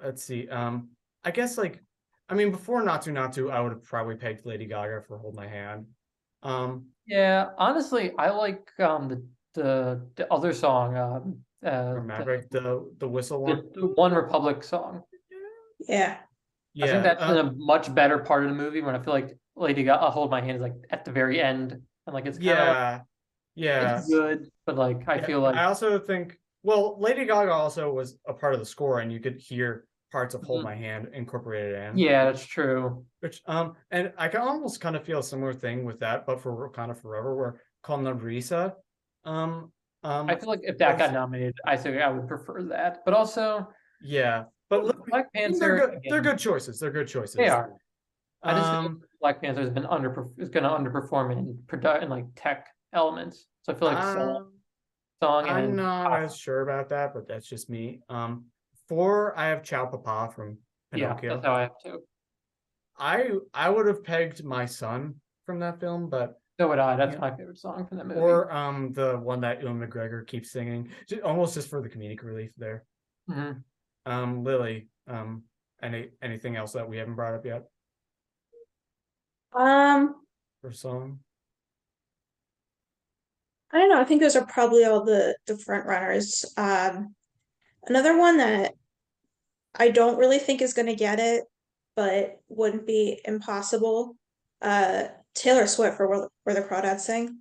Let's see. I guess like, I mean, before Naatu Naatu, I would have probably pegged Lady Gaga for Hold My Hand. Yeah, honestly, I like the other song, Or Maverick, the whistle one. the One Republic song. yeah. I think Yeah, that's in a much better part of the movie when I feel like Lady Gaga Hold My Hand is like at the very end, and like it's kind of like yeah. it's good, but like I Yeah, feel like I also think, well, Lady Gaga also was a part of the score, and you could hear parts of Hold Mhm. My Hand incorporated in. Yeah, that's true. Which and I can almost kind of feel a similar thing with that, but for kind of Forever, where Call Risa. I feel like if that got nominated, I think I would prefer that. But also, yeah, but Black they're Panther good. They're again, good choices. They're good choices. they are. I just think Um, Black Panther has been is going to underperform in in like tech elements. So I feel like song I'm and not as sure about that, but that's just me. Four, I have Ciao Papa from yeah, Pinocchio. that's how I have to. I would have pegged My Son from that film, but So would I. That's yeah. my favorite song from that movie. Or the one that Ewan McGregor keeps singing, almost just for the comedic relief there. Lily, anything else that we haven't brought up yet for song? I don't know. I think those are probably all the front runners. Another one that I don't really think is going to get it, but wouldn't be impossible. Taylor Swift for Where the Crawdads Sing.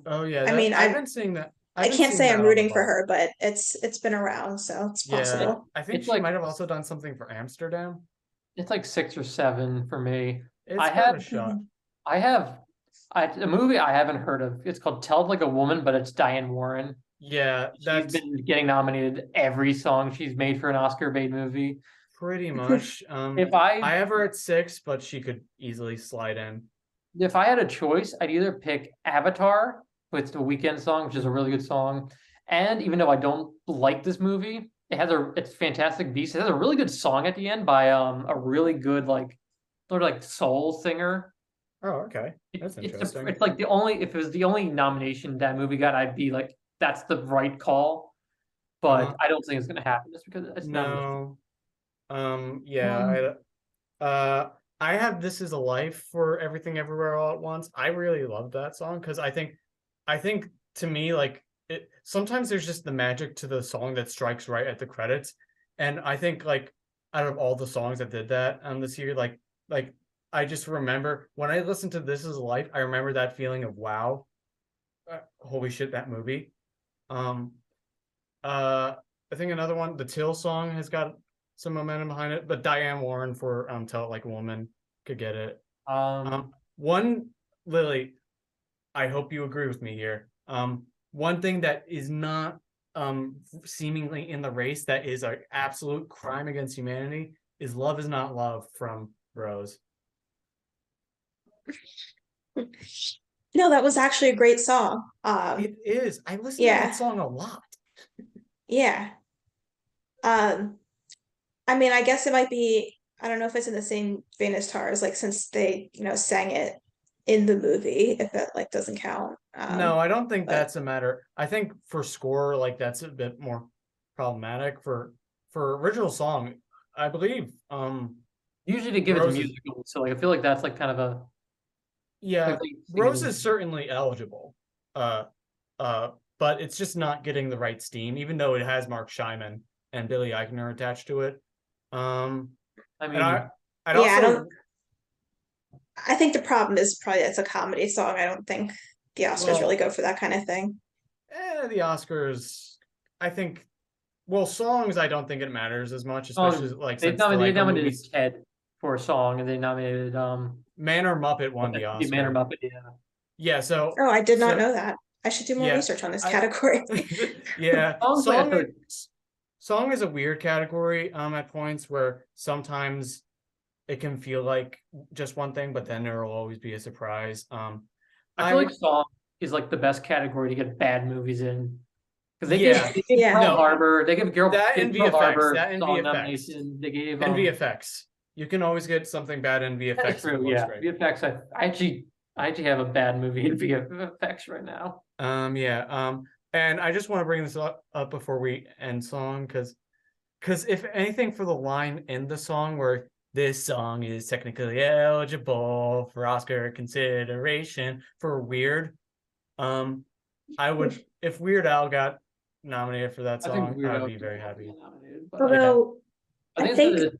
Oh yeah, I mean, I've been seeing that. I can't say I'm rooting for her, but it's been around, so it's possible. I think It's she like- might have also done something for Amsterdam. It's like 6 or 7 for me. It's I worth have- a shot. A movie I haven't heard of. It's called Tell It Like a Woman, but it's Diane Warren. Yeah, She's that's been getting nominated every song she's made for an Oscar bait movie. pretty much. If I have her at 6, but she could easily slide in. If I had a choice, I'd either pick Avatar with the Weekend song, which is a really good song, and even though I don't like this movie, it's Fantastic Beasts. It has a really good song at the end by a really good like sort of like soul singer. Oh, okay, that's interesting. It's like if it was the only nomination that movie got, I'd be like, that's the right call. But I don't think it's gonna happen just because it's not. No. Yeah. I have This Is a Life for Everything Everywhere All at Once. I really love that song because I think to me, like, sometimes there's just the magic to the song that strikes right at the credits. And I think like out of all the songs that did that this year, like I just remember when I listened to This Is a Life, I remember that feeling of wow, holy shit, that movie. I think another one, the Till song has got some momentum behind it, but Diane Warren for Tell It Like a Woman could get it. One, Lily, I hope you agree with me here. One thing that is not seemingly in the race that is an absolute crime against humanity is Love Is Not Love from Rose. No, that was actually a great song. It is. I listen to yeah. that song a lot. Yeah. I mean, I guess it might be, I don't know if it's in the same vein as Tars, like since they, sang it in the movie, if that like doesn't count. No, I don't think that's a matter. I think for score, like that's a bit more problematic. For original song, I believe Usually they give it to Rose is- musical, so like I feel like that's like kind of a yeah, like, Rose is certainly eligible. But it's just not getting the right steam, even though it has Mark Scheinman and Billy Eichner attached to it. Um, I and mean, I'd Yeah, I also don't. I think the problem is probably it's a comedy song. I don't think the Oscars really well, go for that kind of thing. the Oscars, I think. Well, songs, I don't think it matters as much, especially like they since the nominated, like they a nominated movie's Ted for a song, and they nominated Man or Muppet won the the Man or Oscar. Muppet. Yeah, Yeah, Oh, I did not so know that. I should do more yeah, research on this I category. yeah, songs like I feel like song is a weird category at points where sometimes it can feel like just one thing, but then there will always be a surprise. I feel like I song is like the best category to get bad movies in because yeah, they gave Yeah. Pearl no, Harbor, they that and Pearl VFX, Harbor that and song VFX, nomination. They gave and VFX. You can always get something bad in that is VFX if it true. looks Yeah, great. VFX. I actually have a bad movie in VFX right now. Yeah, and I just want to bring this up before we end song because if anything for the line in the song where this song is technically eligible for Oscar consideration for Weird, I would if Weird Al got nominated for that I think song, I Weird would Al be should very probably happy. get nominated, but Yeah, Although I I think it's think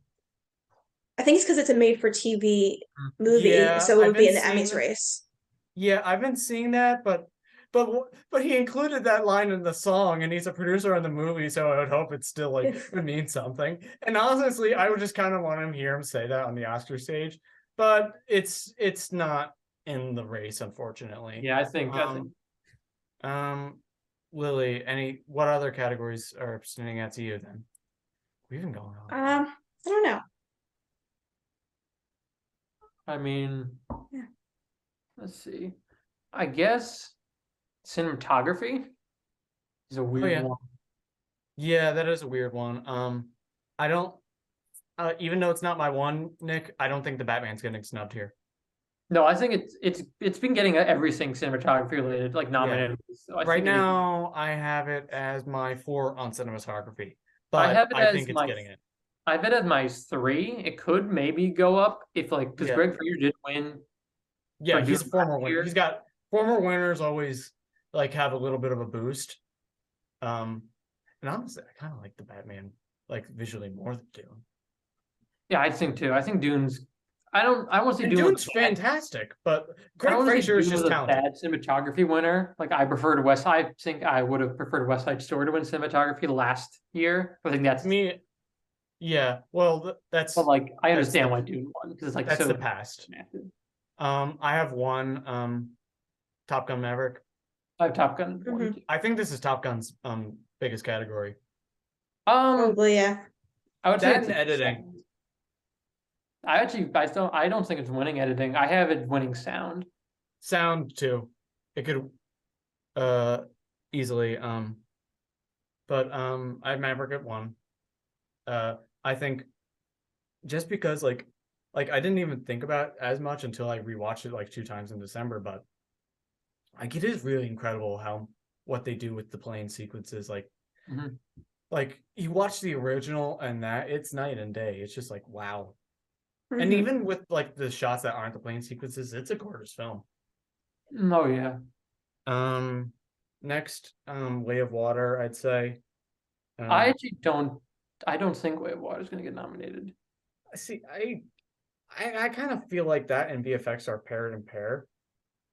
I think it's because it's a made-for-TV movie, yeah, so it I've would be been in the seeing Emmys that. race. Yeah, I've been seeing that, but he included that line in the song, and he's a producer on the movie, so I would hope it's still like would mean something. And honestly, I would just kind of want him hear him say that on the Oscar stage, but it's not in the race, unfortunately. yeah, I think Um, Lily, what other categories are standing out to you then? We've been going on. I don't know. I mean, Yeah. let's see. I guess cinematography is a Oh weird yeah, one. yeah, that is a weird one. I don't. Even though it's not my one, Nick, I don't think the Batman's getting snubbed here. No, I think it's been getting everything cinematography related, like Yeah. nominated. So I Right think it is. now, I have it as my 4 on cinematography, I but have it I as think it's my getting it. I have it as my 3. It could maybe go up if like because Yeah. Greg Fraser did win for Yeah, Dune he's a last former winner. year. He's got former winners always like have a little bit of a boost. Um, and honestly, I kind of like the Batman like visually more than Dune. Yeah, I think too. I think Dune's. I won't say And Dune was Dune's bad. fantastic, but I don't Greg want to say Fraser is Dune was just a talented. bad cinematography winner. Like I preferred West. I think I would have preferred West Side Story to win cinematography last year. I think To that's. me, yeah, well, But like I that's understand the why Dune won because it's like that's the so past. massive. I have one Top Gun Maverick. I have Top Gun one Hmm. too. I think this is Top Gun's biggest category. Um, Probably, yeah. I would say That it's and like editing. second. I don't think it's winning editing. I have it winning sound. Sound too. It could uh easily but I have Maverick at 1. I think just because like I didn't even think about it as much until I rewatched it like 2 times in December, but like it is really incredible how what they do with the plane sequences Mhm. like you watch the original and that it's night and day. It's just like wow. And Hmm. even with like the shots that aren't the plane sequences, it's a gorgeous film. Oh yeah. Um, Next, Way of Water, I'd say. I Um, actually don't. I don't think Way of Water is going to get nominated. see, I kind of feel like that and VFX are pair and pair.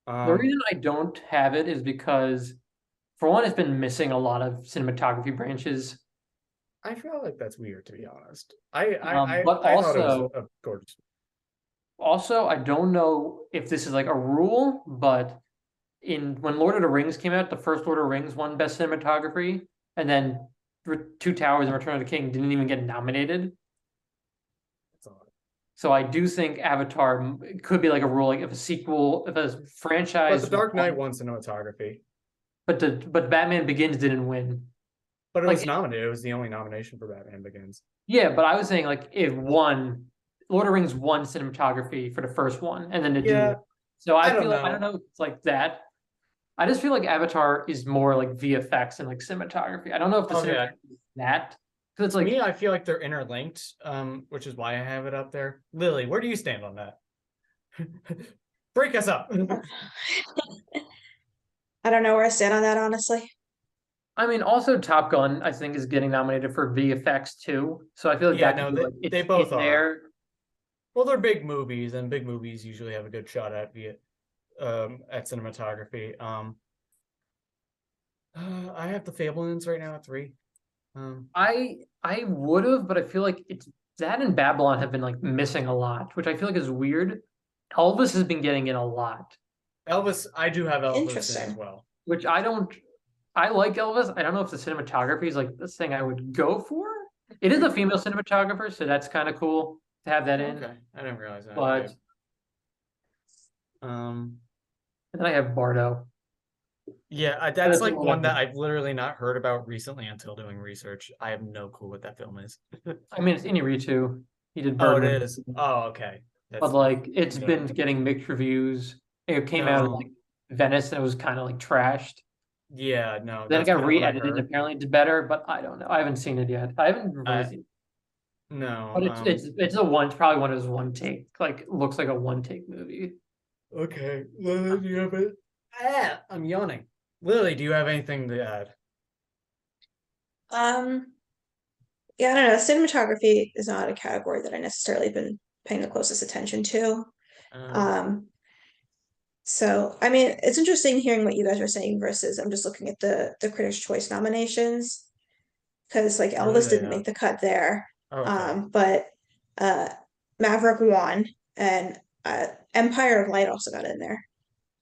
The Um, reason I don't have it is because, for one, it's been missing a lot of cinematography branches. I feel like that's weird to be honest. But I thought it was also, a gorgeous. I don't know if this is like a rule, but in when Lord of the Rings came out, the first Lord of the Rings won Best Cinematography, and then Two Towers and Return of the King didn't even get nominated. That's all. So I do think Avatar could be like a rule, like if a sequel, if a But The franchise Dark Knight won, won cinematography, but Batman Begins didn't win. but it Like was nominated. It was the only nomination for Batman Begins. yeah, but I was saying like if one Lord of the Rings won cinematography for the first one, and then the Dune. Yeah, So I I don't feel like I don't know. know if it's like that. I just feel like Avatar is more like VFX and like cinematography. I don't know if the Oh yeah, cinematography is that because it's to me, like I feel like they're interlinked, which is why I have it up there. Lily, where do you stand on that? Break us up. I don't know where I stand on that, honestly. I mean, also Top Gun, I think, is getting nominated for VFX too. So I feel like Yeah, that could no, be like they it's both in are. there. Well, they're big movies, and big movies usually have a good shot at cinematography. I have the Fablemans right now at 3. I would have, but I feel like it's that and Babylon have been like missing a lot, which I feel like is weird. Elvis has been getting in a lot, Elvis, I do have Elvis in as Interesting. well. which I don't. I like Elvis. I don't know if the cinematography is like the thing I would go for. It is a female cinematographer, so that's kind of cool to have that in. Okay, I didn't realize that. But Okay. Um, and then I have Bardo. yeah, that's That's like one that whatever. I've literally not heard about recently until doing research. I have no clue what that film is. I mean, it's Inarritu. He did Oh, it Birdman, is. Oh, okay. but That's like it's yeah. been getting mixed reviews. It came out in No. like Venice and it was kind of like trashed. Yeah, no, Then it that's got kind of what I've re-edited and heard. apparently it's better, but I don't know. I haven't seen it yet. I haven't really I seen it. no. But it's a one, probably one of those one take, like looks like a one take movie. Okay. Lily, do you have it? I'm yawning. Lily, do you have anything to add? Um, yeah, I don't know. Cinematography is not a category that I necessarily been paying the closest attention to. Um, Um, so I mean, it's interesting hearing what you guys are saying versus I'm just looking at the Critics' Choice nominations because like what do Elvis they didn't have? make the cut there. Okay. But uh, Maverick won, and Empire of Light also got in there.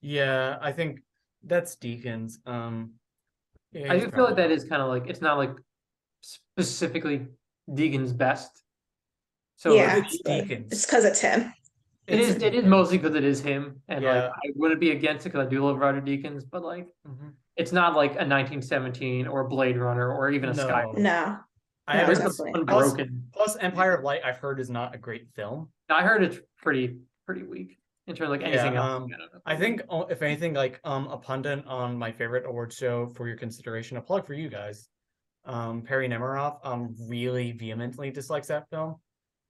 Yeah, I think that's Deacons. Yeah, I he's do feel like probably that is kind of like it's not like specifically Deegan's best. So but like Yeah, it's but it's Deacons. because it's him. It's it is Deacons. mostly because it is him, and like Yeah. I wouldn't be against it because I do love Roger Deakins, but like Mhm. it's not like a 1917 or Blade Runner or even a Sky. No. No, I no, Or haven't even definitely. plus Unbroken. plus Empire of Light I've heard is not a great film. I heard it's pretty weak in terms of like Yeah, anything else. I don't know if I it would. think if anything, like a pundit on my favorite awards show for your consideration, a plug for you guys. Perry Nemiroff really vehemently dislikes that film.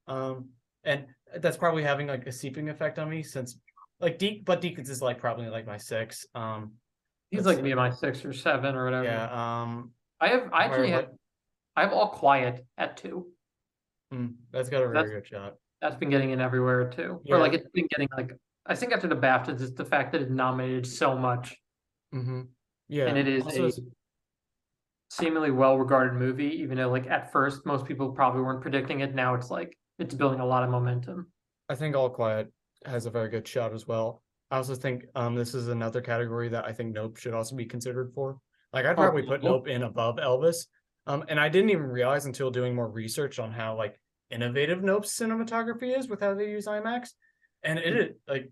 Um, and that's probably having like a seeping effect on me since like but Deacons is like probably like my 6. He's Let's like see. me, my 6 or 7 or Yeah, whatever. I Empire actually of have Light. I have All Quiet at 2. That's got a very That's good shot. that's been getting in everywhere too. Or like Yeah. it's been getting like I think after the BAFTAs, it's the fact that it's nominated so much, Mm-hmm. and Yeah. it is Also, a seemingly well-regarded movie, even though like at first most people probably weren't predicting it. Now it's like it's building a lot of momentum. I think All Quiet has a very good shot as well. I also think this is another category that I think Nope should also be considered for. Like I'd Oh, probably put cool. Nope in above Elvis. And I didn't even realize until doing more research on how like innovative Nope's cinematography is with how they use IMAX. And it is like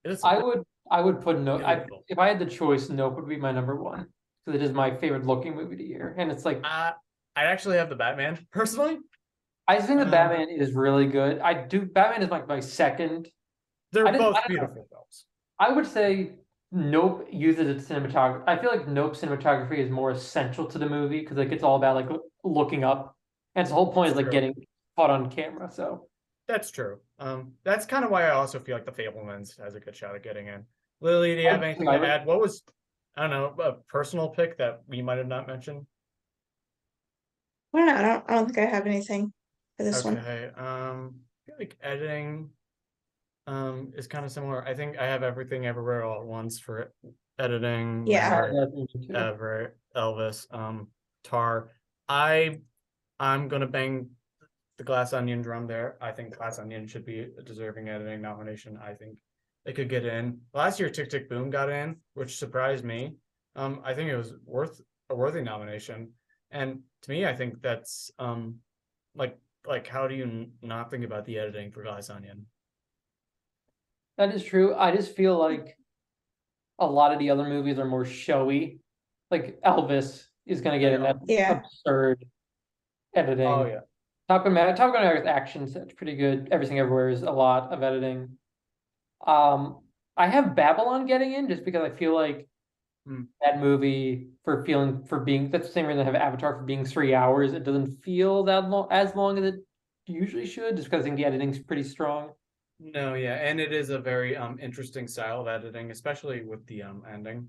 it's I would put no. I beautiful. if I had the choice, Nope would be my number one because it is my favorite looking movie of the year, and it's like I actually have the Batman personally. I think the Um, Batman is really good. I do Batman is like my second. they're I both don't know. beautiful films. I would say Nope uses its cinematography. I feel like Nope cinematography is more essential to the movie because like it's all about like looking up, and its whole point That's is like true. getting caught on camera. So That's true. That's kind of why I also feel like the Fablemans has a good shot at getting in. Lily, do you have anything I to would. add? What was, I don't know, a personal pick that we might have not mentioned? I don't know. I don't think I have anything for this one. Okay. I feel like editing is kind of similar. I think I have everything everywhere all at once for editing, Yeah. Maverick, Everett, Elvis, Tar. I I'm gonna bang the Glass Onion drum there. I think Glass Onion should be a deserving editing nomination. I think they could get in. Last year, Tick Tick Boom got in, which surprised me. I think it was worth a worthy nomination. And to me, I think that's like how do you not think about the editing for Glass Onion? That is true. I just feel like a lot of the other movies are more showy. Like Elvis is gonna get in that Yeah. absurd Oh editing. yeah. Top Gun Maverick's action set's pretty good. Everything Everywhere is a lot of editing. I have Babylon getting in just because I feel like Hmm. that movie for being that's the same reason I have Avatar for being 3 hours. It doesn't feel that long as long as it usually should, just because I think the editing's pretty strong. No, yeah, and it is a very interesting style of editing, especially with the ending.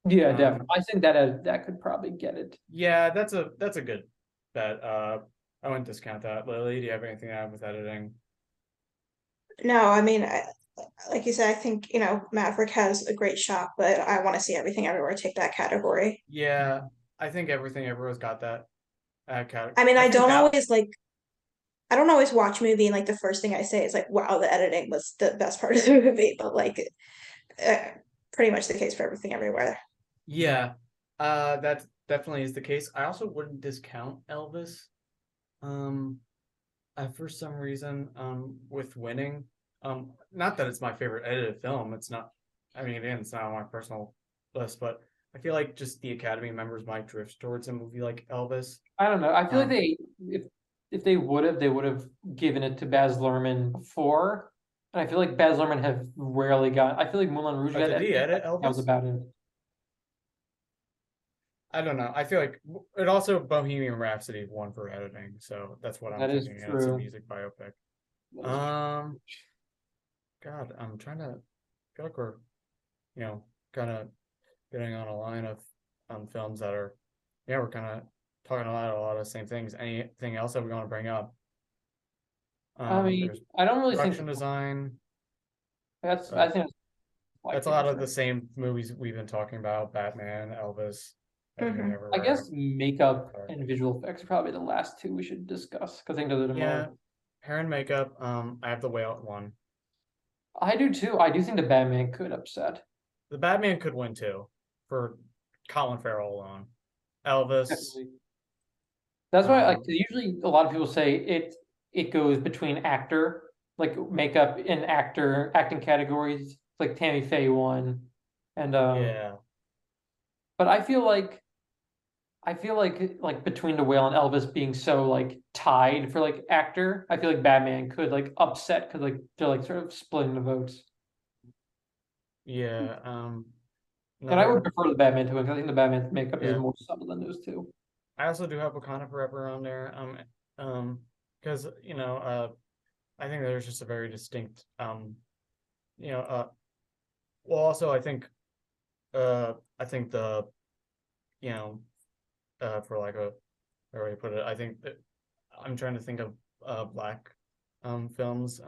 Yeah, Um, definitely. I think that could probably get it. Yeah, that's a good bet. I wouldn't discount that. Lily, do you have anything to add with editing? No, I mean, like you said, I think, Maverick has a great shot, but I want to see Everything Everywhere take that category. Yeah, I think everything everyone's got that I mean, I think that I don't always watch a movie and like the first thing I say is like, wow, the editing was the best part of the movie, but like uh, pretty much the case for Everything Everywhere. yeah, that definitely is the case. I also wouldn't discount Elvis. Um, for some reason, with winning, not that it's my favorite edited film. It's not. I mean, again, it's not on my personal list, but I feel like just the Academy members might drift towards a movie like Elvis. I don't know. I feel like Um, if they would have given it to Baz Luhrmann before. And I feel like Baz Luhrmann have rarely got. I feel like Moulin Rouge got did he edited. edit That was Elvis? about it. I don't know. I feel like it also Bohemian Rhapsody won for editing, so that's what I'm That is thinking. Yeah, it's a true. music biopic. That is true. Um, God, I'm trying to feel like we're, kind of getting on a line of films that are, yeah, we're kind of talking a lot of the same things. Anything else that we want to bring up? I mean, There's I don't really think production design. I Uh, think that's my that's a lot favorite of the film. same movies we've been talking about: Batman, Elvis, Everything Hmm. I Everywhere. guess makeup Avatar. and visual effects are probably the last two we should discuss because I think those are the Yeah, more. hair and makeup. I have the Whale at one. I do too. I do think the Batman could upset. The Batman could win too, for Colin Farrell alone. Elvis. Definitely. That's why, like, Um, 'cause usually a lot of people say it goes between actor, like makeup and acting categories, like Tammy Faye won, and yeah, but I feel like between the Whale and Elvis being so like tied for like actor, I feel like Batman could like upset because like they're like sort of splitting the votes, yeah. and I would Another, prefer the Batman to win 'cause I think the Batman's makeup is yeah. more subtle than those two. I also do have Wakanda Forever on there. Because I think there's just a very distinct, you know, uh, well, also I think the, you know, for like a, how do I put it? I think that I'm trying to think of black films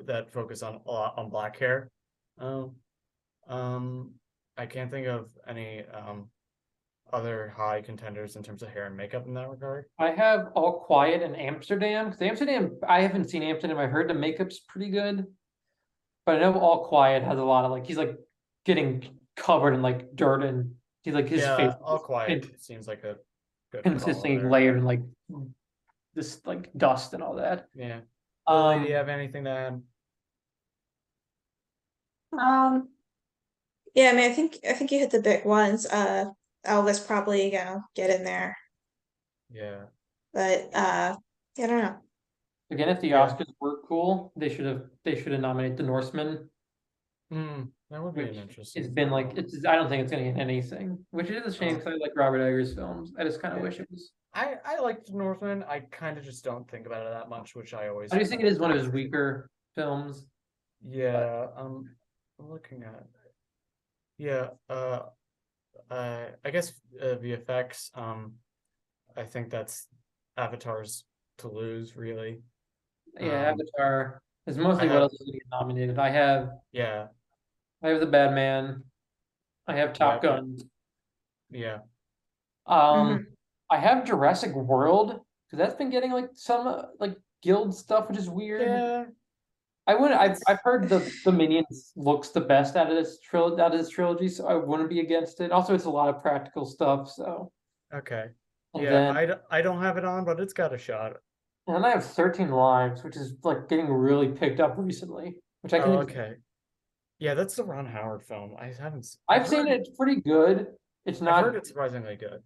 that focus on a lot on black hair. Um, um, I can't think of any other high contenders in terms of hair and makeup in that regard. I have All Quiet in Amsterdam because Amsterdam. I haven't seen Amsterdam. I heard the makeup's pretty good, but I know All Quiet has a lot of like he's like getting covered in like dirt and he's like his face Yeah, All is Quiet seems like a good call consistently there. layered in like this like dust and all that. Yeah. Lily, do you Um, have anything to add? Um, yeah, I mean, I think you hit the big ones. Elvis probably gonna get in there, Yeah. but yeah, I don't know. again, if the Yeah. Oscars were cool, they should have nominated The Northman, That would be an which it's interesting been like film. it's I don't think it's gonna get anything, which is a shame Uh, because I like Robert Eggers films. I just kind of yeah. wish it was. I liked Northman. I kind of just don't think about it that much, which I I always do think kind it of is one of his weaker films, but yeah. I'm looking at yeah. I guess VFX. I think that's Avatar's to lose really. yeah, Um, Avatar is I mostly what have else is getting nominated. I have the Badman. I have Top yeah, Gun. yeah, Um, Hmm. I have Jurassic World because that's been getting like some like guild stuff, which is weird. yeah. I wouldn't. I've It's heard the Minions looks the best out of this trilogy, so I wouldn't be against it. Also, it's a lot of practical stuff. So, okay. and Yeah, then I don't have it on, but it's got a shot. and then I have 13 Lives, which is like getting really picked up recently, which I can. Oh, okay. Yeah, that's the Ron Howard film. I haven't. I've seen it. It's pretty good. It's I've heard not. it's surprisingly good.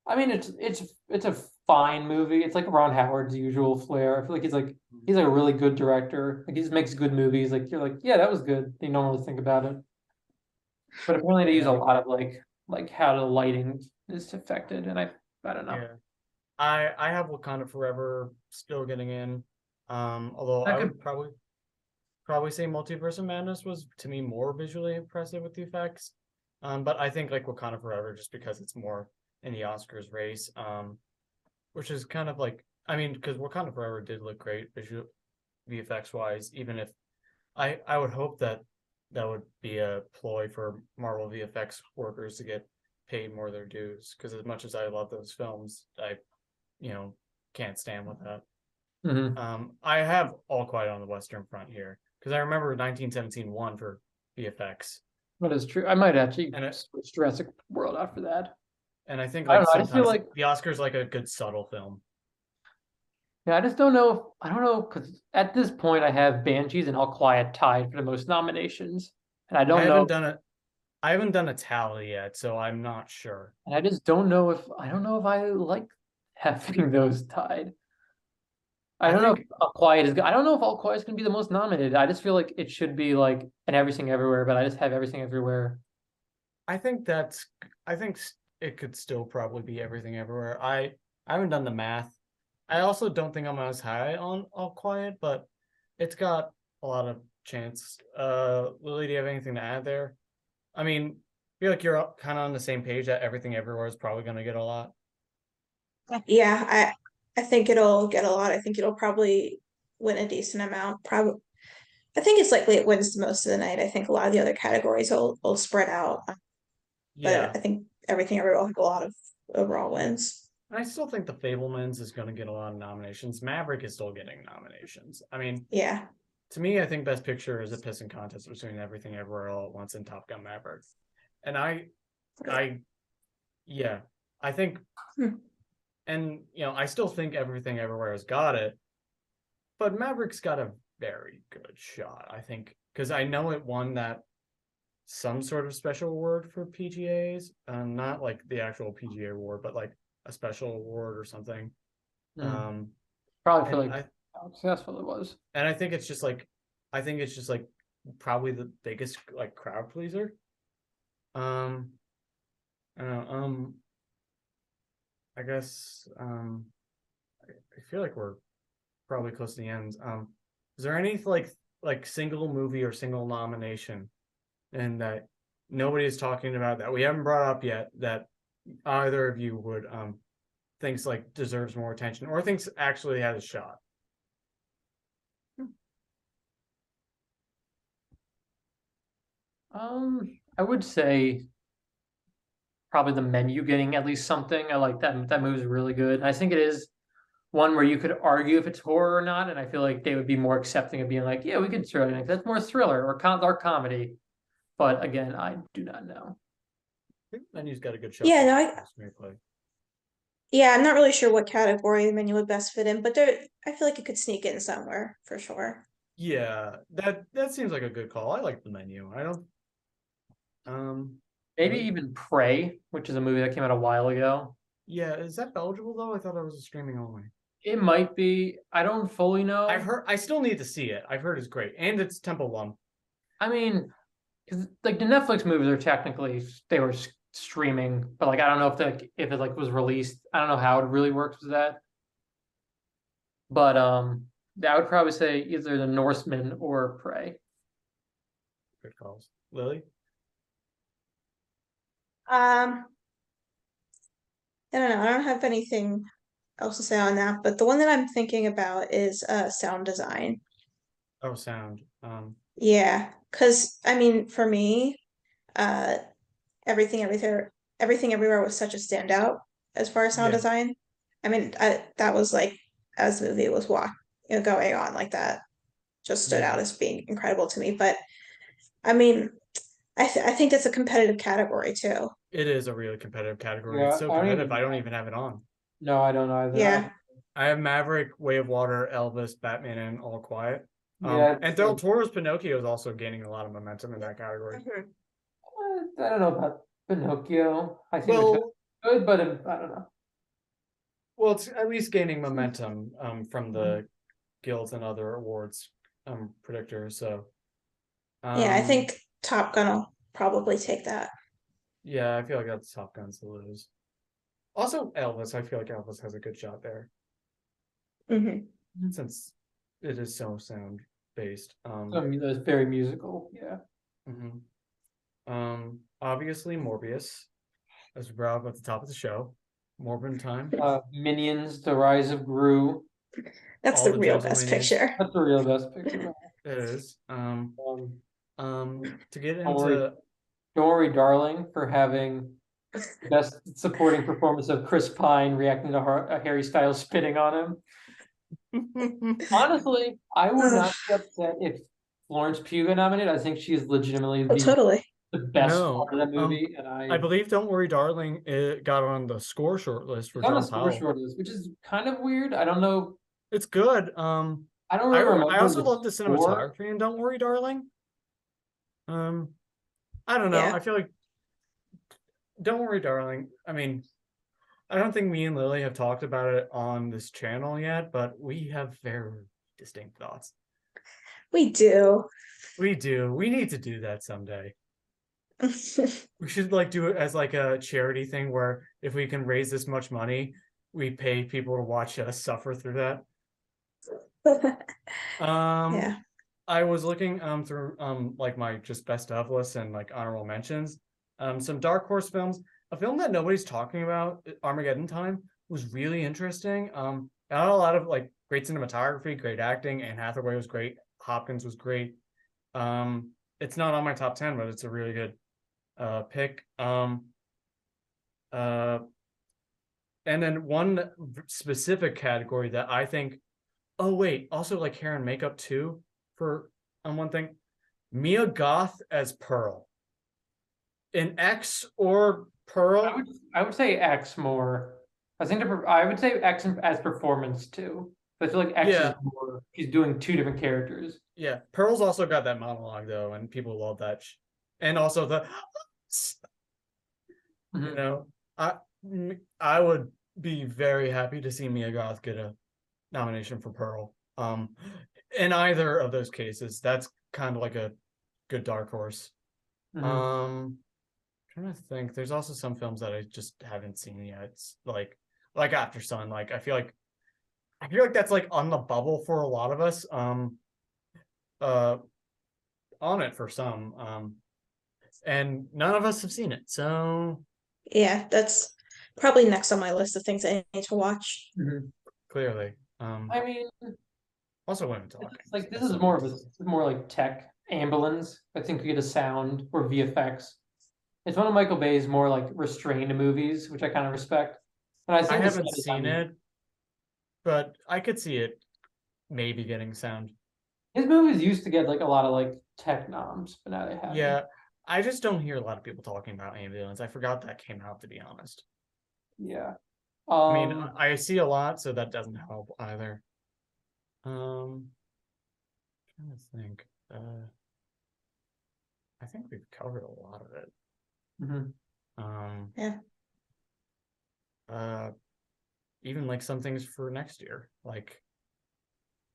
I mean, it's a fine movie. It's like Ron Howard's usual flair. I feel like he's like a really good director. Like he just makes good movies. Like you're like, yeah, that was good. You don't really think about it. But apparently they use a Yeah, lot of like how the lighting is affected, and I don't know. yeah. I have Wakanda Forever still getting in. Although That I could would probably say Multiverse of Madness was to me more visually impressive with the effects. But I think like Wakanda Forever, just because it's more in the Oscars race, which is kind of like, I mean, because Wakanda Forever did look great visual VFX wise, even if I would hope that that would be a ploy for Marvel VFX workers to get paid more their dues. Because as much as I love those films, I, you know, can't stand with that. I have All Quiet on the Western Front here because I remember 1917 won for VFX, That is true. I might actually and switch Jurassic World after that. and I think I don't like know. I just feel sometimes like the Oscars like a good subtle film. yeah, I just don't know. I don't know because at this point I have Banshees and All Quiet tied for the most nominations, and I I don't haven't know. done it. I haven't done a tally yet, so I'm not sure. And I just don't know if I don't know if I like having those tied. I I don't know if think All Quiet is. I don't know if All Quiet is going to be the most nominated. I just feel like it should be like an Everything Everywhere, but I just have Everything Everywhere. I think that's I think it could still probably be Everything Everywhere. I haven't done the math. I also don't think I'm as high on All Quiet, but it's got a lot of chance. Lily, do you have anything to add there? I mean, I feel like you're kind of on the same page that Everything Everywhere is probably going to get a lot. Yeah, I think it'll get a lot. I think it'll probably win a decent amount. Probably, I think it's likely it wins the most of the night. I think a lot of the other categories will spread out, but Yeah, I think everything everywhere will have a lot of overall wins. I still think The Fablemans is going to get a lot of nominations. Maverick is still getting nominations. I mean, Yeah. to me, I think Best Picture is a pissing contest between Everything Everywhere All at Once and Top Gun Maverick. And I, yeah, I think, Hmm. and I still think Everything Everywhere has got it, but Maverick's got a very good shot. I think because I know it won that some sort of special award for PGAs, not like the actual PGA award, but like a special award or something. Hmm. Um, Probably for and like I how successful it was. and I think it's just like I think it's just like probably the biggest like crowd pleaser. Um, I don't know. I guess I feel like we're probably close to the end. Is there any like single movie or single nomination and that nobody is talking about that we haven't brought up yet that either of you would thinks like deserves more attention or thinks actually has a shot? I would say probably The Menu getting at least something. I like that. That movie's really good. I think it is one where you could argue if it's horror or not, and I feel like they would be more accepting of being like, yeah, we could throw it in. That's more thriller or dark comedy. But again, I do not know. I think Menu's got a good shot Yeah, for no, screenplay. yeah, I'm not really sure what category the menu would best fit in, but I feel like it could sneak in somewhere for sure. Yeah, that seems like a good call. I like The Menu. I don't Maybe really. even Prey, which is a movie that came out a while ago. Yeah, is that eligible though? I thought it was a streaming only. It might be. I don't fully know. I've heard. I still need to see it. I've heard it's great, and it's Temple One. I mean, because like the Netflix movies are technically they were streaming, but like I don't know if it like was released. I don't know how it really works with that. But I would probably say either The Norseman or Prey. Good calls, Lily. Um, I don't know. I don't have anything else to say on that, but the one that I'm thinking about is sound design. Oh, sound. Yeah, because I mean, for me, uh, everything, everything, everywhere was such a standout as far as sound Yeah, design. I mean, that was like as the movie was going on, like that just stood yeah. out as being incredible to me. But I mean, I think it's a competitive category too. It is a really competitive category. It's Yeah, so I don't competitive. even. I don't even have it on. No, I don't either. Yeah. I have Maverick, Way of Water, Elvis, Batman, and All Quiet. Yeah, And Del Toro's Pinocchio is also gaining a lot of momentum in that category. Mhm. I don't know about Pinocchio. I think it's Well, good, but I don't know. well, it's at least gaining momentum from the guilds and other awards predictors. So Yeah, I um think Top Gun will probably take that. yeah, I feel like that's Top Guns to lose. Also, Elvis, I feel like Elvis has a good shot there Hmm. since it is so sound based. I mean, that's very musical. Yeah. Mhm. Obviously Morbius, as we brought up at the top of the show. Morbin time. Minions: The Rise of Gru. That's All the the real Diesel best Minions. picture. That's the real best picture. It is. To get Don't worry. into Don't worry, darling, for having best supporting performance of Chris Pine reacting to Harry Styles spitting on him. Honestly, I would not be upset if Florence Pugh got nominated. I think she's legitimately Oh, totally. the best No, part of that movie, and I believe "Don't Worry, Darling" it got on the score shortlist for it's on the John score Powell. shortlist, which is kind of weird. I don't know. It's good. I don't really remember. I also the love the score. cinematography in "Don't Worry, Darling." I don't know. Yeah. I feel like "Don't Worry, Darling." I mean, I don't think me and Lily have talked about it on this channel yet, but we have very distinct thoughts. We do. We do. We need to do that someday. We should like do it as like a charity thing where if we can raise this much money, we pay people to watch us suffer through that. Yeah. I was looking through like my just best of lists and like honorable mentions. Some Dark Horse films. A film that nobody's talking about, Armageddon Time, was really interesting. It had a lot of like great cinematography, great acting. Anne Hathaway was great. Hopkins was great. It's not on my top 10, but it's a really good pick. And then one specific category that I think, oh wait, also like hair and makeup too, for one thing, Mia Goth as Pearl. In X or Pearl? I would say X more. I would say X as performance too. I feel like X is more. She's doing two different characters. Yeah, Pearl's also got that monologue though, and people love that. And also the, you know, I would be very happy to see Mia Goth get a nomination for Pearl. In either of those cases, that's kind of like a good dark horse. Trying to think. There's also some films that I just haven't seen yet. It's like Aftersun. Like I feel like that's like on the bubble for a lot of us. On it for some. And none of us have seen it. So Yeah, that's probably next on my list of things I need to watch. clearly. I mean, also women talking. Like this is more like tech ambulance. I think you get a sound or VFX. It's one of Michael Bay's more like restrained movies, which I kind of respect. And I haven't seen it, but I could see it maybe getting sound. His movies used to get like a lot of like tech noms, but now they have. Yeah, I just don't hear a lot of people talking about ambulance. I forgot that came out, to be honest. Yeah. I mean, I see a lot, so that doesn't help either. Trying to think. I think we've covered a lot of it. Yeah. Even like some things for next year. Like,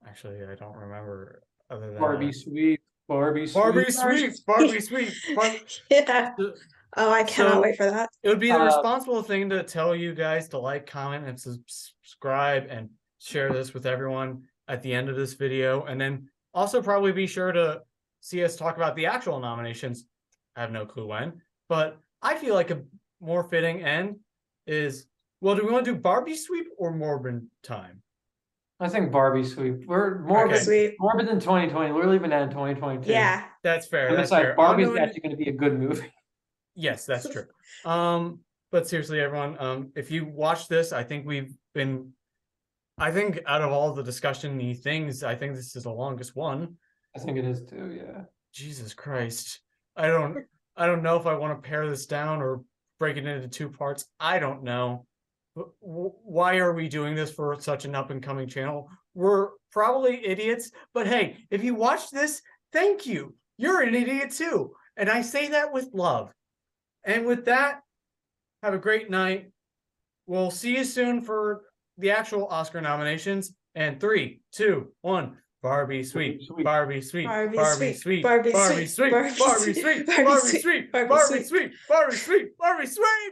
actually, I don't remember other than Barbie Sweep. Barbie Sweep. Yeah. Oh, I cannot wait for that. It would be the responsible thing to tell you guys to like, comment, and subscribe and share this with everyone at the end of this video. And then also probably be sure to see us talk about the actual nominations. I have no clue when, but I feel like a more fitting end is, well, do we want to do Barbie Sweep or Morbid Time? I think Barbie Sweep. We're Morbid than 2020. We're leaving that in 2022. Yeah. That's fair. And that's fair. Barbie's actually going to be a good movie. Yes, that's true. But seriously, everyone, if you watch this, I think out of all the discussion-y things, I think this is the longest one. I think it is too, yeah. Jesus Christ. I don't know if I want to pare this down or break it into two parts. I don't know. Why are we doing this for such an up-and-coming channel? We're probably idiots, but hey, if you watch this, thank you. You're an idiot too. And I say that with love. And with that, have a great night. We'll see you soon for the actual Oscar nominations. And 3, 2, 1. Barbie Sweep, Barbie Sweep, Barbie Sweep, Barbie Sweep, Barbie Sweep, Barbie Sweep, Barbie Sweep, Barbie Sweep, Barbie Sweep, Barbie Sweep, Barbie Sweep.